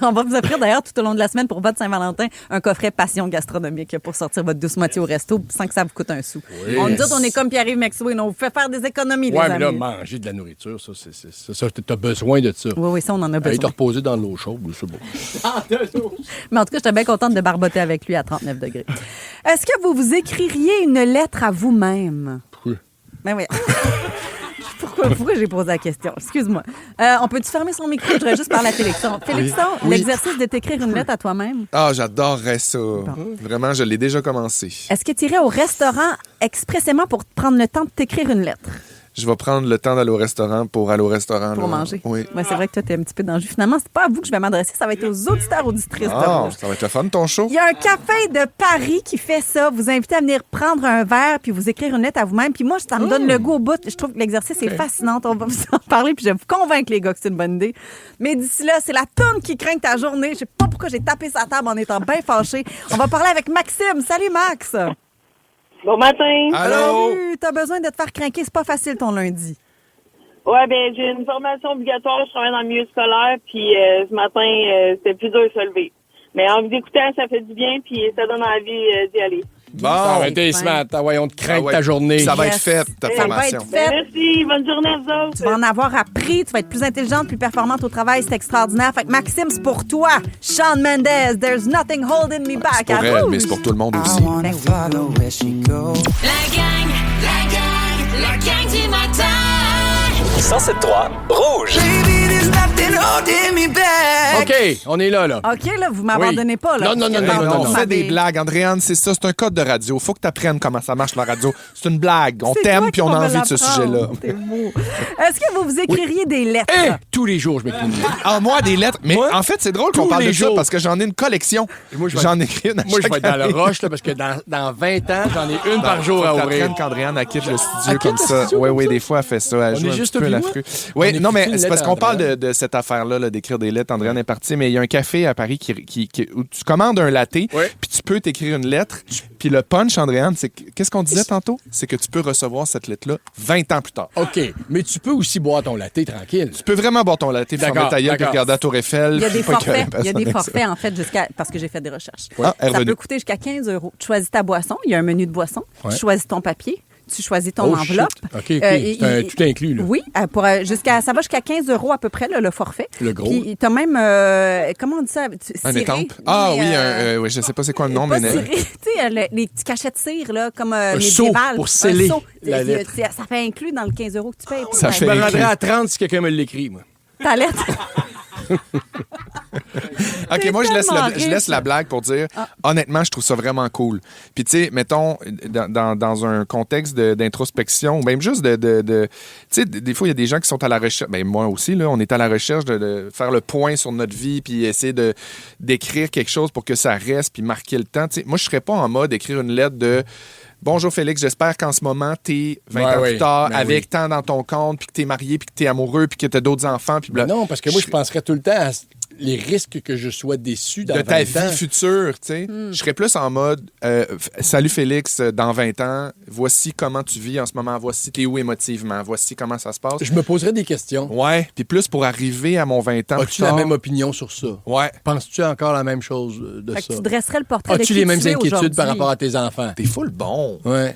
On va vous offrir d'ailleurs tout au long de la semaine pour votre Saint-Valentin un coffret passion gastronomique pour sortir votre douce moitié au resto sans que ça vous coûte un sou.
Oui.
On nous dit on est comme Pierre-Yves McSween, on vous fait faire des économies, les
Ouais,
amis.
mais là, manger de la nourriture, ça t'as besoin de ça.
Oui, ça, on en a besoin.
Aller te reposer dans l'eau chaude, c'est beau.
Mais en tout cas, j'étais bien contente de barboter avec lui à 39 degrés. Est-ce que vous vous écririez une lettre à vous-même?
Pourquoi?
Ben oui. Pourquoi j'ai posé la question? Excuse-moi. On peut-tu fermer son micro? Je voudrais juste parler à Félixon. Félixon, l'exercice de t'écrire une lettre à toi-même.
Ah, j'adorerais ça. Bon. Vraiment, je l'ai déjà commencé.
Est-ce que tu irais au restaurant expressément pour prendre le temps de t'écrire une lettre?
Je vais prendre le temps d'aller au restaurant pour aller au restaurant.
Pour
là.
manger.
Oui.
Ouais, c'est vrai que toi, t'es un petit peu dans le jus. Finalement, c'est pas à vous que je vais m'adresser, ça va être aux auditeurs, auditrices de Rouge.
Ça va être le fun, ton show.
Il y a un café de Paris qui fait ça. Vous invitez à venir prendre un verre puis vous écrire une lettre à vous-même. Puis moi, ça me donne le goût au bout. Je trouve que l'exercice est fascinant. On va vous en parler puis je vais vous convaincre, les gars, que c'est une bonne idée. Mais d'ici là, c'est la toune qui craint ta journée. Je sais pas pourquoi j'ai tapé sa table en étant bien fâché. On va parler avec Maxime. Salut, Max.
Bon matin.
Allô?
Salut. T'as besoin de te faire craquer. C'est pas facile ton lundi.
Ouais, ben j'ai une formation obligatoire, je travaille dans le milieu scolaire, puis ce matin, c'était plus dur de se lever. Mais en vous écoutant, ça fait du bien, puis ça donne envie d'y aller.
Bon, arrêtez ce matin, on te craint ta journée.
Ça va être fait, ta formation.
Ça va être fait.
Merci, bonne journée à vous autres.
Tu vas en avoir appris, tu vas être plus intelligente, plus performante au travail, c'est extraordinaire. Fait que Maxime, c'est pour toi. Shawn Mendes, There's Nothing Holding Me Back.
C'est pour elle, mais c'est pour tout le monde aussi.
La gang la gang du matin.
107.3 Rouge.
OK, on est là.
OK, là, vous m'abandonnez pas, là.
Non.
On fait des blagues, Andréane, c'est ça, c'est un code de radio. Faut que tu apprennes comment ça marche la radio. C'est une blague. On t'aime puis on a envie de ce sujet-là.
C'est beau. Est-ce que vous écririez des lettres?
Tous les jours, je m'écris une lettre.
Ah, moi, des lettres. Mais en fait, c'est drôle qu'on parle de ça parce que j'en ai une collection. J'en écris une à
Moi, je
chaque
vais être dans le
année.
rush, là, parce que dans 20 ans, j'en ai une par jour à ouvrir.
Faut qu'Andréane elle quitte le studio
Elle
comme
quitte
ça.
le studio
Oui,
comme
oui,
ça?
des fois, elle fait ça. Elle
On
joue
est
un
juste
petit peu la
au
frue.
On
Oui,
écrit
non, mais
une
c'est parce
lettre
qu'on
à
parle
Andréane.
de cette affaire-là, là, d'écrire des lettres. Andréane est partie, mais il y a un café à Paris où tu commandes un latte, puis tu peux t'écrire une lettre. Puis le punch, Andréane, c'est qu'est-ce qu'on disait tantôt? C'est que tu peux recevoir cette lettre-là 20 ans plus tard.
OK, mais tu peux aussi boire ton latte tranquille.
Tu peux vraiment boire ton latte, puis fermer ta gueule, puis regarder la Tour Eiffel.
Il y a des
puis pas
forfaits.
écœurer
Il y a des
personne avec ça.
forfaits, en fait, parce que j'ai fait des recherches.
Ah, elle est
Ça
revenue.
peut coûter jusqu'à 15 €. Tu choisis ta boisson, il y a un menu de boisson.
Ouais.
Tu choisis ton papier. Tu choisis ton
Oh,
enveloppe.
shit. OK. C'est tout inclus, là.
Oui, ça va jusqu'à 15 € à peu près, là, le forfait.
Le gros.
Puis t'as même, comment on dit ça?
Un
Ciré.
étampe? Ah
Mais,
oui, oui, je sais pas c'est quoi le nom,
pas
mais...
ciré. Tu sais, les petits cachets de cire, là, comme
Un seau
médiéval.
pour sceller
Un seau.
la lettre.
Ça fait inclus dans le 15 € que tu payes.
Ça
Je
fait
me
inclus.
rendrais à 30 si quelqu'un me l'écrit, moi.
Ta lettre.
OK, moi, je
tellement
laisse
riche.
la blague pour dire, honnêtement, je trouve ça vraiment cool. Puis, tu sais, mettons, dans un contexte d'introspection, ou même juste tu sais, des fois, il y a des gens qui sont à la recherche, ben moi aussi, là, on est à la recherche de faire le point sur notre vie, puis essayer d'écrire quelque chose pour que ça reste, puis marquer le temps. Tu sais, moi, je serais pas en mode écrire une lettre de... Bonjour Félix, j'espère qu'en ce moment, t'es 20 ans plus tard, avec tant dans ton compte, puis que t'es marié, puis que t'es amoureux, puis que t'as d'autres enfants. Puis
Non, parce que moi, je penserais tout le temps à les risques que je sois déçu dans
de
20
ta
ans.
vie future, tu sais. Je serais plus en mode salut Félix, dans 20 ans, voici comment tu vis en ce moment, voici t'es où émotivement, voici comment ça se passe.
Je me poserais des questions.
Ouais, puis plus pour arriver à mon 20 ans plus
As-tu la
tard.
même opinion sur ça?
Ouais.
Penses-tu encore la même chose de
Fait que
ça?
tu dresserais le portrait de
As-tu
qui
les mêmes
tu es
inquiétudes par
aujourd'hui?
rapport à tes enfants?
T'es full bon.
Ouais.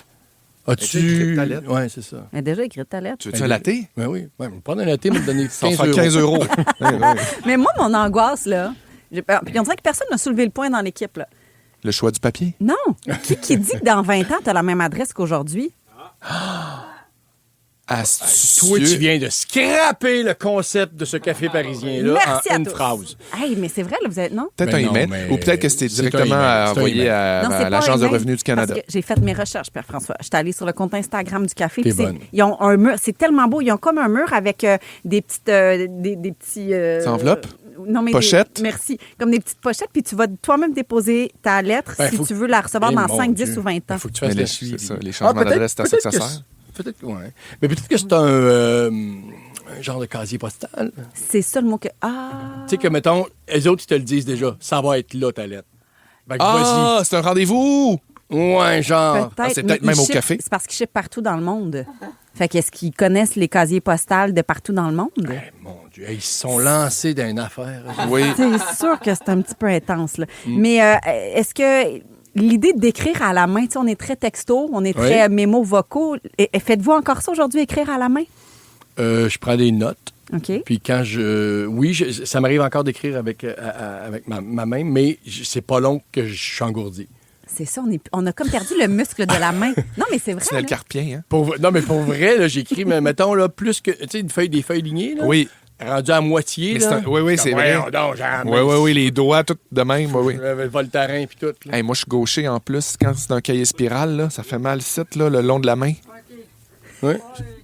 As-tu écrit
As-tu...
ta lettre?
Ouais, c'est ça.
Elle a déjà écrit ta lettre.
Tu veux-tu un latte?
Ben oui. Ouais, me prendre un latte, me donner 15
Ça va faire
€.
15 €. Ouais, ouais.
Mais moi, mon angoisse, là, puis on dirait que personne n'a soulevé le point dans l'équipe, là.
Le choix du papier?
Non. Qui dit que dans 20 ans, tu as la même adresse qu'aujourd'hui?
Astucieux.
Toi, tu viens de scraper le concept de ce café parisien-là
Merci
en
à
une
tous.
phrase.
Hey, mais c'est vrai, là, vous êtes, non?
Peut-être
Ben
un
non,
email.
mais
Ou peut-être que c'était
c'est un
directement
email. C'est un
envoyé
email.
à
Non, c'est pas
l'Agence
un
de
email,
revenus du Canada.
Parce que j'ai fait mes recherches, Pierre-François. Je suis allée sur le compte Instagram du café.
T'es
puis
bonne.
ils ont un mur. C'est tellement beau. Ils ont comme un mur avec des petites... des petits...
enveloppes?
Non, mais
Pochettes?
Merci. Comme des petites pochettes. Puis tu vas toi-même déposer ta lettre
Ben,
si
faut
tu veux la recevoir
Eh,
dans
mon
5, 10
Dieu.
ou 20 ans.
Il faut que tu fasses
Mais
le
les-
suivi.
c'est ça, les changements
peut-être-
d'adresse, c'est à ça que ça
peut-être
sert.
Peut-être, ouais. Mais peut-être que c'est un genre de casier postal.
C'est ça le mot que... Ah!
Tu sais que, mettons, les autres, ils te le disent déjà. Ça va être là, ta lettre. Fait que
Ah, c'est un rendez-vous!
vas-y. Ouais, genre.
Peut-être.
c'est
mais
peut-être même
ils
au
shippent-
café.
C'est parce qu'ils shippent partout dans le monde. Fait qu'est-ce qu'ils connaissent les casiers postales de partout dans le monde?
Mon Dieu, ils se sont lancés dans une affaire.
Oui.
C'est sûr que c'est un petit peu intense. Là. Mais est-ce que l'idée d'écrire à la main, tu sais, on est très texto, on est très mémo vocaux. Faites-vous encore ça aujourd'hui, écrire à la main?
Je prends des notes.
OK.
Puis quand ça m'arrive encore d'écrire avec ma main, mais c'est pas long que je suis engourdi.
C'est ça, on a comme perdu le muscle de la main. Non, mais c'est vrai.
C'est le
là.
carpien, hein?
Non, mais pour vrai, là, j'écris, mais mettons, là, plus que, tu sais, des feuilles lignées, là.
Oui.
Rendu à moitié,
Mais
là.
oui, c'est vrai. Oui, les doigts, tout de même. Oui, oui.
Le Voltaren, puis tout. Là.
Hey, moi, je suis gaucher en plus. Quand c'est un cahier spirale, là, ça fait mal ici, là, le long de la main.
Oui.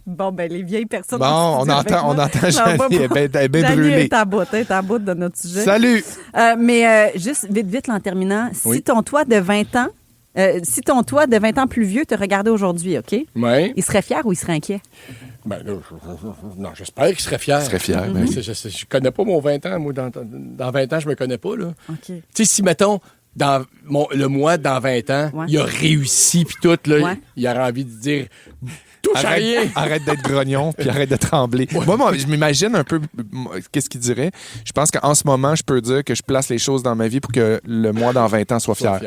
Bon, ben les vieilles personnes.
Bon,
en studio avec moi.
on entend Janie, elle est bien
Janie
brûlée.
est à bout de notre sujet.
Salut!
Mais juste vite, là, en terminant, si ton toi de 20 ans, plus vieux te regardait aujourd'hui, OK?
Oui.
Il serait fier ou il serait inquiet?
Ben là, non, j'espère qu'il serait fier.
Il serait fier, ben oui.
Je connais pas mon 20 ans. Moi, dans 20 ans, je me connais pas, là.
OK.
Tu sais, si, mettons, le mois, dans 20 ans, il a réussi, puis tout, là,
Ouais.
il aurait envie de dire... Touche à rien!
Arrête d'être grognon, puis arrête de trembler. Moi, je m'imagine un peu qu'est-ce qu'il dirait. Je pense qu'en ce moment, je peux dire que je place les choses dans ma vie pour que le mois dans 20 ans soit fier.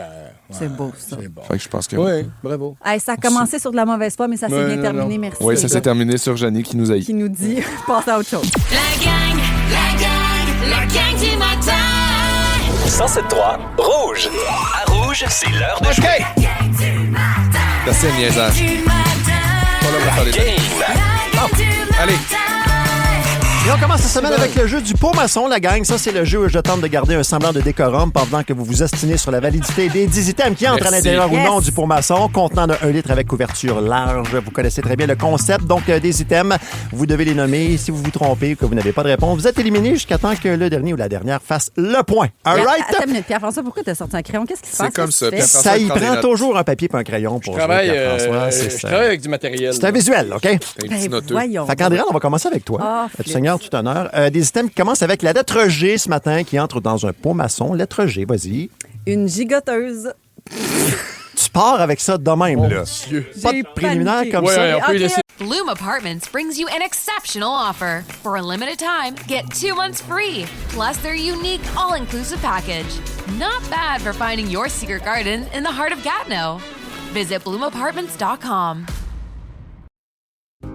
C'est beau, ça.
C'est bon.
Fait que je pense que
Oui, bravo.
Hey, ça a commencé sur de la mauvaise foi, mais ça s'est
Ouais,
bien
non,
terminé.
non.
Merci.
Oui,
les
ça
gars,
s'est terminé sur Janie qui nous a
qui nous dit passe à autre chose.
La gang du matin.
107.3 Rouge. À Rouge, c'est l'heure de jouer.
Merci, niaisage. pas là pour faire des Allez.
Et on commence cette semaine avec le jeu du pot maçon, la gang. Ça, c'est le jeu où je tente de garder un semblant de décorum pendant que vous vous ostinez sur la validité des 10 items qui entrent à l'intérieur ou non du pot maçon, contenant de 1 litre avec couverture large. Vous connaissez très bien le concept. Donc, des items, vous devez les nommer. Si vous vous trompez ou que vous n'avez pas de réponse, vous êtes éliminé jusqu'à temps que le dernier ou la dernière fasse le point. All right?
Attends une minute, Pierre-François, pourquoi t'as sorti un crayon? Qu'est-ce qui se passe?
C'est comme ça.
Ça y prend toujours un papier et un crayon pour jouer, Pierre-François.
Je travaille avec du matériel.
C'est un visuel, OK?
Voyons.
Fait qu'Andréane, on va commencer avec toi. Seigneur, tout honneur. Des items qui commencent avec la lettre G ce matin, qui entre dans un pot maçon. Lettre G, vas-y.
Une gigoteuse.
Tu pars avec ça de même, là. Pas de préliminaire comme ça.
On peut laisser.
Bloom Apartments brings you an exceptional offer. For a limited time, get 2 months free, plus their unique all-inclusive package. Not bad for finding your secret garden in the heart of Gatineau. Visit bloomapartments.com.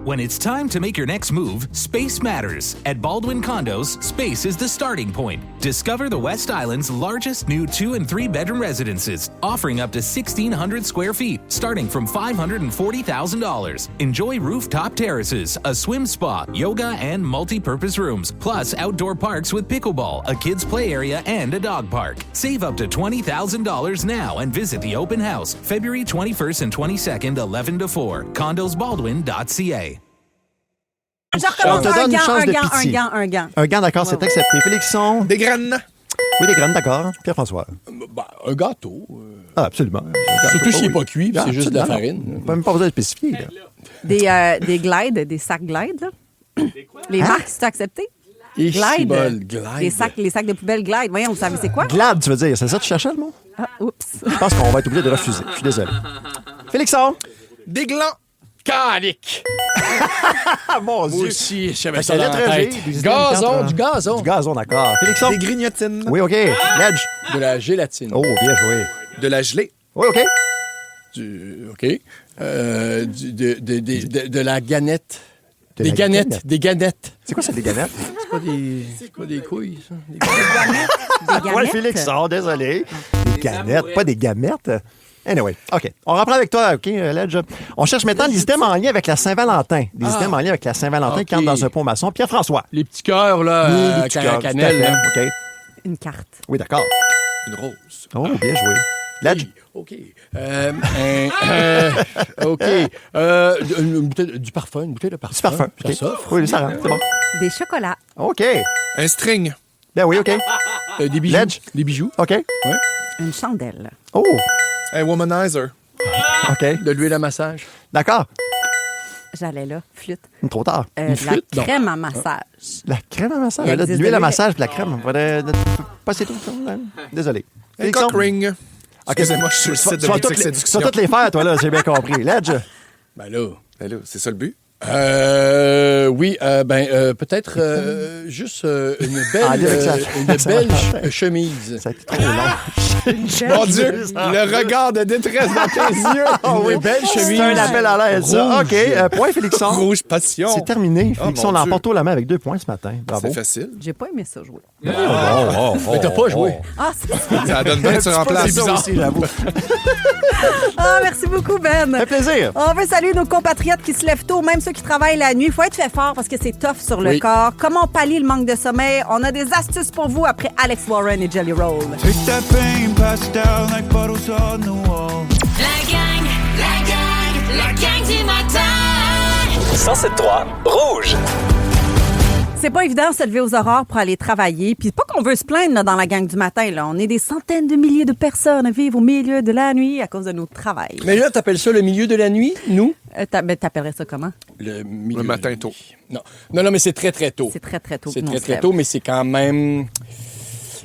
When it's time to make your next move, space matters. At Baldwin Condos, space is the starting point. Discover the West Island's largest new 2- and 3-bedroom residences, offering up to 1,600 square feet, starting from $540,000. Enjoy rooftop terraces, a swim spa, yoga, and multi-purpose rooms, plus outdoor parks with pickleball, a kids' play area, and a dog park. Save up to $20,000 now and visit the open house, February 21st and 22nd, 11 to 4, condosbaldwin.ca.
Je recommence un gant.
Un gant, d'accord, c'est accepté. Félixon.
Des graines.
Oui, des graines, d'accord. Pierre-François.
Un gâteau.
Absolument.
Surtout s'il n'est pas cuit, c'est juste de la farine.
Même pas besoin de spécifier. Là.
Des glides, des sacs glides. Là. Les marques, c'est accepté?
Glide.
Les sacs de poubelle Glide. Voyons, vous savez c'est quoi?
Glad, tu veux dire. C'est ça que tu cherchais, le mot?
Oups.
Je pense qu'on va être obligé de refuser. Je suis désolé. Félixon.
Des glands.
Calique!
Mon Dieu!
Moi aussi, je savais
ça
dans la tête.
Du
Gazon,
d'accord. Félixon?
Des grignotines.
Oui, OK. Ledge?
De la gélatine.
Oh, bien joué.
De la gelée.
Oui, OK.
OK. De la ganette. Des ganettes.
C'est quoi ça, des ganettes?
C'est pas des couilles, ça? Des
ganettes?
Quoi, Félixon? Désolé. Des ganettes, pas des gamettes. Anyway, OK. On reprend avec toi, OK, Ledge. On cherche maintenant des items en lien avec la Saint-Valentin. Des items en lien avec la Saint-Valentin qui entrent dans un pot maçon. Pierre-François.
Les petits cœurs, là,
oui, les petits cœurs,
cannelle. Là.
OK.
Une carte.
Oui, d'accord.
Une rose.
Oh, bien joué. Ledge.
OK. OK. Une bouteille, du parfum, une bouteille de parfum.
Du parfum.
Ça s'offre.
Oui, ça rentre. C'est bon.
Des chocolats.
OK.
Un string.
Ben oui, OK.
Des bijoux.
Ledge.
Des bijoux.
OK.
Ouais.
Une chandelle.
Oh.
Un womanizer.
OK.
De l'huile à massage.
D'accord.
J'allais là. Flûte.
Trop tard.
Une flûte?
La crème à massage.
La crème à massage? De l'huile à massage et la crème. Pas c'est tout. Désolé.
Un cock ring. Excusez-moi, je suis sur le site de Boutique Séduction.
Tu vas toutes les faire, toi, là, j'ai bien compris. Ledge?
Ben là,
c'est ça le but?
Oui, peut-être juste une belle chemise.
Ça a été trop long.
Mon Dieu, le regard de détresse dans tes yeux.
Une
belle chemise.
C'est un appel à l'aide, ça. OK, point, Félixon.
Rouge passion.
C'est terminé. Félixon l'emporte haut la main avec 2 points ce matin. Bravo.
C'est facile.
J'ai pas aimé ça jouer.
Mais t'as pas joué.
Ah, c'est
ça donne bien sur en place.
C'est bizarre aussi, j'avoue.
Ah, merci beaucoup, Ben.
Ça fait plaisir.
On veut saluer nos compatriotes qui se lèvent tôt, même ceux qui travaillent la nuit. Il faut être fait fort parce que c'est tough sur le corps. Comment pallier le manque de sommeil? On a des astuces pour vous après Alex Warren et Jelly Roll.
Take that pain, pass it down like bottles on the wall.
La gang du matin.
107.3 Rouge.
C'est pas évident de se lever aux aurores pour aller travailler. Puis pas qu'on veut se plaindre là, dans la gang du matin. Là. On est des centaines de milliers de personnes à vivre au milieu de la nuit à cause de notre travail.
Mais là, t'appelles ça le milieu de la nuit, nous?
T'appellerais ça comment?
Le
matin tôt.
Non, mais c'est très, très tôt.
C'est très, très tôt.
C'est très, très tôt, mais c'est quand même...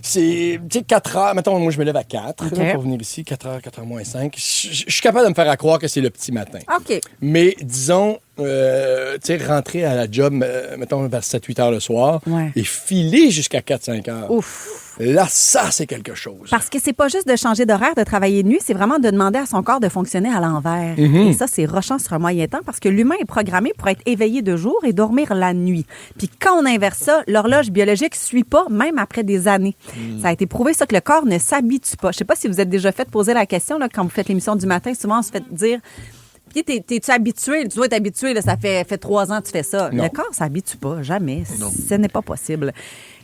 C'est, tu sais, 4 heures. Mettons, moi, je me lève à 4 là, pour venir ici. 4 heures, 4 heures moins 5. Je suis capable de me faire croire que c'est le petit matin.
OK.
Mais disons, tu sais, rentrer à la job, mettons, vers 7-8 heures le soir et filer jusqu'à 4-5 heures.
Ouf.
Là, ça, c'est quelque chose.
Parce que c'est pas juste de changer d'horaire, de travailler de nuit, c'est vraiment de demander à son corps de fonctionner à l'envers.
Mm-hmm.
Et ça, c'est rochant sur un moyen temps parce que l'humain est programmé pour être éveillé de jour et dormir la nuit. Puis quand on inverse ça, l'horloge biologique suit pas, même après des années. Ça a été prouvé, ça, que le corps ne s'habitue pas. Je sais pas si vous êtes déjà fait poser la question, là, quand vous faites l'émission du matin, souvent on se fait dire... Puis t'es-tu habitué? Tu dois être habitué, là, ça fait 3 ans que tu fais ça.
Non.
Le corps s'habitue pas, jamais.
Non.
Ce n'est pas possible.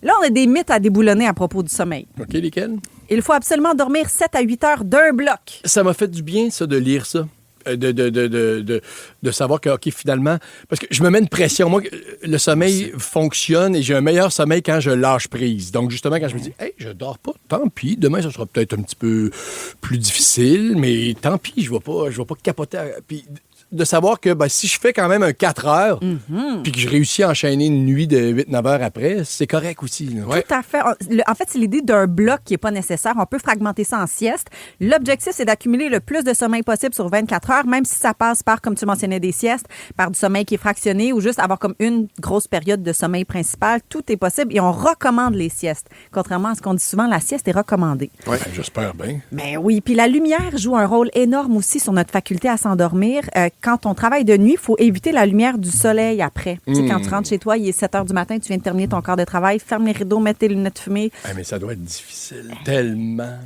Là, on a des mythes à déboulonner à propos du sommeil.
OK, lesquels?
Il faut absolument dormir 7 à 8 heures d'un bloc.
Ça m'a fait du bien, ça, de lire ça. De savoir que, OK, finalement, parce que je me mets une pression. Moi, le sommeil fonctionne et j'ai un meilleur sommeil quand je lâche prise. Donc, justement, quand je me dis, hey, je dors pas, tant pis. Demain, ça sera peut-être un petit peu plus difficile, mais tant pis, je vais pas capoter. Puis, de savoir que si je fais quand même un 4 heures, puis que je réussis à enchaîner une nuit de 8-9 heures après, c'est correct aussi. Là. Ouais.
Tout à fait. En fait, c'est l'idée d'un bloc qui n'est pas nécessaire. On peut fragmenter ça en sieste. L'objectif, c'est d'accumuler le plus de sommeil possible sur 24 heures, même si ça passe par, comme tu mentionnais, des siestes, par du sommeil qui est fractionné ou juste avoir comme une grosse période de sommeil principal. Tout est possible et on recommande les siestes. Contrairement à ce qu'on dit souvent, la sieste est recommandée.
Oui, j'espère bien.
Ben oui. Puis la lumière joue un rôle énorme aussi sur notre faculté à s'endormir. Quand on travaille de nuit, il faut éviter la lumière du soleil après. Tu sais, quand tu rentres chez toi, il est 7 heures du matin, tu viens de terminer ton quart de travail, ferme les rideaux, mets tes lunettes fumées.
Mais ça doit être difficile, tellement.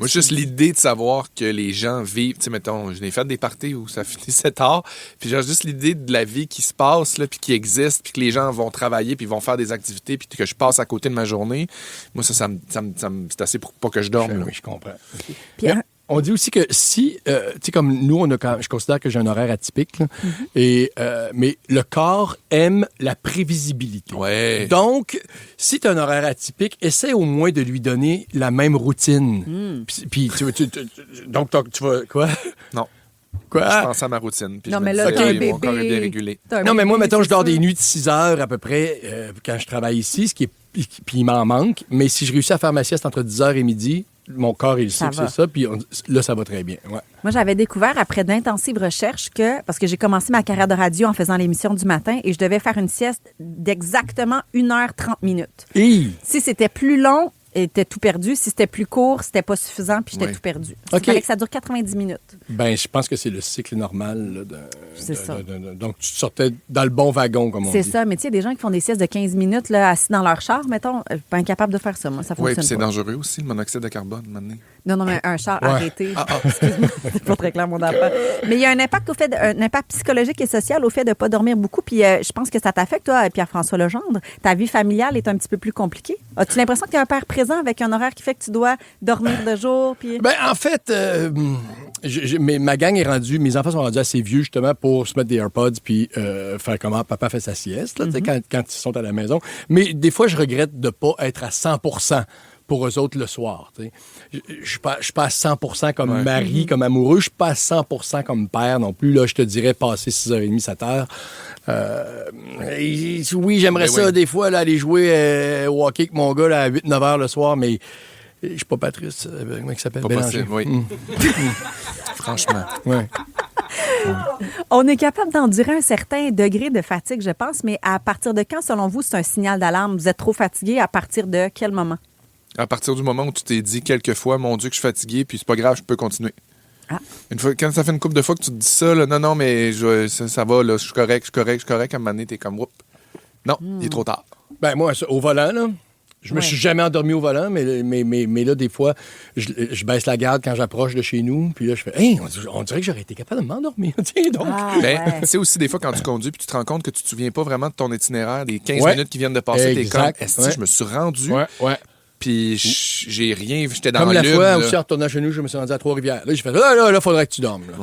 Moi, juste l'idée de savoir que les gens vivent, tu sais, mettons, je n'ai fait des parties où ça finissait tard, puis j'ai juste l'idée de la vie qui se passe, là, puis qui existe, puis que les gens vont travailler, puis vont faire des activités, puis que je passe à côté de ma journée. Moi, ça c'est assez pour pas que je dorme.
Oui, je comprends.
Puis
on dit aussi que si, tu sais, comme nous, je considère que j'ai un horaire atypique, là, mais le corps aime la prévisibilité.
Ouais.
Donc, si tu as un horaire atypique, essaie au moins de lui donner la même routine. Puis, donc, tu vas, quoi?
Non.
Quoi?
Je pense à ma routine. Puis
non, mais là,
mon
bébé.
corps est dérégulé.
Non, mais moi, mettons, je dors des nuits de 6 heures à peu près quand je travaille ici, ce qui est, puis il m'en manque. Mais si je réussis à faire ma sieste entre 10 heures et midi, mon corps, il sait que c'est ça, puis là, ça va très bien. Ouais.
Moi, j'avais découvert, après d'intensives recherches, parce que j'ai commencé ma carrière de radio en faisant l'émission du matin, et je devais faire une sieste d'exactement 1h30.
Hi!
Si c'était plus long, était tout perdu. Si c'était plus court, c'était pas suffisant, puis j'étais tout perdu. Il fallait que ça dure 90 minutes.
Ben, je pense que c'est le cycle normal. Là,
c'est ça.
Donc, tu te sortais dans le bon wagon, comme on dit.
C'est ça. Mais tu sais, il y a des gens qui font des siestes de 15 minutes là, assis dans leur char, mettons, pas incapable de faire ça. Moi, ça fonctionne pas.
Oui, puis c'est dangereux aussi, le monoxyde de carbone, maintenant.
Non, mais un char arrêté. Excuse-moi, c'est pas très clair, mon enfant. Mais il y a un impact un impact psychologique et social au fait de ne pas dormir beaucoup. Puis je pense que ça t'affecte, toi, Pierre-François Legendre. Ta vie familiale est un petit peu plus compliquée. As-tu l'impression que tu es un père présent avec un horaire qui fait que tu dois dormir de jour? Puis...
Ben, en fait, ma gang est rendue, mes enfants sont rendus assez vieux, justement, pour se mettre des AirPods puis faire comment papa fait sa sieste, là, quand ils sont à la maison. Mais des fois, je regrette de ne pas être à 100% pour eux autres le soir. Je ne suis pas à 100% comme mari, comme amoureux. Je ne suis pas à 100% comme père non plus. Là, je te dirais passer 6h30, 7h. Oui, j'aimerais ça des fois là, aller jouer au hockey avec mon gars là, à 8-9 heures le soir, mais je ne suis pas Patrice. Comment il s'appelle?
Pas
Bélanger.
possible, oui. Franchement.
Ouais.
On est capable d'endurer un certain degré de fatigue, je pense, mais à partir de quand, selon vous, c'est un signal d'alarme? Vous êtes trop fatigué? À partir de quel moment?
À partir du moment où tu t'es dit quelques fois, mon Dieu, que je suis fatigué, puis c'est pas grave, je peux continuer. Une fois, quand ça fait une couple de fois que tu te dis ça, là, non, mais ça va, là, je suis correct, à un moment donné, t'es comme, whoop. Non, il est trop tard.
Ben moi, au volant, là, je me suis jamais endormi au volant, mais là, des fois, je baisse la garde quand j'approche de chez nous, puis là, je fais, hey, on dirait que j'aurais été capable de m'endormir. Donc...
tu sais aussi, des fois, quand tu conduis, puis tu te rends compte que tu te souviens pas vraiment de ton itinéraire, des 15 minutes qui viennent de passer, t'es comme, est-ce que je me suis rendu? Puis j'ai rien, j'étais dans
comme
le
la fois aussi, en retournant chez nous, je me suis rendu à Trois-Rivières. Là, j'ai fait, là, faudrait que tu dormes. Là.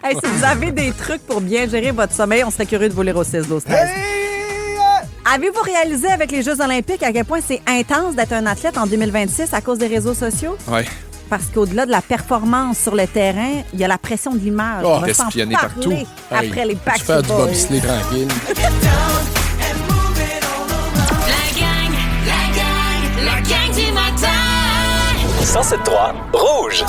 Hey, si vous avez des trucs pour bien gérer votre sommeil, on serait curieux de vous lire au 6-12-13. Avez-vous réalisé avec les Jeux olympiques à quel point c'est intense d'être un athlète en 2026 à cause des réseaux sociaux?
Oui.
Parce qu'au-delà de la performance sur le terrain, il y a la pression de l'image. On va s'en parler
partout.
Après les Backstreet
Boys. Tu fais du bobsleigh tranquille.
La gang du matin.
107.3 Rouge.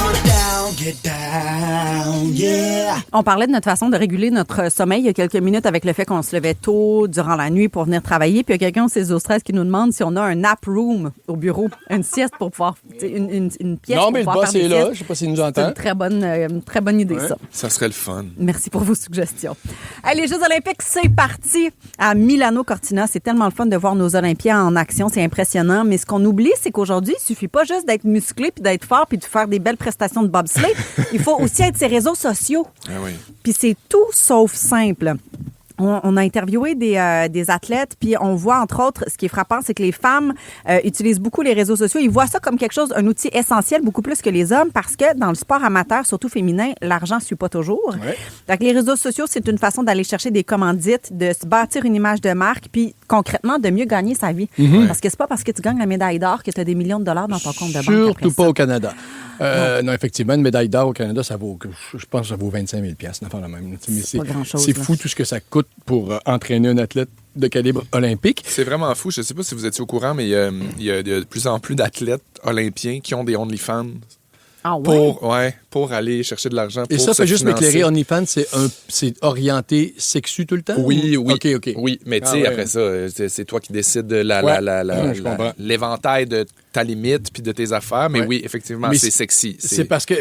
Get down, yeah.
On parlait de notre façon de réguler notre sommeil il y a quelques minutes avec le fait qu'on se levait tôt durant la nuit pour venir travailler. Puis il y a quelqu'un au 6-12-13 qui nous demande si on a un nap room au bureau, une sieste pour pouvoir, une pièce
non,
pour
mais
pouvoir
le
faire
boss est
des
là.
siestes.
Je ne sais pas s'il nous entend.
C'est une très bonne idée, ça.
Ça serait le fun.
Merci pour vos suggestions. Hey, les Jeux olympiques, c'est parti à Milano Cortina. C'est tellement le fun de voir nos Olympiens en action. C'est impressionnant. Mais ce qu'on oublie, c'est qu'aujourd'hui, il suffit pas juste d'être musclé puis d'être fort puis de faire des belles prestations de bobsleigh. gonfler, il faut aussi être ses réseaux sociaux.
Ah oui.
Puis c'est tout sauf simple. On a interviewé des athlètes, puis on voit, entre autres, ce qui est frappant, c'est que les femmes utilisent beaucoup les réseaux sociaux. Ils voient ça comme quelque chose, un outil essentiel, beaucoup plus que les hommes, parce que dans le sport amateur, surtout féminin, l'argent ne suit pas toujours. Ouais. Donc, les réseaux sociaux, c'est une façon d'aller chercher des commandites, de se bâtir une image de marque, puis concrètement, de mieux gagner sa vie. Mm-hmm. Parce que c'est pas parce que tu gagnes la médaille d'or que tu as des millions de dollars dans ton compte de banque.
Surtout pas au Canada. Non, effectivement, une médaille d'or au Canada, ça vaut, je pense que ça vaut 25 000 $, n'importe la même. Mais c'est pas grand-chose. C'est fou tout ce que ça coûte pour entraîner un athlète de calibre olympique.
C'est vraiment fou. Je ne sais pas si vous étiez au courant, mais il y a de plus en plus d'athlètes olympiens qui ont des OnlyFans.
Ah ouais?
Pour aller chercher de l'argent.
Et ça, fait juste m'éclairer, OnlyFans, c'est orienté sexu tout le temps?
Oui,
ou... OK.
Oui, mais tu sais, après ça, c'est toi qui décides de l'éventail de ta limite puis de tes affaires. Mais oui, effectivement, c'est sexy.
C'est parce que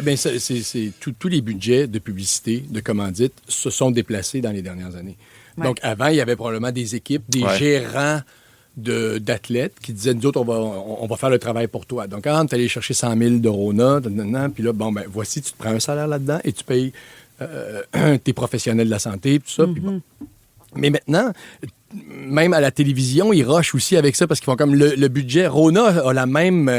tous les budgets de publicité, de commandite, se sont déplacés dans les dernières années. Ouais. Donc, avant, il y avait probablement des équipes, des gérants d'athlètes qui disaient, nous autres, on va faire le travail pour toi. Donc, quand tu allais chercher 100 000 de Rona, puis là, voici, tu te prends un salaire là-dedans et tu payes tes professionnels de la santé, tout ça. Puis bon. Mais maintenant, même à la télévision, ils rushent aussi avec ça parce qu'ils font comme le budget. Rona a la même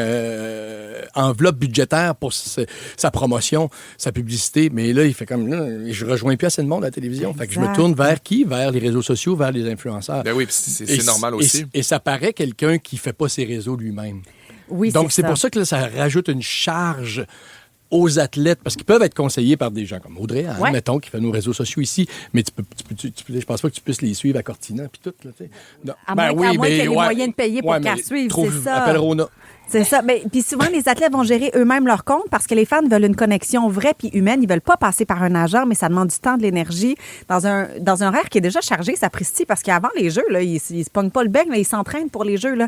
enveloppe budgétaire pour sa promotion, sa publicité. Mais là, il fait comme, je rejoins plus assez de monde à la télévision. Exact. Fait que je me tourne vers qui? Vers les réseaux sociaux, vers les influenceurs.
Ben oui, c'est normal aussi.
Et ça paraît quelqu'un qui fait pas ses réseaux lui-même.
Oui,
donc, c'est pour ça que là, ça rajoute une charge aux athlètes, parce qu'ils peuvent être conseillés par des gens comme Audrey Anne, mettons, qui fait nos réseaux sociaux ici, mais je pense pas que tu puisses les suivre à Cortina puis tout. Là,
à moins qu'il y ait les moyens de payer pour qu'elle suive, c'est ça.
Appelle Rona.
C'est ça. Puis souvent, les athlètes vont gérer eux-mêmes leur compte parce que les fans veulent une connexion vraie puis humaine. Ils veulent pas passer par un agent, mais ça demande du temps, de l'énergie. Dans un horaire qui est déjà chargé, ça précise parce qu'avant les jeux, là, ils se pognent pas le bec, là, ils s'entraînent pour les jeux. Là.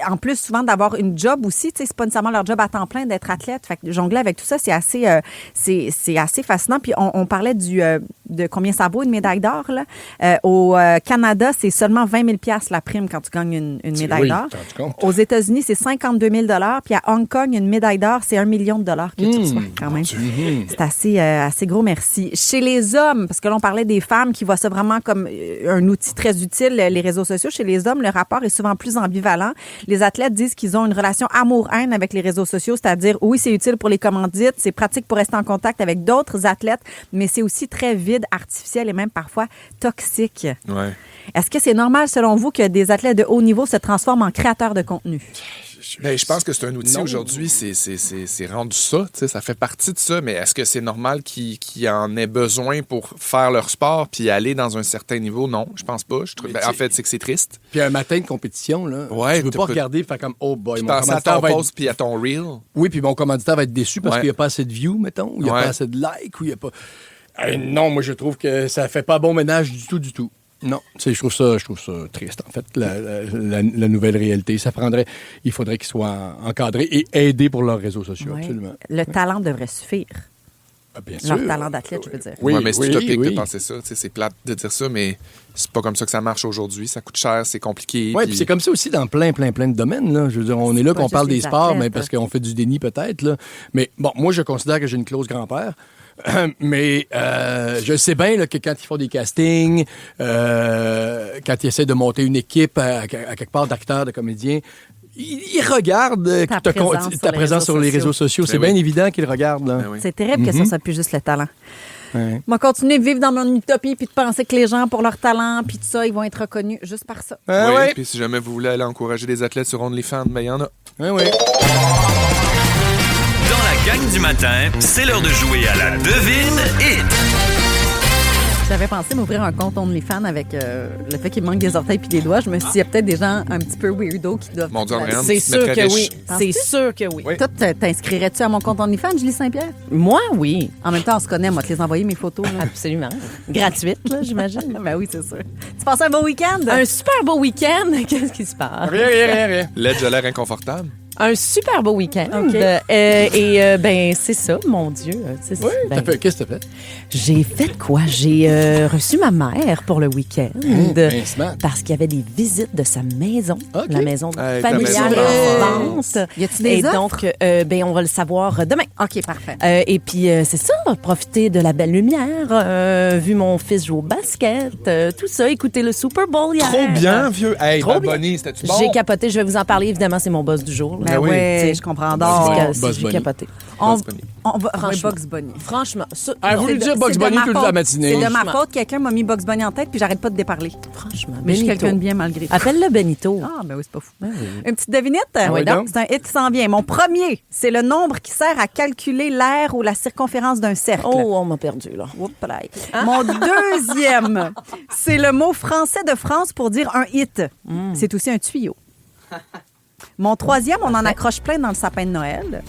En plus, souvent, d'avoir une job aussi, c'est pas nécessairement leur job à temps plein d'être athlète. Fait que jongler avec tout ça, c'est assez fascinant. Puis on parlait de combien ça vaut une médaille d'or. Là. Au Canada, c'est seulement 20 000 $ la prime quand tu gagnes une médaille d'or. Aux États-Unis, c'est 52 000 $. Puis à Hong Kong, une médaille d'or, c'est $1 million que tu reçois quand même. C'est assez gros, merci. Chez les hommes, parce que là, on parlait des femmes qui voient ça vraiment comme un outil très utile, les réseaux sociaux. Chez les hommes, le rapport est souvent plus ambivalent. Les athlètes disent qu'ils ont une relation amour-haine avec les réseaux sociaux, c'est-à-dire, oui, c'est utile pour les commandites, c'est pratique pour rester en contact avec d'autres athlètes, mais c'est aussi très vide, artificiel et même parfois toxique.
Ouais.
Est-ce que c'est normal, selon vous, que des athlètes de haut niveau se transforment en créateurs de contenu?
Ben, je pense que c'est un outil aujourd'hui, c'est rendu ça, ça fait partie de ça, mais est-ce que c'est normal qu'ils en aient besoin pour faire leur sport puis aller dans un certain niveau? Non, je pense pas. En fait, c'est que c'est triste.
Puis un matin de compétition, là, tu veux pas regarder et faire comme, oh boy,
mon commanditaire va être... puis à ton reel.
Oui, puis mon commanditaire va être déçu parce qu'il n'y a pas assez de views, mettons, ou il n'y a pas assez de likes, ou il n'y a pas... non, moi, je trouve que ça fait pas bon ménage du tout. Non, je trouve ça triste, en fait, la nouvelle réalité. Il faudrait qu'ils soient encadrés et aidés pour leurs réseaux sociaux, absolument.
Le talent devrait suffire.
Bien sûr.
Leur talent d'athlète, je veux dire.
Oui, mais c'est utopique de penser ça. C'est plate de dire ça, mais c'est pas comme ça que ça marche aujourd'hui. Ça coûte cher, c'est compliqué.
Oui, puis c'est comme ça aussi dans plein de domaines. Là. Je veux dire, on est là qu'on parle des sports, mais parce qu'on fait du déni peut-être. Là. Mais bon, moi, je considère que j'ai une clause grand-père. Mais je sais bien là, que quand ils font des castings, quand ils essaient de monter une équipe à quelque part d'acteurs, de comédiens, ils regardent ta présence sur les réseaux sociaux. C'est bien évident qu'ils regardent. Là.
C'est terrible que ça soit plus juste le talent. Ouais. Moi, continuer de vivre dans mon utopie puis de penser que les gens, pour leur talent puis tout ça, ils vont être reconnus juste par ça.
Oui, puis si jamais vous voulez aller encourager des athlètes sur OnlyFans, ben il y en a.
Oui.
Dans la gang du matin, c'est l'heure de jouer à la devine hit.
J'avais pensé m'ouvrir un compte OnlyFans avec le fait qu'il manque des orteils puis des doigts. Je me suis dit, il y a peut-être des gens un petit peu weirdo qui doivent...
Mon Dieu, Andréane,
c'est sûr que oui. C'est sûr que oui.
Toi, t'inscrirais-tu à mon compte OnlyFans, Julie Saint-Pierre?
Moi, oui.
En même temps, on se connaît. Moi, te les envoyer, mes photos. Là.
Absolument. Gratuite, là, j'imagine.
Ben oui, c'est sûr. Tu passes un beau week-end?
Un super beau week-end. Qu'est-ce qui se passe?
Rien.
L'aide a l'air inconfortable.
Un super beau week-end.
OK.
Ben, c'est ça, mon Dieu.
Oui, qu'est-ce que t'as fait?
J'ai fait quoi? J'ai reçu ma mère pour le week-end. Parce qu'il y avait des visites de sa maison. Okay. La maison familiale en vente.
Y a-t-il des offres?
Donc, on va le savoir demain.
OK, parfait.
Et puis, c'est ça, profiter de la belle lumière, vu mon fils jouer au basket, tout ça, écouter le Super Bowl hier.
Trop bien, vieux. Hey,
Trop
Bad
bien.
Bunny, c'était-tu bon?
J'ai capoté, je vais vous en parler, évidemment, c'est mon boss du jour.
Ben oui, je comprends d'or.
J'ai capoté.
On va Bugs Bunny.
Franchement.
Elle voulu dire Bugs Bunny toute la matinée.
C'est de ma faute, quelqu'un m'a mis Bugs Bunny en tête puis j'arrête pas de déparler.
Franchement.
Mais je suis quelqu'un de bien malgré tout.
Appelle-le Benito.
Ah, ben oui, c'est pas fou. Une petite devinette?
Oui, donc.
C'est un hit qui s'en vient. Mon premier, c'est le nombre qui sert à calculer l'aire ou la circonférence d'un cercle.
Oh, on m'a perdu, là.
Mon deuxième, c'est le mot français de France pour dire un hit. C'est aussi un tuyau. Mon troisième, on en accroche plein dans le sapin de Noël.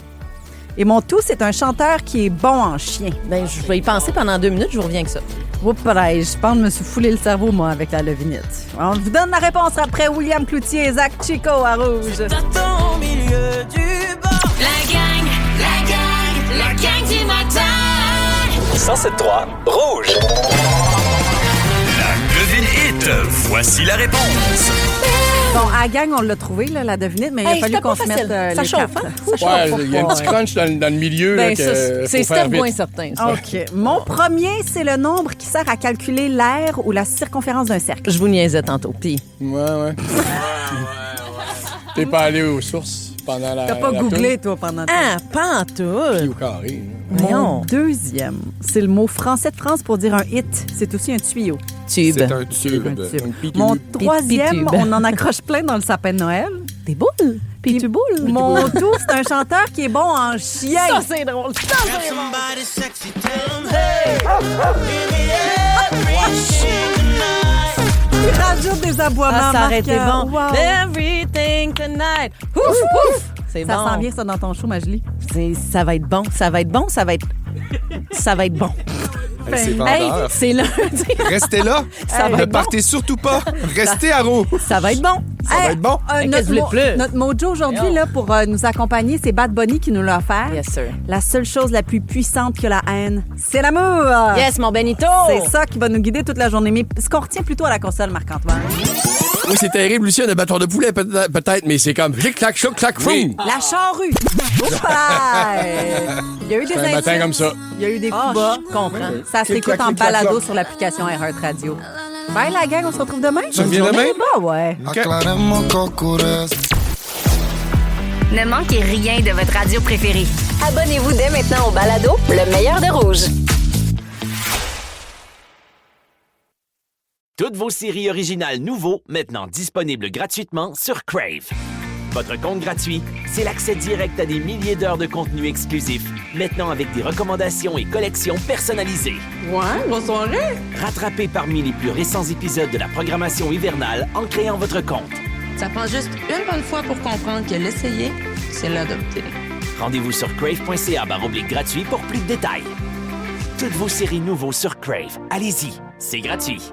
Et mon tout, c'est un chanteur qui est bon en chien.
Ben, je vais y penser pendant 2 minutes, je vous reviens avec ça.
Je pense que je me suis foulé le cerveau, moi, avec la levinette. On vous donne la réponse après William Cloutier et Zach Chico à Rouge.
T'attends au milieu du bord. La gang du matin.
107.3 Rouge. La devine hit. Voici la réponse.
Bon, à la gang, on l'a trouvé, là, la devinette, mais il a fallu qu'on se mette
ça
les
chauffe,
cartes.
Il y a un petit crunch dans le milieu.
Ben,
là,
c'est step moins certain. Ça.
OK. Mon premier, c'est le nombre qui sert à calculer l'aire ou la circonférence d'un cercle.
Je vous niaisais tantôt. Puis.
Ouais. T'es pas allé aux sources pendant la.
T'as pas googlé, toi, pendant
pas en tout.
Puis au carré.
Mon deuxième, c'est le mot français de France pour dire un hit. C'est aussi un tuyau.
Tube.
C'est un tube.
Mon troisième, on en accroche plein dans le sapin de Noël.
Des boules. Puis tu boules.
Mon tout, c'est un chanteur qui est bon en chien.
Ça, c'est drôle.
Il rajoute des aboiements.
Ça aurait été bon.
Wow.
Everything tonight. Ouf, ouf. C'est
ça
bon.
sent bien, ça, dans ton show, Majulie.
Ça va être bon. Ça va être bon. Ça va être bon.
C'est vendeur.
C'est lundi.
Restez là. Ne partez surtout pas. Restez à Rouge.
Ça va être bon.
Ça va être bon.
Notre mojo aujourd'hui, là, pour nous accompagner, c'est Bad Bunny qui nous l'a offert.
Yes, sir.
La seule chose la plus puissante que la haine, c'est l'amour.
Yes, mon Benito.
C'est ça qui va nous guider toute la journée. Mais ce qu'on retient plutôt à la console, Marc-Antoine.
Oui, c'est terrible, Lucien, un bâton de poulet, peut-être, mais c'est comme clic-clac, choc-clac, fou.
La charrue. Il y a eu des
un matin comme ça.
Il y a eu des coups bas.
Je comprends.
Ça s'écoute en balado sur l'application iHeart Radio. Bye, la gang, on se retrouve demain.
Tu reviens demain?
Bah ouais.
Ne manquez rien de votre radio préférée. Abonnez-vous dès maintenant au balado Le meilleur de Rouge.
Toutes vos séries originales nouveaux, maintenant disponibles gratuitement sur Crave. Votre compte gratuit, c'est l'accès direct à des milliers d'heures de contenu exclusif, maintenant avec des recommandations et collections personnalisées.
Ouais, bonne soirée.
Rattrapez parmi les plus récents épisodes de la programmation hivernale en créant votre compte.
Ça prend juste une bonne fois pour comprendre que l'essayer, c'est l'adopter.
Rendez-vous sur crave.ca/gratuit pour plus de détails. Toutes vos séries nouveaux sur Crave. Allez-y, c'est gratuit.